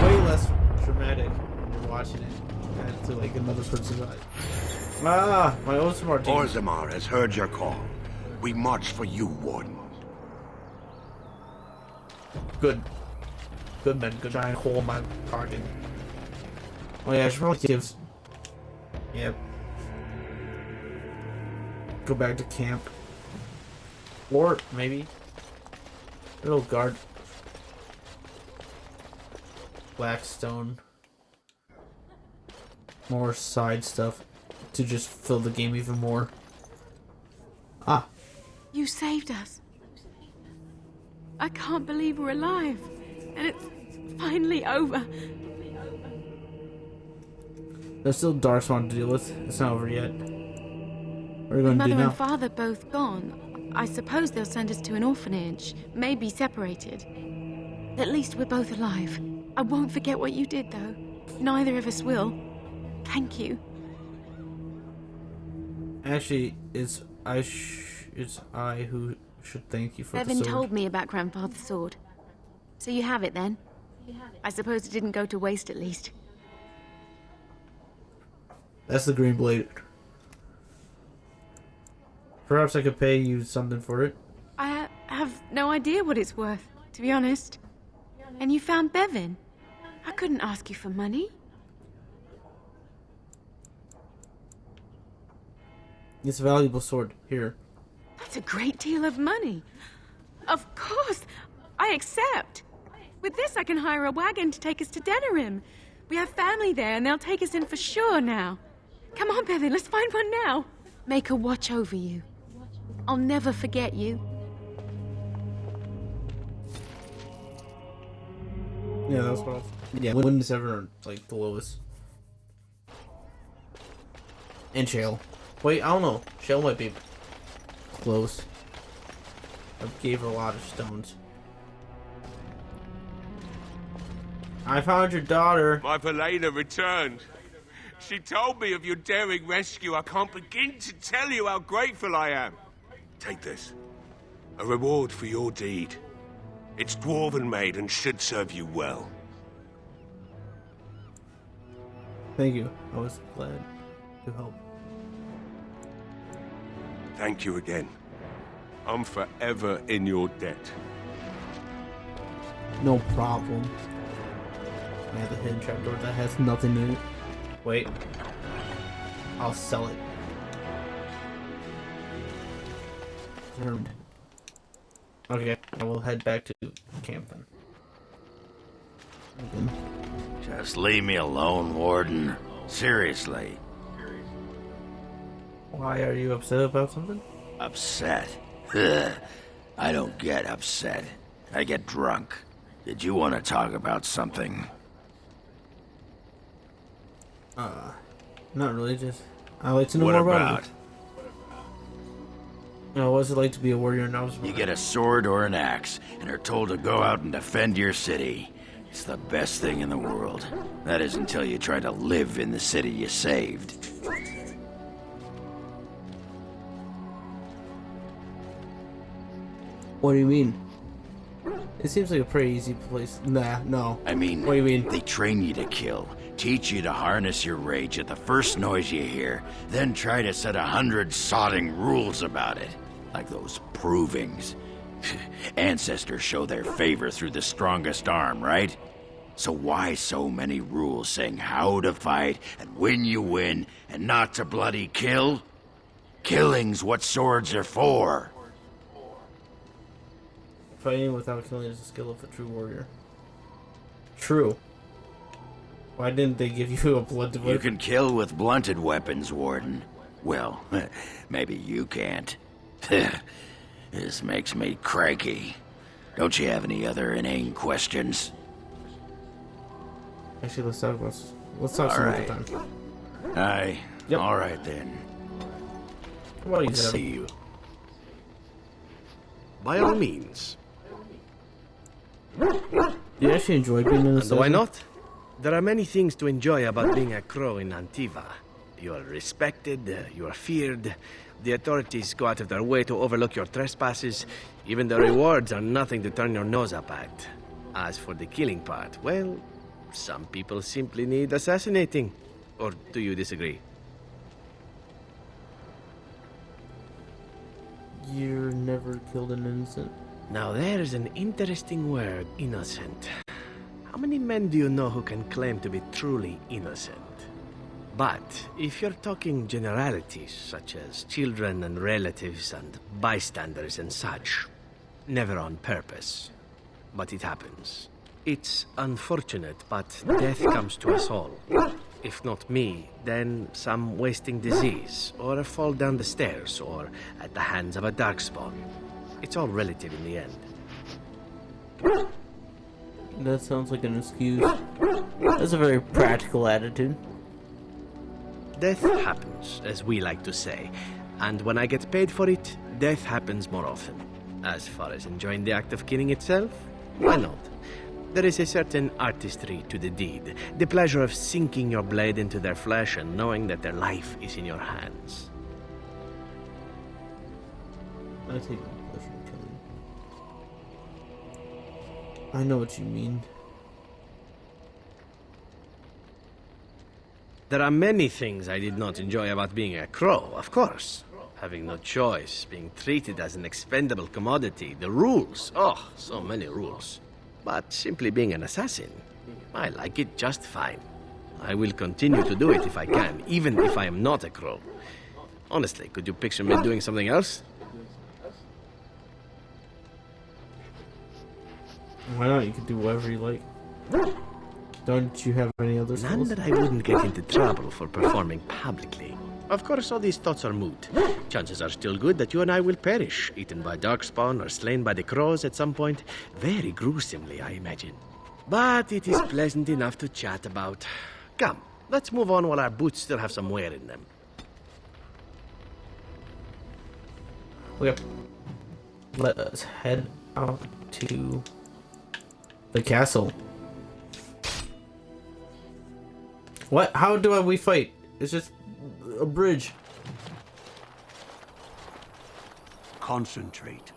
Way less dramatic when you're watching it. And to like another person's eye. Ah, my own smart team. Orzammar has heard your call. We march for you, Warden. Good. Good man, good giant hole in my pocket. Oh yeah, I should probably give... Yep. Go back to camp. Or, maybe... Little guard... Blackstone. More side stuff. To just fill the game even more. Ah. You saved us. I can't believe we're alive. And it's finally over. There's still Darkspawn to deal with. It's not over yet. What are we going to do Mother now? and father both gone. I suppose they'll send us to an orphanage. Maybe separated. At least we're both alive. I won't forget what you did, though. Neither of us will. Thank you. Actually, it's I who should thank you for Bevan the sword. told me about Grandfather's sword. So you have it, then? I suppose it didn't go to waste, at least. That's the green blade. Perhaps I could pay you something for it. I have no idea what it's worth, to be honest. And you found Bevan. I couldn't ask you for money. It's a valuable sword. Here. That's a great deal of money. Of course, I accept. With this, I can hire a wagon to take us to Denerim. We have family there, and they'll take us in for sure now. Come on, Bevan, let's find one now. Make her watch over you. I'll never forget you. Yeah, that's what I was... Yeah, Wind is ever, like, the lowest. And Shale. Wait, I don't know. Shale might be close. I gave her a lot of stones. I found your daughter. My Helena returned. She told me of your daring rescue. I can't begin to tell you how grateful I am. Take this. A reward for your deed. It's dwarven made and should serve you well. Thank you. I was glad to help. Thank you again. I'm forever in your debt. No problem. I have a hidden trapdoor that has nothing in it. Wait. I'll sell it. Okay, I will head back to camp then. Just leave me alone, Warden. Seriously. Why are you upset about something? Upset? Ugh. I don't get upset. I get drunk. Did you want to talk about something? Not really, just... I'd like to know What more about? about it. What's it like to be a warrior now? You get a sword or an axe, and are told to go out and defend your city. It's the best thing in the world. That is until you try to live in the city you saved. What do you mean? It seems like a pretty easy place. Nah, no. I mean, what do you mean? They train you to kill, teach you to harness your rage at the first noise you hear, then try to set 100 sodding rules about it. Like those provings. Ancestors show their favor through the strongest arm, right? So why so many rules saying how to fight, and when you win, and not to bloody kill? Killing's what swords are for. Fighting without killing is the skill of a true warrior. True. Why didn't they give you a blunted weapon? You can kill with blunted weapons, Warden. Well, maybe you can't. This makes me cranky. Don't you have any other inane questions? Actually, let's talk some other time. Aye. Yep. All right then. What about you, Let's Zevran? see you. By all means. Do you actually enjoy being in the And why not? There are many things to enjoy about being a crow in Antivan. You are respected, you are feared. The authorities go out of their way to overlook your trespasses. Even the rewards are nothing to turn your nose up at. As for the killing part, well, some people simply need assassinating. Or do you disagree? You never killed an innocent. Now there's an interesting word, innocent. How many men do you know who can claim to be truly innocent? But if you're talking generalities, such as children and relatives and bystanders and such, never on purpose. But it happens. It's unfortunate, but death comes to us all. If not me, then some wasting disease, or a fall down the stairs, or at the hands of a darkspawn. It's all relative in the end. That sounds like an excuse. That's a very practical attitude. Death happens, as we like to say. And when I get paid for it, death happens more often. As far as enjoying the act of killing itself, why not? There is a certain artistry to the deed. The pleasure of sinking your blade into their flesh and knowing that their life is in your hands. I take no pleasure in killing. I know what you mean. There are many things I did not enjoy about being a crow, of course. Having no choice, being treated as an expendable commodity, the rules, oh, so many rules. But simply being an assassin, I like it just fine. I will continue to do it if I can, even if I am not a crow. Honestly, could you picture me doing something else? Why not? You can do whatever you like. Don't you have any other skills? None that I wouldn't get into trouble for performing publicly. Of course, all these thoughts are moot. Chances are still good that you and I will perish, eaten by darkspawn or slain by the crows at some point. Very gruesomely, I imagine. But it is pleasant enough to chat about. Come, let's move on while our boots still have some wear in them. Okay. Let us head out to the castle. What? How do we fight? It's just a bridge. Concentrate,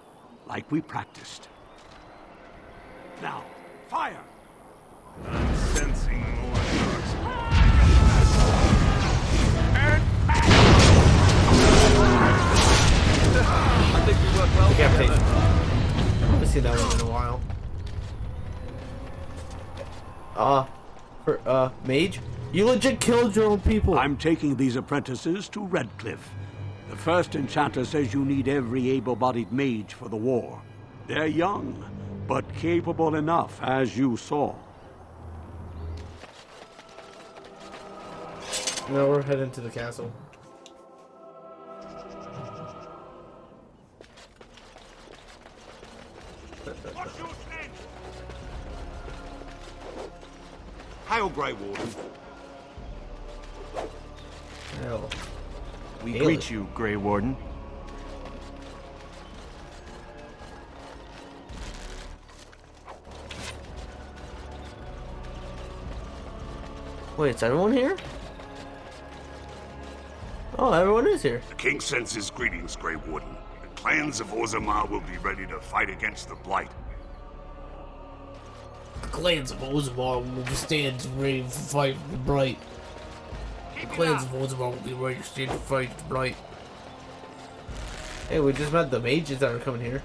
like we practiced. Now, fire! I'm sensing more darks. I think we worked well together. I haven't seen that one in a while. Mage? You legit killed your own people. I'm taking these apprentices to Redcliffe. The first enchanter says you need every able-bodied mage for the war. They're young, but capable enough, as you saw. Now we're heading to the castle. Hail, Grey Warden. Hail. We Hail greet it. you, Grey Warden. Wait, is everyone here? Oh, everyone is here. The king sends his greetings, Grey Warden. The clans of Orzammar will be ready to fight against the Blight. The clans of Orzammar will stand ready to fight the Blight. The clans of Orzammar will be ready to stand to fight the Blight. Hey, we just met the mages that are coming here.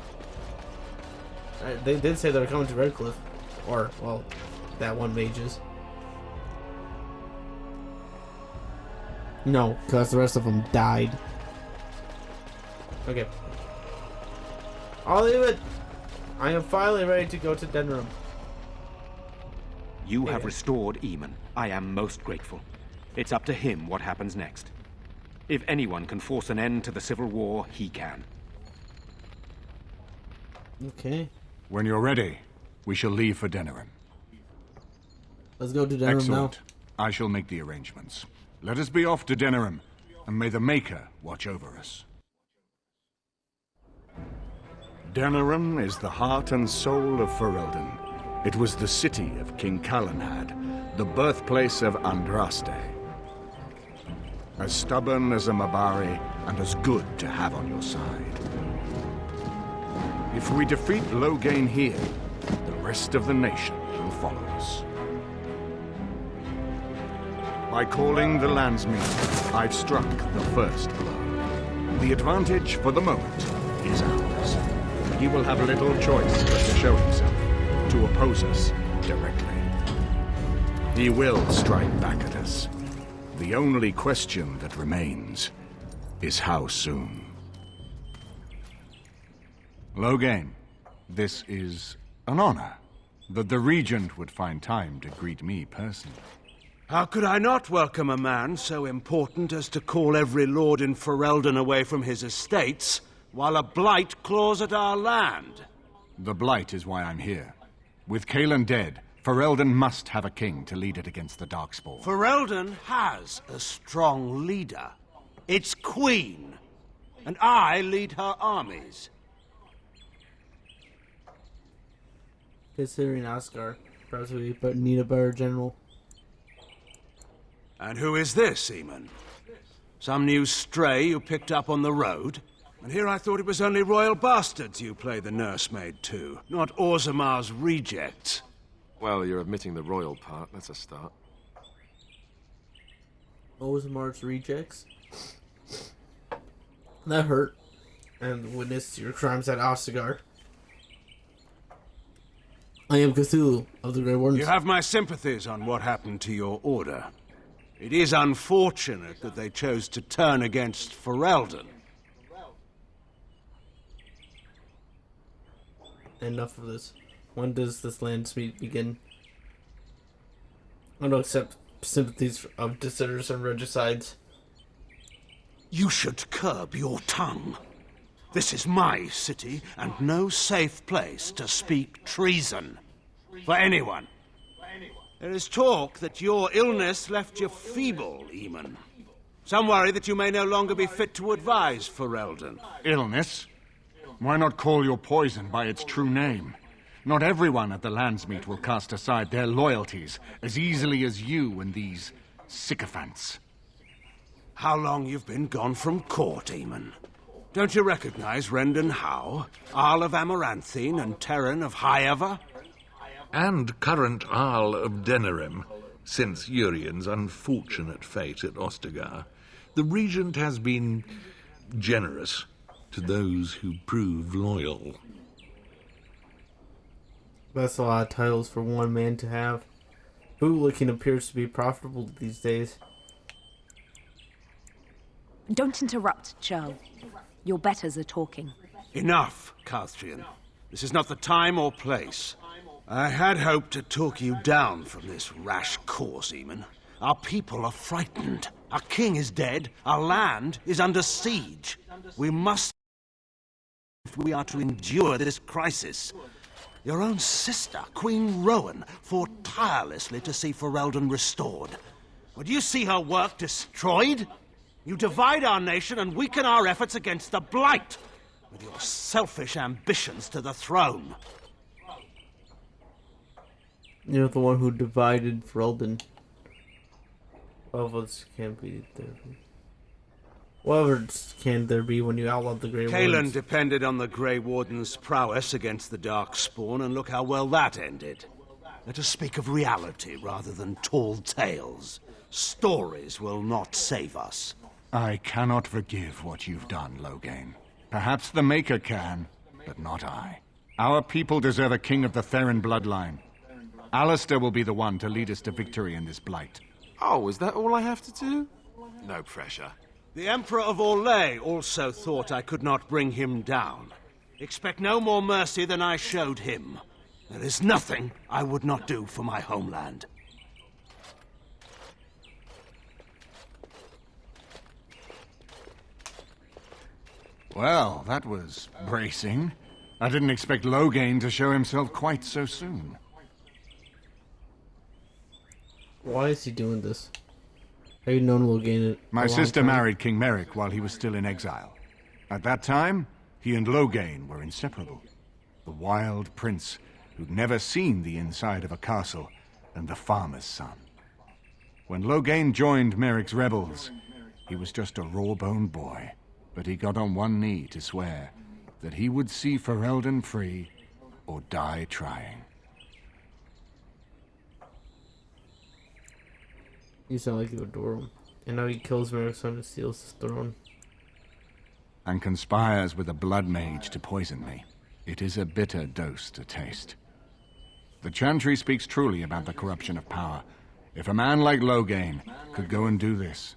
They did say they were coming to Redcliffe. Or, well, that one mages. No, because the rest of them died. Okay. I'll leave it. I am finally ready to go to Denram. You have restored Eamon. I am most grateful. It's up to him what happens next. If anyone can force an end to the civil war, he can. Okay. When you're ready, we shall leave for Denerim. Let's go to Denram Excellent. now. I shall make the arrangements. Let us be off to Denerim, and may the Maker watch over us. Denerim is the heart and soul of Ferelden. It was the city of King Calenhad, the birthplace of Andraste. As stubborn as a Mabari, and as good to have on your side. If we defeat Loghain here, the rest of the nation will follow us. By calling the Landsmeet, I've struck the first blow. The advantage, for the moment, is ours. He will have little choice but to show himself, to oppose us directly. He will strike back at us. The only question that remains is how soon. Loghain, this is an honor that the Regent would find time to greet me personally. How could I not welcome a man so important as to call every lord in Ferelden away from his estates, while a blight claws at our land? The Blight is why I'm here. With Calen dead, Ferelden must have a king to lead it against the Darkspawn. Ferelden has a strong leader. Its queen. And I lead her armies. Considering Oscar, perhaps we need a better general. And who is this, Eamon? Some new stray you picked up on the road? And here I thought it was only royal bastards you play the nursemaid to, not Orzammar's rejects. Well, you're admitting the royal part. That's a start. Orzamar's rejects? That hurt. And witness your crimes at Ostagar. I am Cthulhu of the Grey Wardens. You have my sympathies on what happened to your order. It is unfortunate that they chose to turn against Ferelden. Enough of this. When does this Landsmeet begin? I don't accept sympathies of dissenters and regicides. You should curb your tongue. This is my city, and no safe place to speak treason. For anyone. There is talk that your illness left you feeble, Eamon. Some worry that you may no longer be fit to advise Ferelden. Illness? Why not call your poison by its true name? Not everyone at the Landsmeet will cast aside their loyalties as easily as you and these sycophants. How long you've been gone from court, Eamon? Don't you recognize Rendon Howe, Arl of Amaranthine, and Terran of Highever? And current Arl of Denerim, since Urien's unfortunate fate at Ostagar. The Regent has been generous to those who prove loyal. That's a lot of titles for one man to have. Bootlicking appears to be profitable these days. Don't interrupt, Shale. Your betters are talking. Enough, Carthrian. This is not the time or place. I had hoped to talk you down from this rash course, Eamon. Our people are frightened. Our king is dead. Our land is under siege. We must, if we are to endure this crisis. Your own sister, Queen Rowan, fought tirelessly to see Ferelden restored. Would you see her work destroyed? You divide our nation and weaken our efforts against the Blight, with your selfish ambitions to the throne. You're the one who divided Ferelden. What else can be there? What else can there be when you outlawed the Grey Wardens? Kaelan depended on the Grey Warden's prowess against the Darkspawn, and look how well that ended. Let us speak of reality rather than tall tales. Stories will not save us. I cannot forgive what you've done, Loghain. Perhaps the Maker can, but not I. Our people deserve a king of the Theron bloodline. Alistar will be the one to lead us to victory in this blight. Oh, is that all I have to do? No pressure. The Emperor of Orlais also thought I could not bring him down. Expect no more mercy than I showed him. There is nothing I would not do for my homeland. Well, that was bracing. I didn't expect Loghain to show himself quite so soon. Why is he doing this? Have you known Loghain My sister married King Merrick while he was still in exile. At that time, he and Loghain were inseparable. The wild prince who'd never seen the inside of a castle, and the farmer's son. When Loghain joined Merrick's rebels, he was just a raw-boned boy, but he got on one knee to swear that he would see Ferelden free or die trying. You sound like you adore him. And now he kills Merrick's son and steals his throne. And conspires with a blood mage to poison me. It is a bitter dose to taste. The Chantry speaks truly about the corruption of power. If a man like Loghain could go and do this,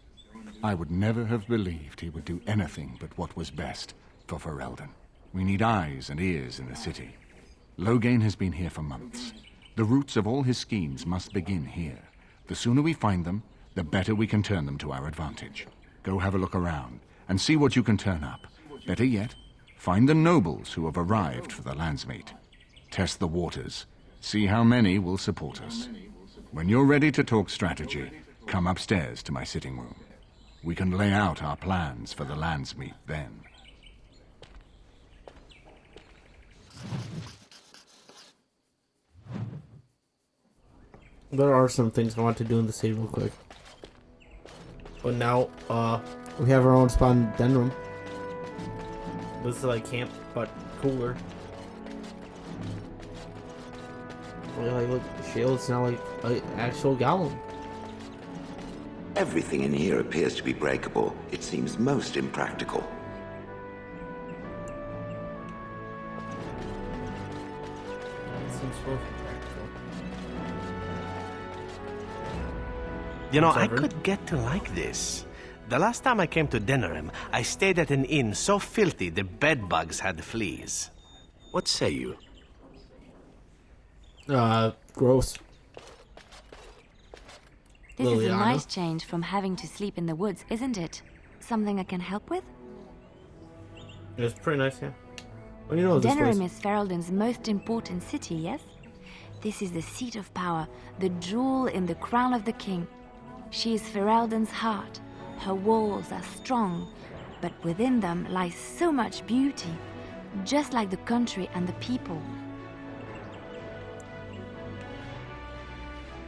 I would never have believed he would do anything but what was best for Ferelden. We need eyes and ears in the city. Loghain has been here for months. The roots of all his schemes must begin here. The sooner we find them, the better we can turn them to our advantage. Go have a look around, and see what you can turn up. Better yet, find the nobles who have arrived for the Landsmeet. Test the waters. See how many will support us. When you're ready to talk strategy, come upstairs to my sitting room. We can lay out our plans for the Landsmeet then. There are some things I want to do in the city real quick. But now, we have our own spot in den room. This is like camp, but cooler. Like, look, Shale is now like an actual golem. Everything in here appears to be breakable. It seems most impractical. It seems so practical. You know, I could get to like this. The last time I came to Denerim, I stayed at an inn so filthy the bedbugs had fleas. What say you? Gross. This is a Liliana. nice change from having to sleep in the woods, isn't it? Something I can help with? It's pretty nice, yeah. Well, you know this Denerim place. is Ferelden's most important city, yes? This is the seat of power, the jewel in the crown of the king. She is Ferelden's heart. Her walls are strong, but within them lies so much beauty, just like the country and the people.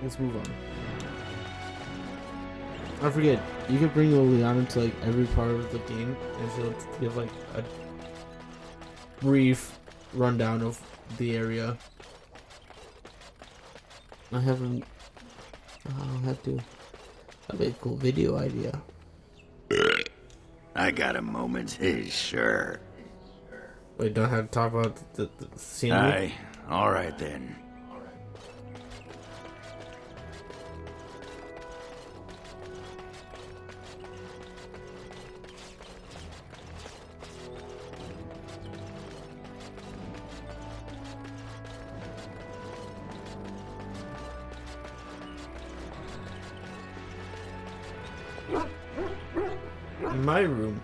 Let's move on. I forget, you could bring Liliana to like every part of the game, and she'll give like a brief rundown of the area. I haven't. I'll have to. That'd be a cool video idea. I got a moment, sure. Wait, don't have to talk about the scenery? Aye, alright then. my room.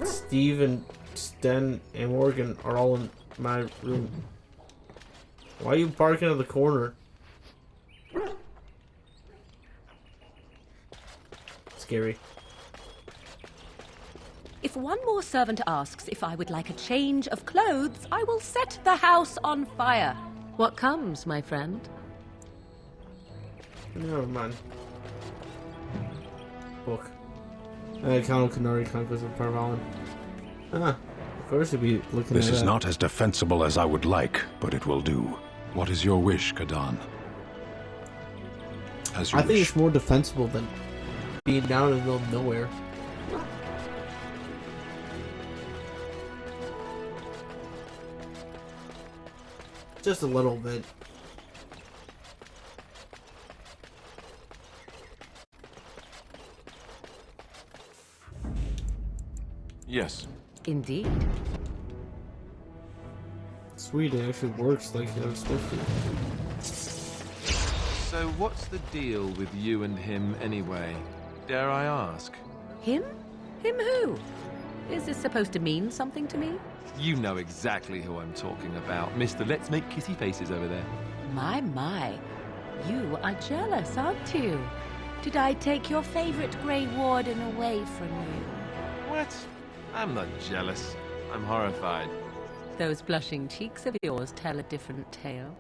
Steve and Sten and Morgan are all in my room. Why are you barking at the corner? Scary. If one more servant asks if I would like a change of clothes, I will set the house on fire. What comes, my friend? Never mind. Book. Count Canary Conquest of Parvalan. Ah, of course you'd be looking This at is that. not as defensible as I would like, but it will do. What is your wish, Kadan? As you I think wish. it's more defensible than being down in the middle of nowhere. Just a little bit. Yes. Indeed. Sweet, it actually works like it was supposed to. So what's the deal with you and him anyway? Dare I ask? Him? Him who? Is this supposed to mean something to me? You know exactly who I'm talking about. Mr. Let's Make Kissy Faces over there. My. You are jealous, aren't you? Did I take your favorite Grey Warden away from you? What? I'm not jealous. I'm horrified. Those blushing cheeks of yours tell a different tale.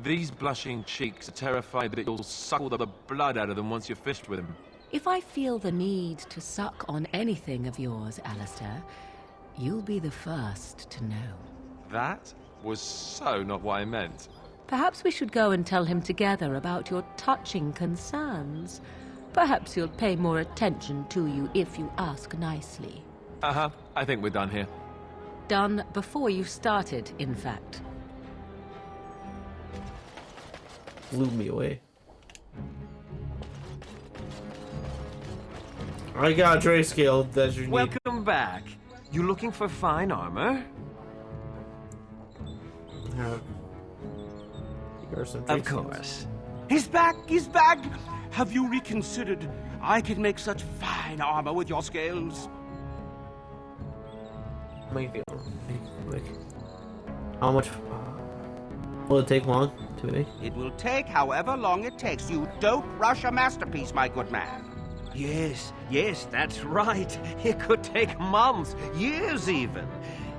These blushing cheeks are terrified that you'll suck all the blood out of them once you're fished with them. If I feel the need to suck on anything of yours, Alistar, you'll be the first to know. That was so not what I meant. Perhaps we should go and tell him together about your touching concerns. Perhaps he'll pay more attention to you if you ask nicely. Uh-huh. I think we're done here. Done before you started, in fact. Blew me away. I got grayscale that you need. Welcome back. You looking for fine armor? Of course. He's back! He's back! Have you reconsidered? I can make such fine armor with your scales. Make it quick. How much will it take long to make? It will take however long it takes. You don't rush a masterpiece, my good man. Yes, that's right. It could take months, years even.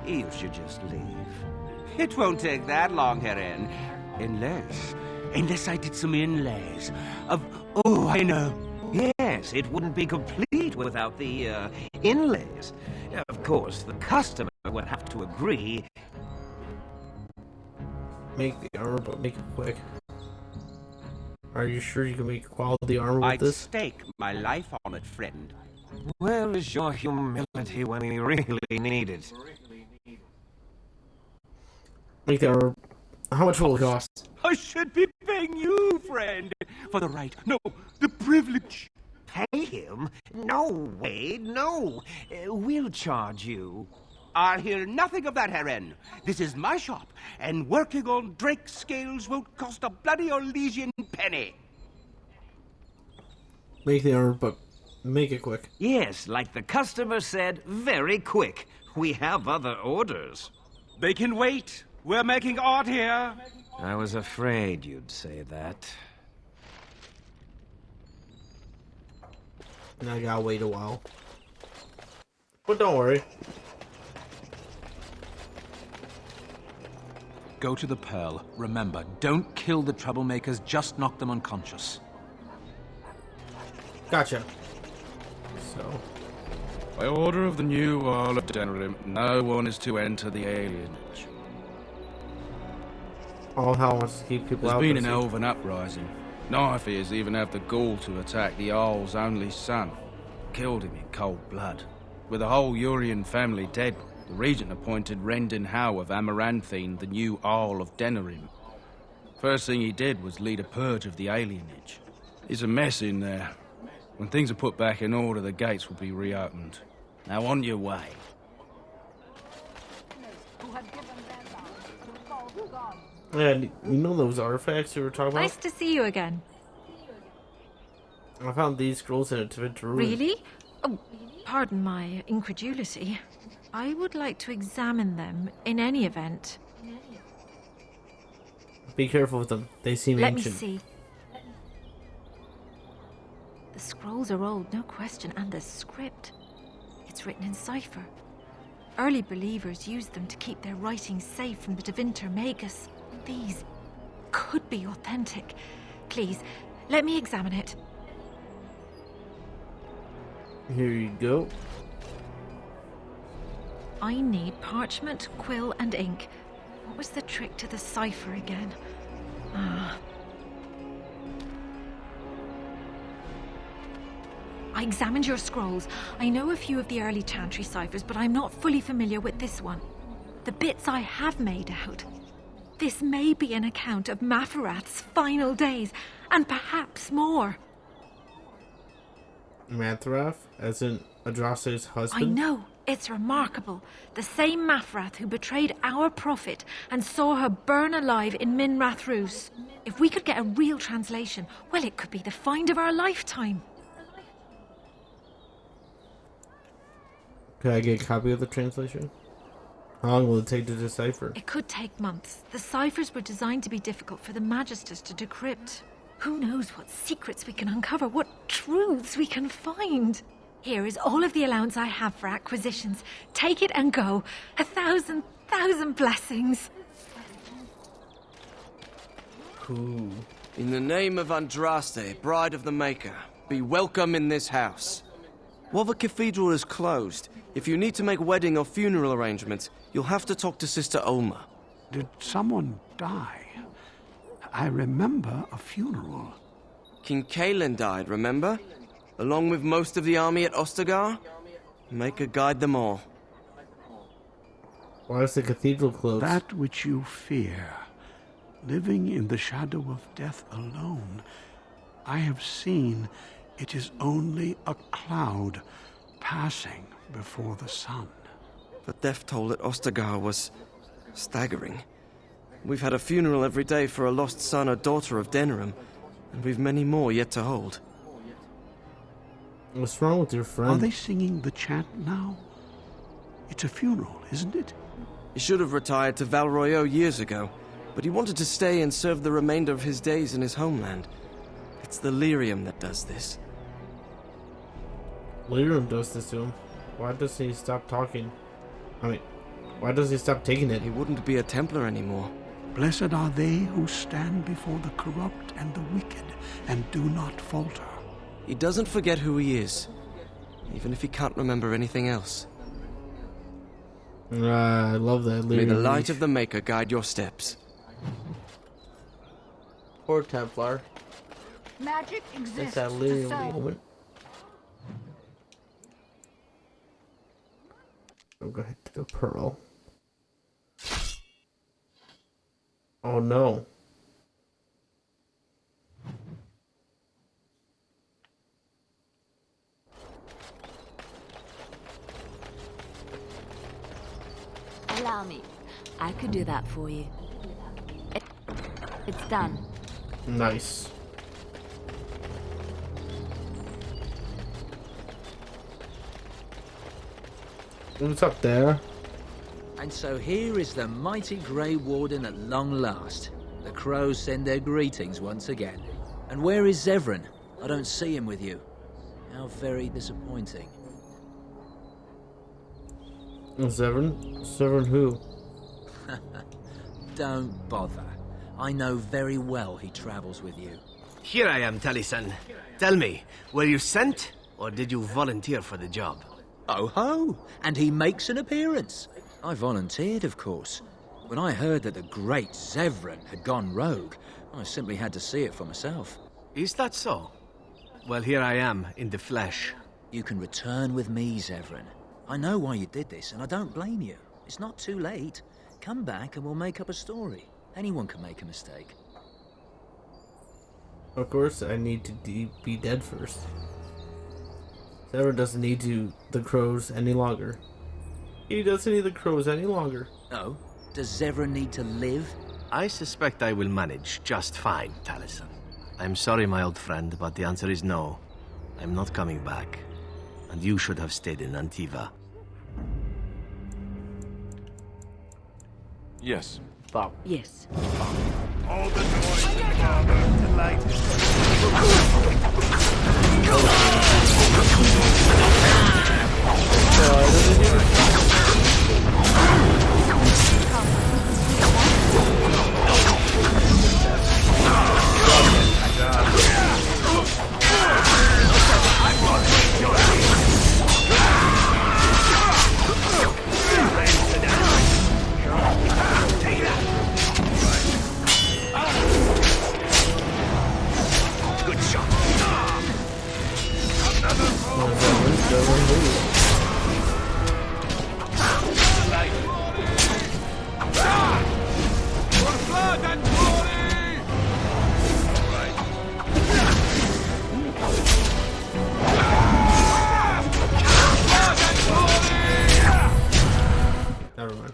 You should just leave. It won't take that long, Heron. Unless I did some inlays of... Oh, I know. Yes, it wouldn't be complete without the, inlays. Of course, the customer would have to agree. Make the armor, but make it quick. Are you sure you can make quality armor with I'd this? stake my life on it, friend. Where is your humility when we really need it? Make the armor. How much will it cost? I should be paying you, friend, for the right, no, the privilege. Pay him? No way, no. We'll charge you. I'll hear nothing of that, Heron. This is my shop, and working on Drake's scales won't cost a bloody Orlesian penny. Make the armor, but make it quick. Yes, like the customer said, very quick. We have other orders. They can wait. We're making art here. I was afraid you'd say that. And I gotta wait a while. But don't worry. Go to the Pearl. Remember, don't kill the troublemakers, just knock them unconscious. Gotcha. So. By order of the new Earl of Denerim, no one is to enter the alienage. All hell wants to keep people out. There's been an elven uprising. Knife-ears even have the gall to attack the Jarl's only son. Killed him in cold blood. With the whole Urian family dead, the regent appointed Rendon Howe of Amaranthine the new Earl of Denerim. First thing he did was lead a purge of the alienage. It's a mess in there. When things are put back in order, the gates will be reopened. Now on your way. Yeah, you know those artifacts you were talking about? Nice to see you again. I found these scrolls in a Tibet ruin. Really? Oh, pardon my incredulity. I would like to examine them in any event. Be careful with them. They seem Let ancient. me see. The scrolls are old, no question, and the script. It's written in cipher. Early believers used them to keep their writings safe from the Devinter Magus. These could be authentic. Please, let me examine it. Here you go. I need parchment, quill, and ink. What was the trick to the cipher again? I examined your scrolls. I know a few of the early Chantry ciphers, but I'm not fully familiar with this one. The bits I have made out. This may be an account of Maferath's final days, and perhaps more. Maferath, as in Andraste's husband? I know. It's remarkable. The same Maferath who betrayed our prophet and saw her burn alive in Minrath Rus. If we could get a real translation, well, it could be the find of our lifetime. Could I get a copy of the translation? How long will it take to decipher? It could take months. The ciphers were designed to be difficult for the Magisters to decrypt. Who knows what secrets we can uncover, what truths we can find. Here is all of the allowance I have for acquisitions. Take it and go. 1,000 blessings. Ooh. In the name of Andraste, Bride of the Maker, be welcome in this house. While the cathedral is closed, if you need to make wedding or funeral arrangements, you'll have to talk to Sister Olma. Did someone die? I remember a funeral. King Kaelin died, remember? Along with most of the army at Ostagar? Maker guide them all. Why is the cathedral closed? That which you fear, living in the shadow of death alone, I have seen it is only a cloud passing before the sun. The death toll at Ostagar was staggering. We've had a funeral every day for a lost son or daughter of Denerim, and we've many more yet to hold. What's wrong with your friend? Are they singing the chant now? It's a funeral, isn't it? He should have retired to Val Royeaux years ago, but he wanted to stay and serve the remainder of his days in his homeland. It's the lyrium that does this. Lyrium does this to him. Why doesn't he stop talking? Why doesn't he stop taking it? He wouldn't be a Templar anymore. Blessed are they who stand before the corrupt and the wicked and do not falter. He doesn't forget who he is, even if he can't remember anything else. I love that lyrium. May the light of the Maker guide your steps. Poor Templar. Magic exists. It's that lyrium moment. I'm going to the pearl. Oh no. Allow me. I could do that for you. It's done. Nice. What's up there? And so here is the mighty Grey Warden at long last. The crows send their greetings once again. And where is Zevran? I don't see him with you. How very disappointing. Zevran? Zevran who? Don't bother. I know very well he travels with you. Here I am, Taliesin. Tell me, were you sent, or did you volunteer for the job? Oh ho! And he makes an appearance. I volunteered, of course. When I heard that the great Zevran had gone rogue, I simply had to see it for myself. Is that so? Well, here I am, in the flesh. You can return with me, Zevran. I know why you did this, and I don't blame you. It's not too late. Come back and we'll make up a story. Anyone can make a mistake. Of course, I need to be dead first. Zevran doesn't need the crows any longer. He doesn't need the crows any longer. Oh? Does Zevran need to live? I suspect I will manage just fine, Taliesin. I'm sorry, my old friend, but the answer is no. I'm not coming back. And you should have stayed in Antiva. Yes. Bob. Yes. All the noise and harbor delighted. Good shot.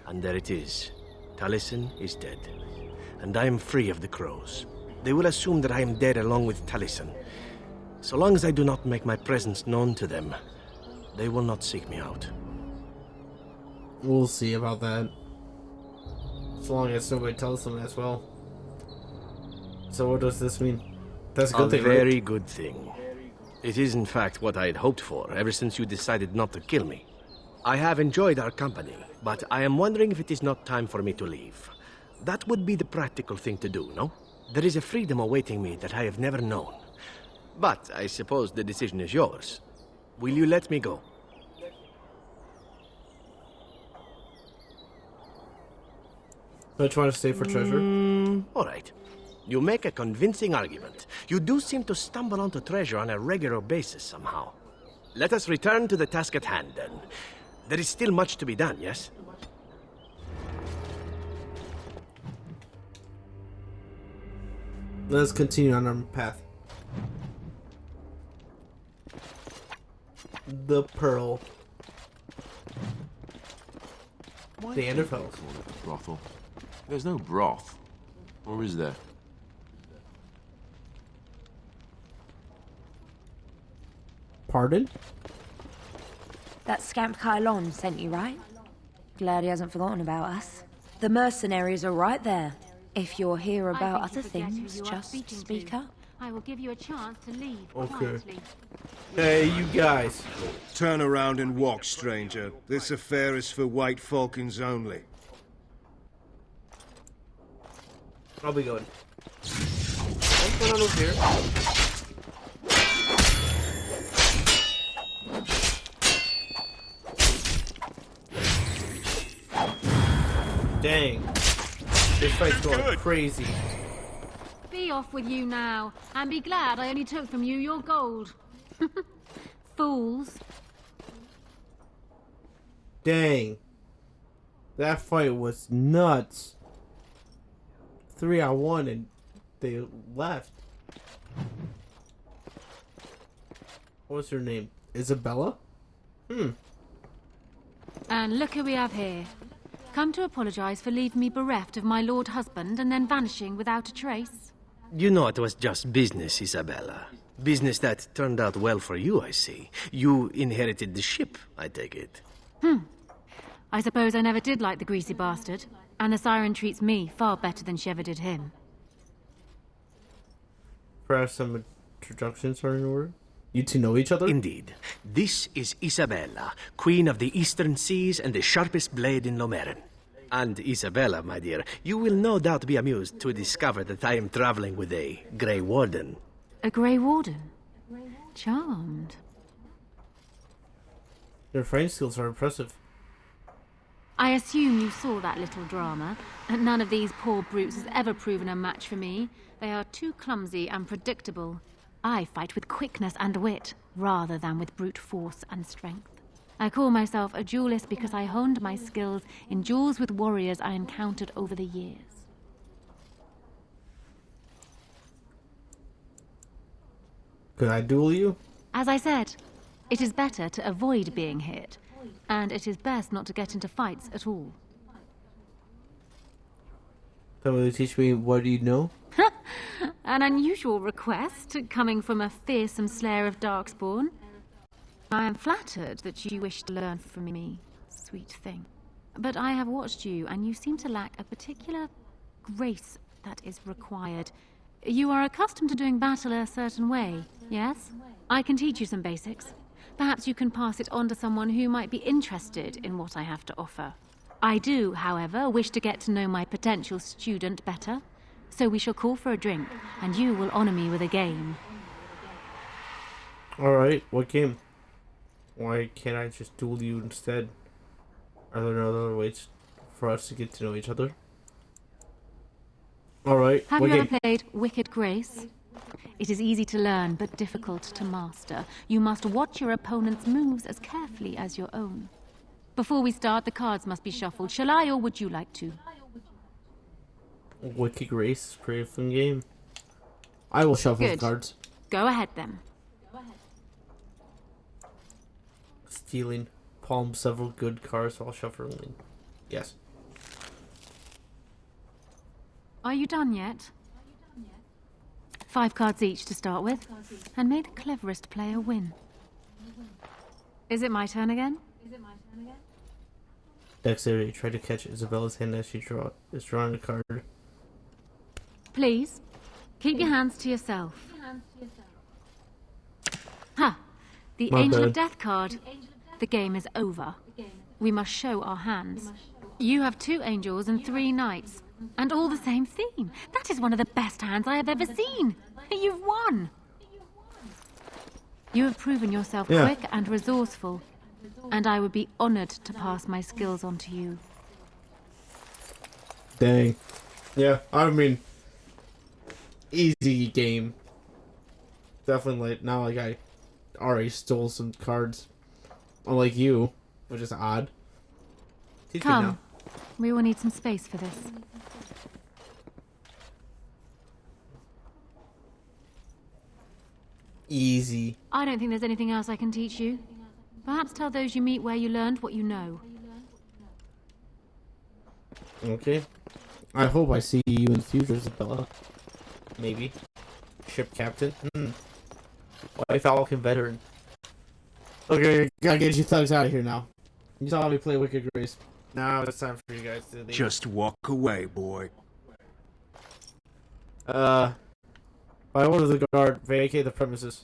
And there it is. Taliesin is dead. And I am free of the crows. They will assume that I am dead along with Taliesin. So long as I do not make my presence known to them, they will not seek me out. We'll see about that. As long as nobody tells them as well. So what does this mean? That's a good thing, right? A very good thing. It is in fact what I had hoped for ever since you decided not to kill me. I have enjoyed our company, but I am wondering if it is not time for me to leave. That would be the practical thing to do, no? There is a freedom awaiting me that I have never known. But I suppose the decision is yours. Will you let me go? Don't you want to stay for treasure? All right. You make a convincing argument. You do seem to stumble onto treasure on a regular basis somehow. Let us return to the task at hand, then. There is still much to be done, yes? Let's continue on our path. The Pearl. The Antivan. Brothel. There's no broth. Or is there? Pardon? That scamp Kylon sent you, right? Glad he hasn't forgotten about us. The mercenaries are right there. If you're here about other things, just speak up. I will give you a chance to leave Okay. quietly. Hey, you guys. Turn around and walk, stranger. This affair is for white falcons only. I'll be going. What's going on over here? Dang. This fight's going crazy. Be off with you now, and be glad I only took from you your gold. Fools. Dang. That fight was nuts. 3-on-1 and they left. What's her name? Isabella? And look who we have here. Come to apologize for leaving me bereft of my lord husband and then vanishing without a trace. You know it was just business, Isabella. Business that turned out well for you, I see. You inherited the ship, I take it. I suppose I never did like the greasy bastard, and the siren treats me far better than she ever did him. Perhaps some introductions are in order? You two know each other? Indeed. This is Isabella, Queen of the Eastern Seas and the sharpest blade in Lomerin. And Isabella, my dear, you will no doubt be amused to discover that I am traveling with a Grey Warden. A Grey Warden? Charmed. Your fighting skills are impressive. I assume you saw that little drama, and none of these poor brutes has ever proven a match for me. They are too clumsy and predictable. I fight with quickness and wit, rather than with brute force and strength. I call myself a duelist because I honed my skills in duels with warriors I encountered over the years. Could I duel you? As I said, it is better to avoid being hit, and it is best not to get into fights at all. Then will you teach me what you know? An unusual request, coming from a fearsome slayer of Darkspawn. I am flattered that you wish to learn from me, sweet thing. But I have watched you, and you seem to lack a particular grace that is required. You are accustomed to doing battle a certain way, yes? I can teach you some basics. Perhaps you can pass it on to someone who might be interested in what I have to offer. I do, however, wish to get to know my potential student better. So we shall call for a drink, and you will honor me with a game. Alright, what game? Why can't I just duel you instead? Are there no other ways for us to get to know each other? Alright, Have what you game? ever played Wicked Grace? It is easy to learn, but difficult to master. You must watch your opponent's moves as carefully as your own. Before we start, the cards must be shuffled. Shall I, or would you like to? Wicked Grace, pretty fun game. I will shuffle the Good. cards. Go ahead, then. Stealing. Palm several good cards while shuffling. Yes. Are you done yet? 5 cards each to start with, and may the cleverest player win. Is it my turn again? Dexterity. Try to catch Isabella's hand as she is drawing a card. Please, keep your hands to yourself. Ha! The My Angel of bad. Death card. The game is over. We must show our hands. You have 2 angels and 3 knights, and all the same theme. That is one of the best hands I have ever seen. You've won. You have proven yourself quick and resourceful, and I would be honored to pass my skills on to you. Dang. Yeah, I mean, easy game. Definitely, like, not like I already stole some cards. Unlike you, which is odd. Teach me now. Come, we will need some space for this. Easy. I don't think there's anything else I can teach you. Perhaps tell those you meet where you learned what you know. Okay. I hope I see you in the future, Isabella. Maybe. Ship captain? White Falcon veteran. Okay, gotta get you thugs out of here now. You saw me play Wicked Grace. Now it's time for you guys to leave. Just walk away, boy. By order of the guard, vacate the premises.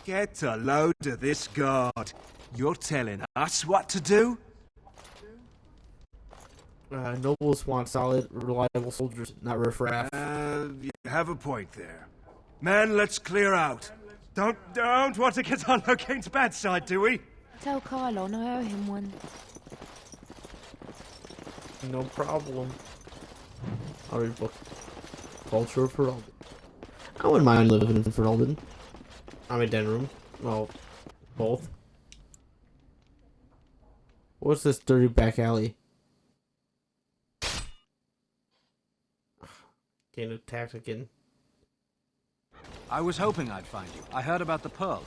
Get a load of this guard. You're telling us what to do? Nobles want solid, reliable soldiers, not riffraff. You have a point there. Men, let's clear out. Don't want to get on Locane's bad side, do we? Tell Kylon I owe him one. No problem. I'll read book. Culture of Ferelden. I wouldn't mind living in Ferelden. I'm in den room. Well, both. What's this dirty back alley? Getting attacked again. I was hoping I'd find you. I heard about the Pearl.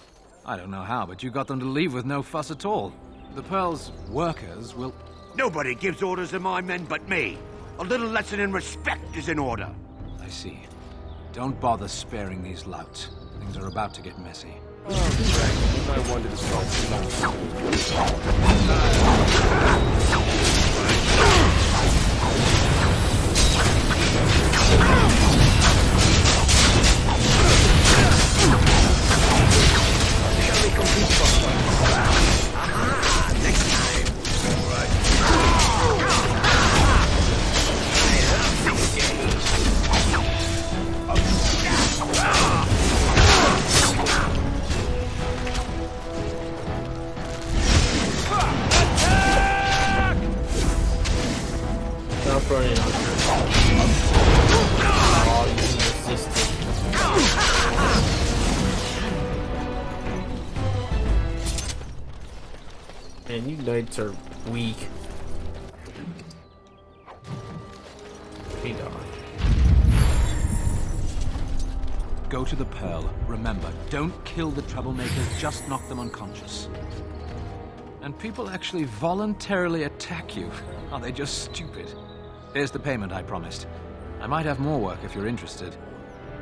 I don't know how, but you got them to leave with no fuss at all. The Pearl's workers will... Nobody gives orders to my men but me. A little lesson in respect is in order. I see. Don't bother sparing these louts. Things are about to get messy. I wanted to start Stop running on her. Oh, you resisted. Man, you knights are weak. Hey, dog. Go to the Pearl. Remember, don't kill the troublemakers, just knock them unconscious. And people actually voluntarily attack you. Are they just stupid? Here's the payment I promised. I might have more work if you're interested.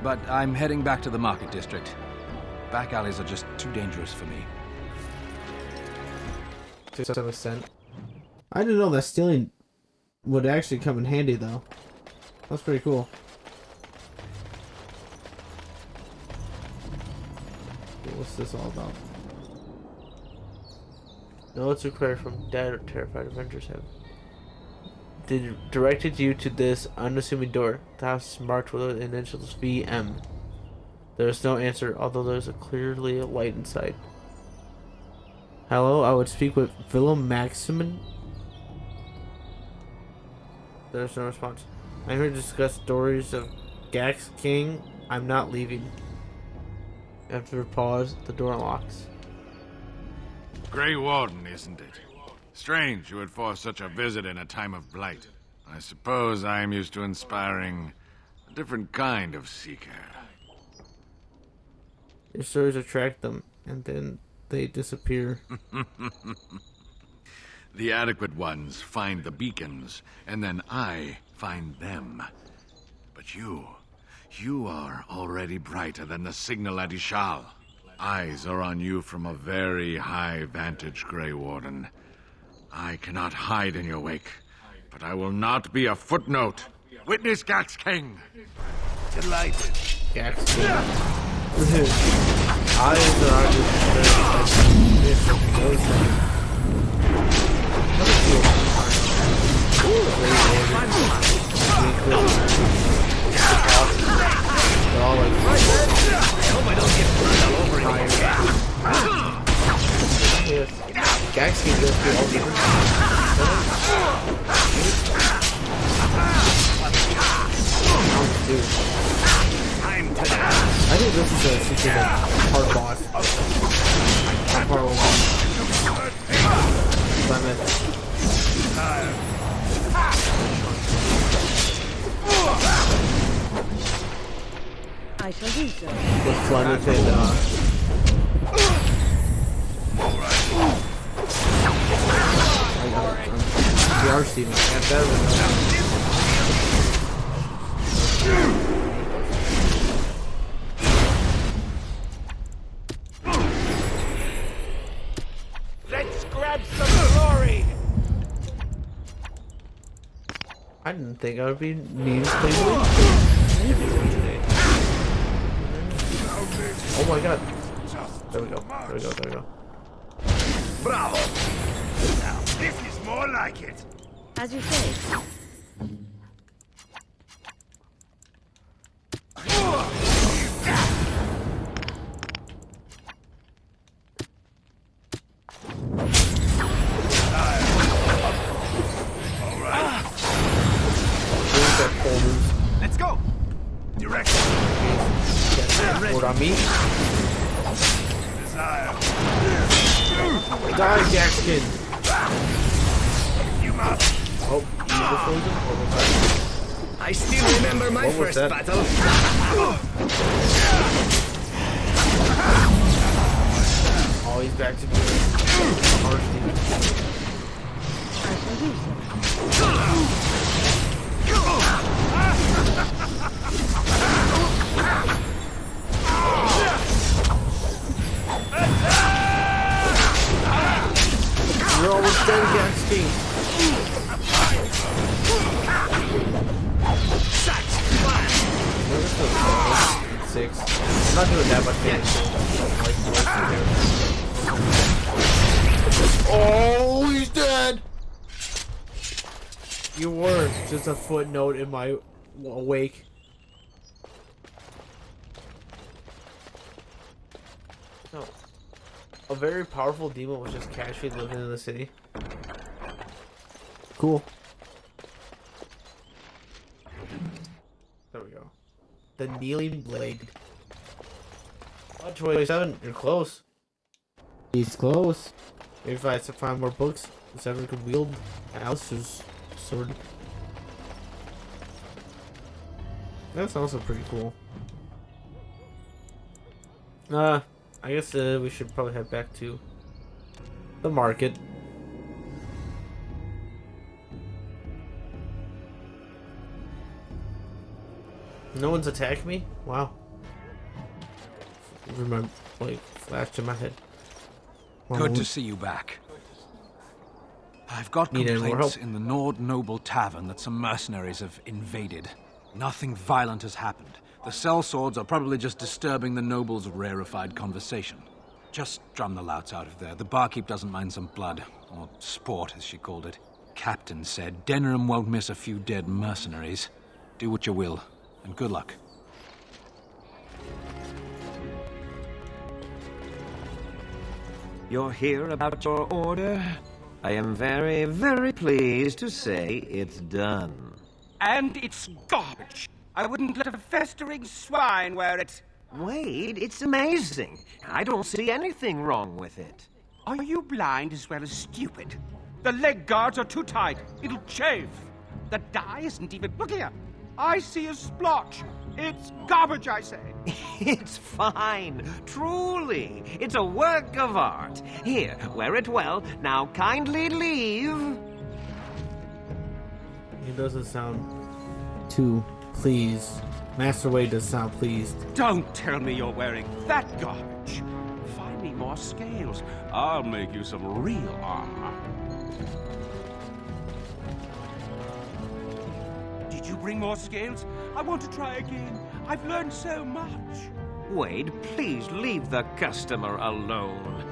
but I'm heading back to the market district. Back alleys are just too dangerous for me. To some extent. I didn't know that stealing would actually come in handy, though. That's pretty cool. What's this all about? Notes required from dead or terrified adventurers have directed you to this unassuming door. The house is marked with the initials VM. There is no answer, although there is clearly a light inside. Hello, I would speak with Willem Maximin. There is no response. I'm here to discuss stories of Gaxkang. I'm not leaving. After a pause, the door unlocks. Grey Warden, isn't it? Strange you would force such a visit in a time of blight. I suppose I am used to inspiring a different kind of seeker. Your stories attract them, and then they disappear. The adequate ones find the beacons, and then I find them. But you are already brighter than the signal at Shale. Eyes are on you from a very high vantage, Grey Warden. I cannot hide in your wake, but I will not be a footnote. Witness Gaxkang. Delighted. Gaxkang. Eyes are on they're all like, I hope I don't get Brothel over here. Gaxkang goes through all different Time to die. I think this is a secret hard boss. Part 1. Flemeth. I shall do so. With Flemeth and we are Steven. Let's grab some glory. I didn't think I would be needing to play today. Oh my god. There we go. There we go. There we go. Bravo. Now, this is more like it. As you say. Let's go. Direct. What on me? Desire. Die, Gaxkang. You must. Oh, you were frozen? I still remember my first battle. Oh, he's back to doing harsh You're almost dead, Gaxkang. Six. I'm not doing that much damage. Oh, he's dead! You were just a footnote in my wake. No. A very powerful demon was just casually living in the city. Cool. There we go. The Kneeling Blade. 27, you're close. He's close. Maybe if I had to find more books, Zevran could wield Alistar's sword. That's also pretty cool. I guess we should probably head back to the market. No one's attacked me? Wow. Remember, like, flashed in my head. Good to see you back. I've got complaints in the Nord Noble Tavern that some mercenaries have invaded. Nothing violent has happened. The sellswords are probably just disturbing the nobles' rarefied conversation. Just drum the louts out of there. The barkeep doesn't mind some blood. Or sport, as she called it. Captain said Denham won't miss a few dead mercenaries. Do what you will, and good luck. You're here about your order? I am very, very pleased to say it's done. And it's garbage. I wouldn't let a festering swine wear it. Wade, it's amazing. I don't see anything wrong with it. Are you blind as well as stupid? The leg guards are too tight. It'll chafe. The dye isn't even... Look here. I see a splotch. It's garbage, I say. It's fine. Truly. It's a work of art. Here, wear it well. Now kindly leave. He doesn't sound too pleased. Master Wade does sound pleased. Don't tell me you're wearing that garbage. Find me more scales. I'll make you some real armor. Did you bring more scales? I want to try again. I've learned so much. Wade, please leave the customer alone.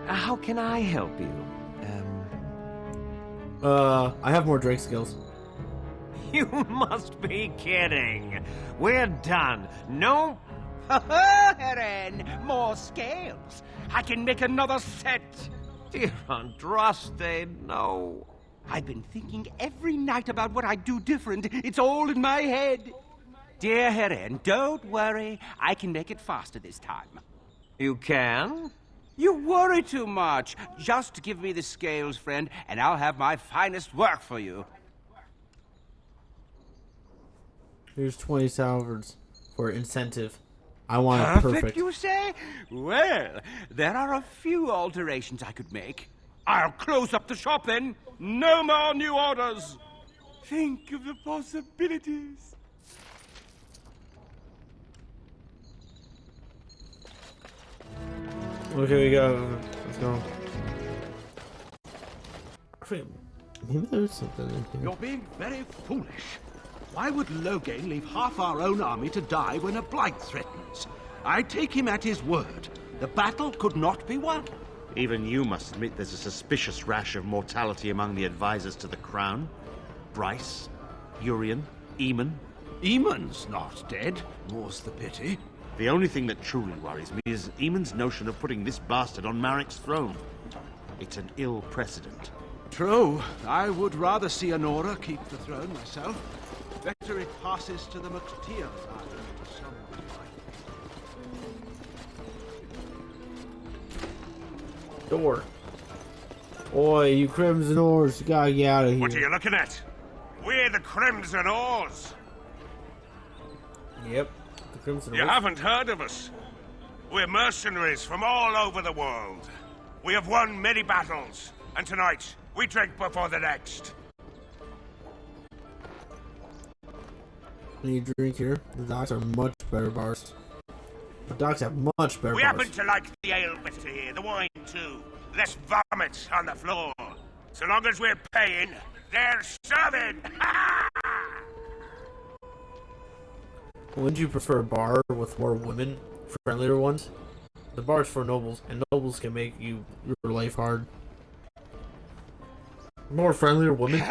How can I help you? I have more Drake skills. You must be kidding. We're done. No. Heren, more scales. I can make another set. Dear Andraste, no. I've been thinking every night about what I'd do different. It's all in my head. Dear Heren, don't worry. I can make it faster this time. You can? You worry too much. Just give me the scales, friend, and I'll have my finest work for you. Here's 20 salvers for incentive. I want it perfect. You say? Well, there are a few alterations I could make. I'll close up the shop then. No more new orders. Think of the possibilities. Okay, we go. Let's go. Maybe there's something in here. You're being very foolish. Why would Loghain leave half our own army to die when a blight threatens? I take him at his word. The battle could not be won. Even you must admit there's a suspicious rash of mortality among the advisors to the crown. Bryce, Urien, Eamon. Eamon's not dead, more's the pity. The only thing that truly worries me is Eamon's notion of putting this bastard on Maric's throne. It's an ill precedent. True. I would rather see Honora keep the throne myself. Better it passes to the McTeer rather than to someone like... Door. Oi, you Crimson Oars, you gotta get out of here. What are you looking at? We're the Crimson Oars. Yep, the Crimson You Oars. haven't heard of us. We're mercenaries from all over the world. We have won many battles, and tonight we drink before the next. Any drink here? The docks are much better bars. The docks have much better We bars. happen to like the ale better here, the wine too. Less vomit on the floor. So long as we're paying, they're serving. Wouldn't you prefer a bar with more women, friendlier ones? The bar's for nobles, and nobles can make your life hard. More friendlier women?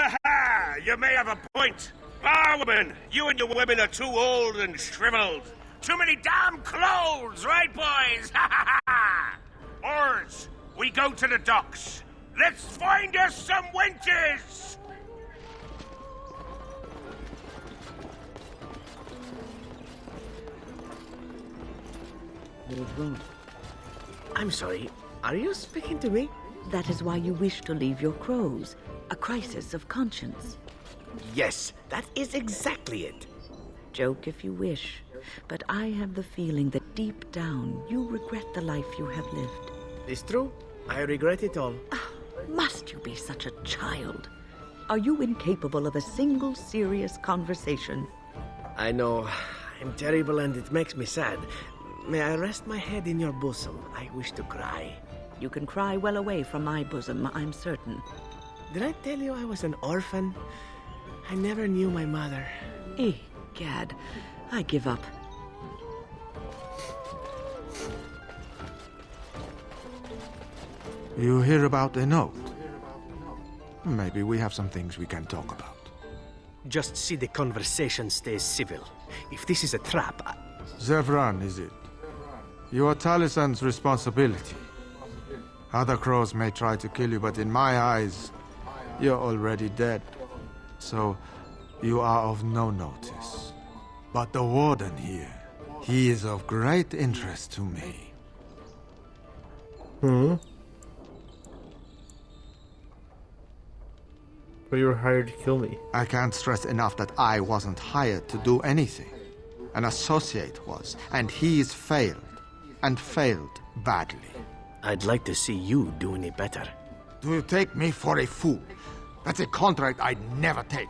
You may have a point. Ah, women, you and your women are too old and shriveled. Too many damn clothes, right, boys? Oars, we go to the docks. Let's find us some wenches! I'm sorry, are you speaking to me? That is why you wish to leave your crows. A crisis of conscience. Yes, that is exactly it. Joke if you wish, but I have the feeling that deep down you regret the life you have lived. It's true. I regret it all. Must you be such a child? Are you incapable of a single serious conversation? I know I'm terrible and it makes me sad. May I rest my head in your bosom? I wish to cry. You can cry well away from my bosom, I'm certain. Did I tell you I was an orphan? I never knew my mother. Egad, I give up. You hear about the note? Maybe we have some things we can talk about. Just see the conversation stays civil. If this is a trap, Zevran, is it? You are Talisan's responsibility. Other crows may try to kill you, but in my eyes, you're already dead. So, you are of no notice. But the Warden here, he is of great interest to me. But you were hired to kill me. I can't stress enough that I wasn't hired to do anything. An associate was, and he's failed. And failed badly. I'd like to see you do any better. Do you take me for a fool? That's a contract I'd never take.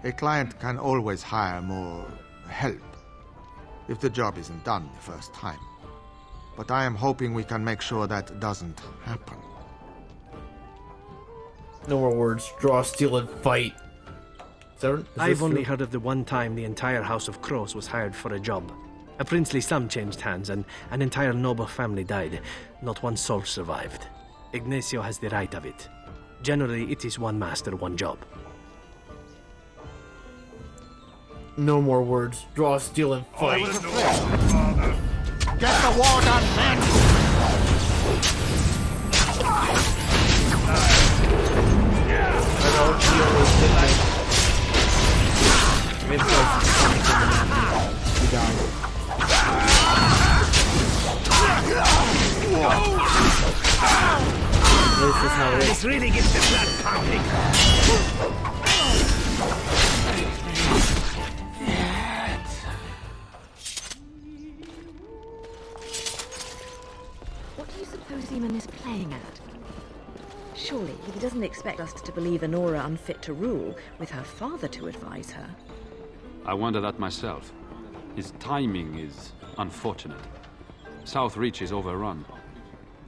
A client can always hire more help if the job isn't done the first time. But I am hoping we can make sure that doesn't happen. No more words. Draw, steal, and fight. I've only heard of the one time the entire House of Crows was hired for a job. A princely sum changed hands, and an entire noble family died. Not one soul survived. Ignacio has the right of it. Generally, it is one master, one job. No more words. Draw, steal, and fight. Get the Warden, men! He died. This is how it is. This really gets the blood pumping. What do you suppose Zeman is playing at? Surely he doesn't expect us to believe Anora unfit to rule, with her father to advise her. I wonder that myself. His timing is unfortunate. South Reach is overrun.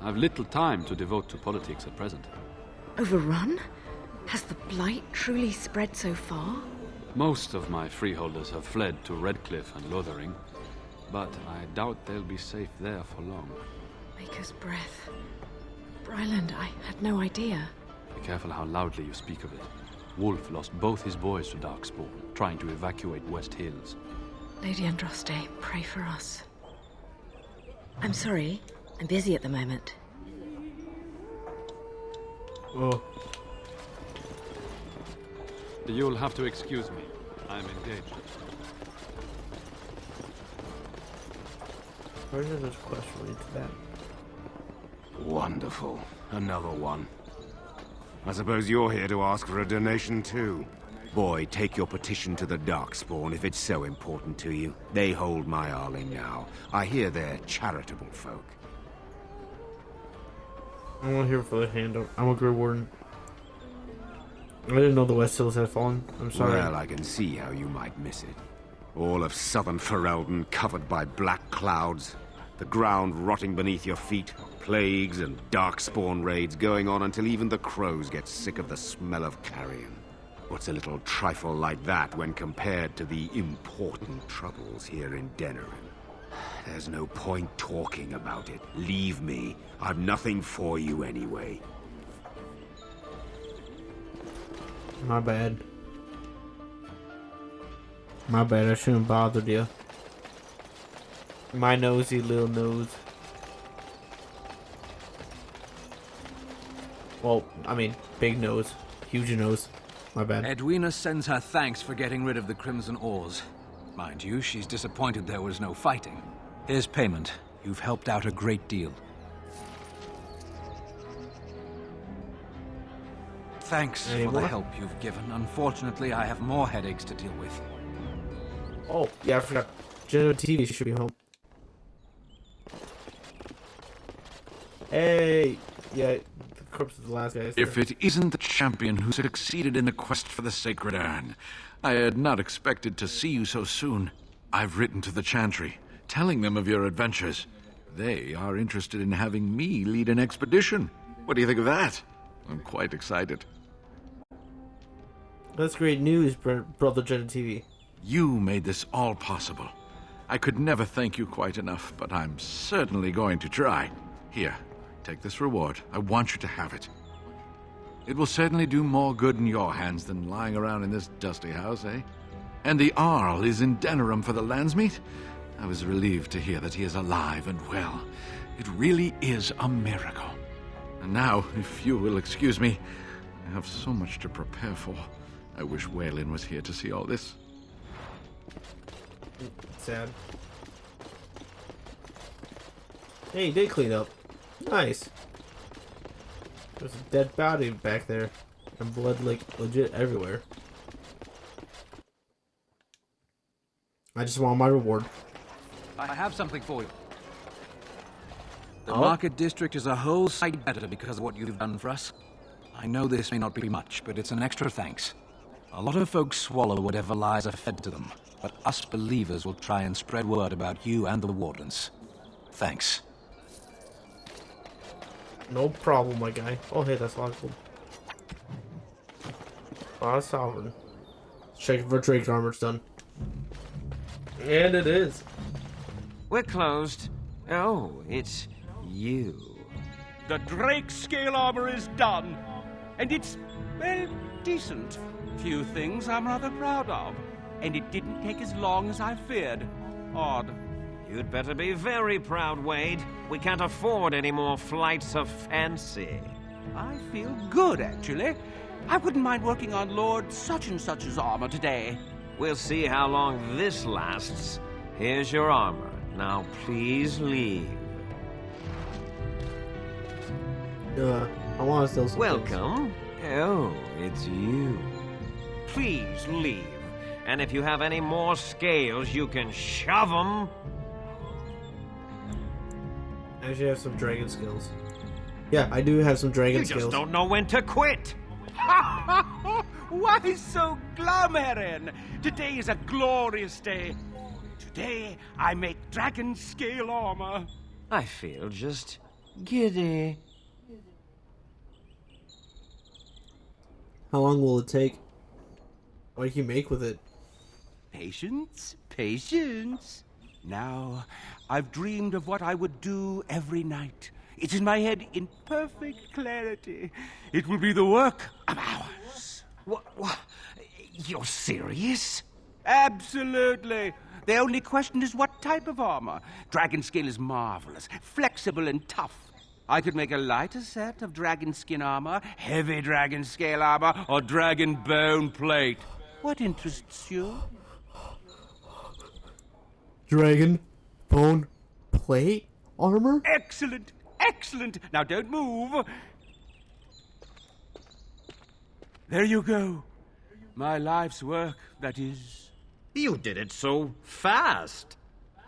I've little time to devote to politics at present. Overrun? Has the blight truly spread so far? Most of my freeholders have fled to Redcliffe and Lothering, but I doubt they'll be safe there for long. Maker's breath. Bryland, I had no idea. Be careful how loudly you speak of it. Wolf lost both his boys to Darkspawn, trying to evacuate West Hills. Lady Andraste, pray for us. I'm sorry. I'm busy at the moment. Oh. You'll have to excuse me. I'm engaged. Where did this quest lead to that? Wonderful. Another one. I suppose you're here to ask for a donation too. Boy, take your petition to the Darkspawn if it's so important to you. They hold my Arling now. I hear they're charitable folk. I'm not here for the handout. I'm a Grey Warden. I didn't know the West Hills had fallen. I'm sorry. Well, I can see how you might miss it. All of southern Ferelden covered by black clouds. The ground rotting beneath your feet. Plagues and Darkspawn raids going on until even the crows get sick of the smell of carrion. What's a little trifle like that when compared to the important troubles here in Denerim? There's no point talking about it. Leave me. I've nothing for you anyway. My bad. My bad, I shouldn't have bothered you. My nosy little nose. Well, I mean, big nose. Huge nose. My bad. Edwina sends her thanks for getting rid of the Crimson Oars. Mind you, she's disappointed there was no fighting. Here's payment. You've helped out a great deal. Thanks for the help you've given. Unfortunately, I have more headaches to deal with. Oh, yeah, I forgot. General TV should be home. Hey! Yeah, the corpse of the last guy. If it isn't the champion who succeeded in the quest for the Sacred Urn, I had not expected to see you so soon. I've written to the Chantry, telling them of your adventures. They are interested in having me lead an expedition. What do you think of that? I'm quite excited. That's great news, Brother Jen TV. You made this all possible. I could never thank you quite enough, but I'm certainly going to try. Here, take this reward. I want you to have it. It will certainly do more good in your hands than lying around in this dusty house, eh? And the Arl is in Denerim for the Landsmeet? I was relieved to hear that he is alive and well. It really is a miracle. And now, if you will excuse me, I have so much to prepare for. I wish Waylon was here to see all this. Sad. Hey, he did clean up. Nice. There's a dead body back there. And blood, like, legit everywhere. I just want my reward. I have something for you. The market district is a whole sight better because of what you've done for us. I know this may not be much, but it's an extra thanks. A lot of folks swallow whatever lies are fed to them, but us believers will try and spread word about you and the Wardens. Thanks. No problem, my guy. Oh, hey, that's logical. Sovereign. Check if our trade armor's done. And it is. We're closed. Oh, it's you. The Drake scale armor is done. And it's, well, decent. Few things I'm rather proud of. And it didn't take as long as I feared. Odd. You'd better be very proud, Wade. We can't afford any more flights of fancy. I feel good, actually. I wouldn't mind working on Lord such-and-such's armor today. We'll see how long this lasts. Here's your armor. Now, please leave. I want to steal some Welcome. Oh, it's you. Please leave. And if you have any more scales, you can shove them. I actually have some dragon skills. Yeah, I do have some dragon skills. You just don't know when to quit. Why so glum, Heron? Today is a glorious day. Today, I make dragon scale armor. I feel just giddy. How long will it take? What can you make with it? Patience, patience. Now, I've dreamed of what I would do every night. It's in my head in perfect clarity. It will be the work of hours. What? You're serious? Absolutely. The only question is what type of armor. Dragon scale is marvelous, flexible and tough. I could make a lighter set of dragon skin armor, heavy dragon scale armor, or dragon bone plate. What interests you? Dragon bone plate armor? Excellent! Excellent! Now don't move. There you go. My life's work, that is. You did it so fast.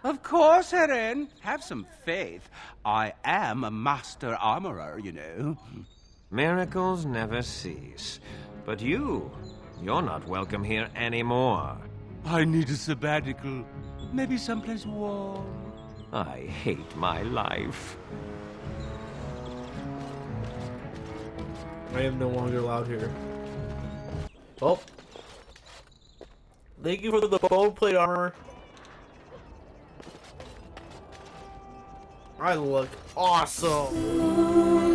Of course, Heron. Have some faith. I am a master armorer, you know. Miracles never cease. But you're not welcome here anymore. I need a sabbatical. Maybe someplace warm. I hate my life. I am no longer allowed here. Oh. Thank you for the bone plate armor. I look awesome.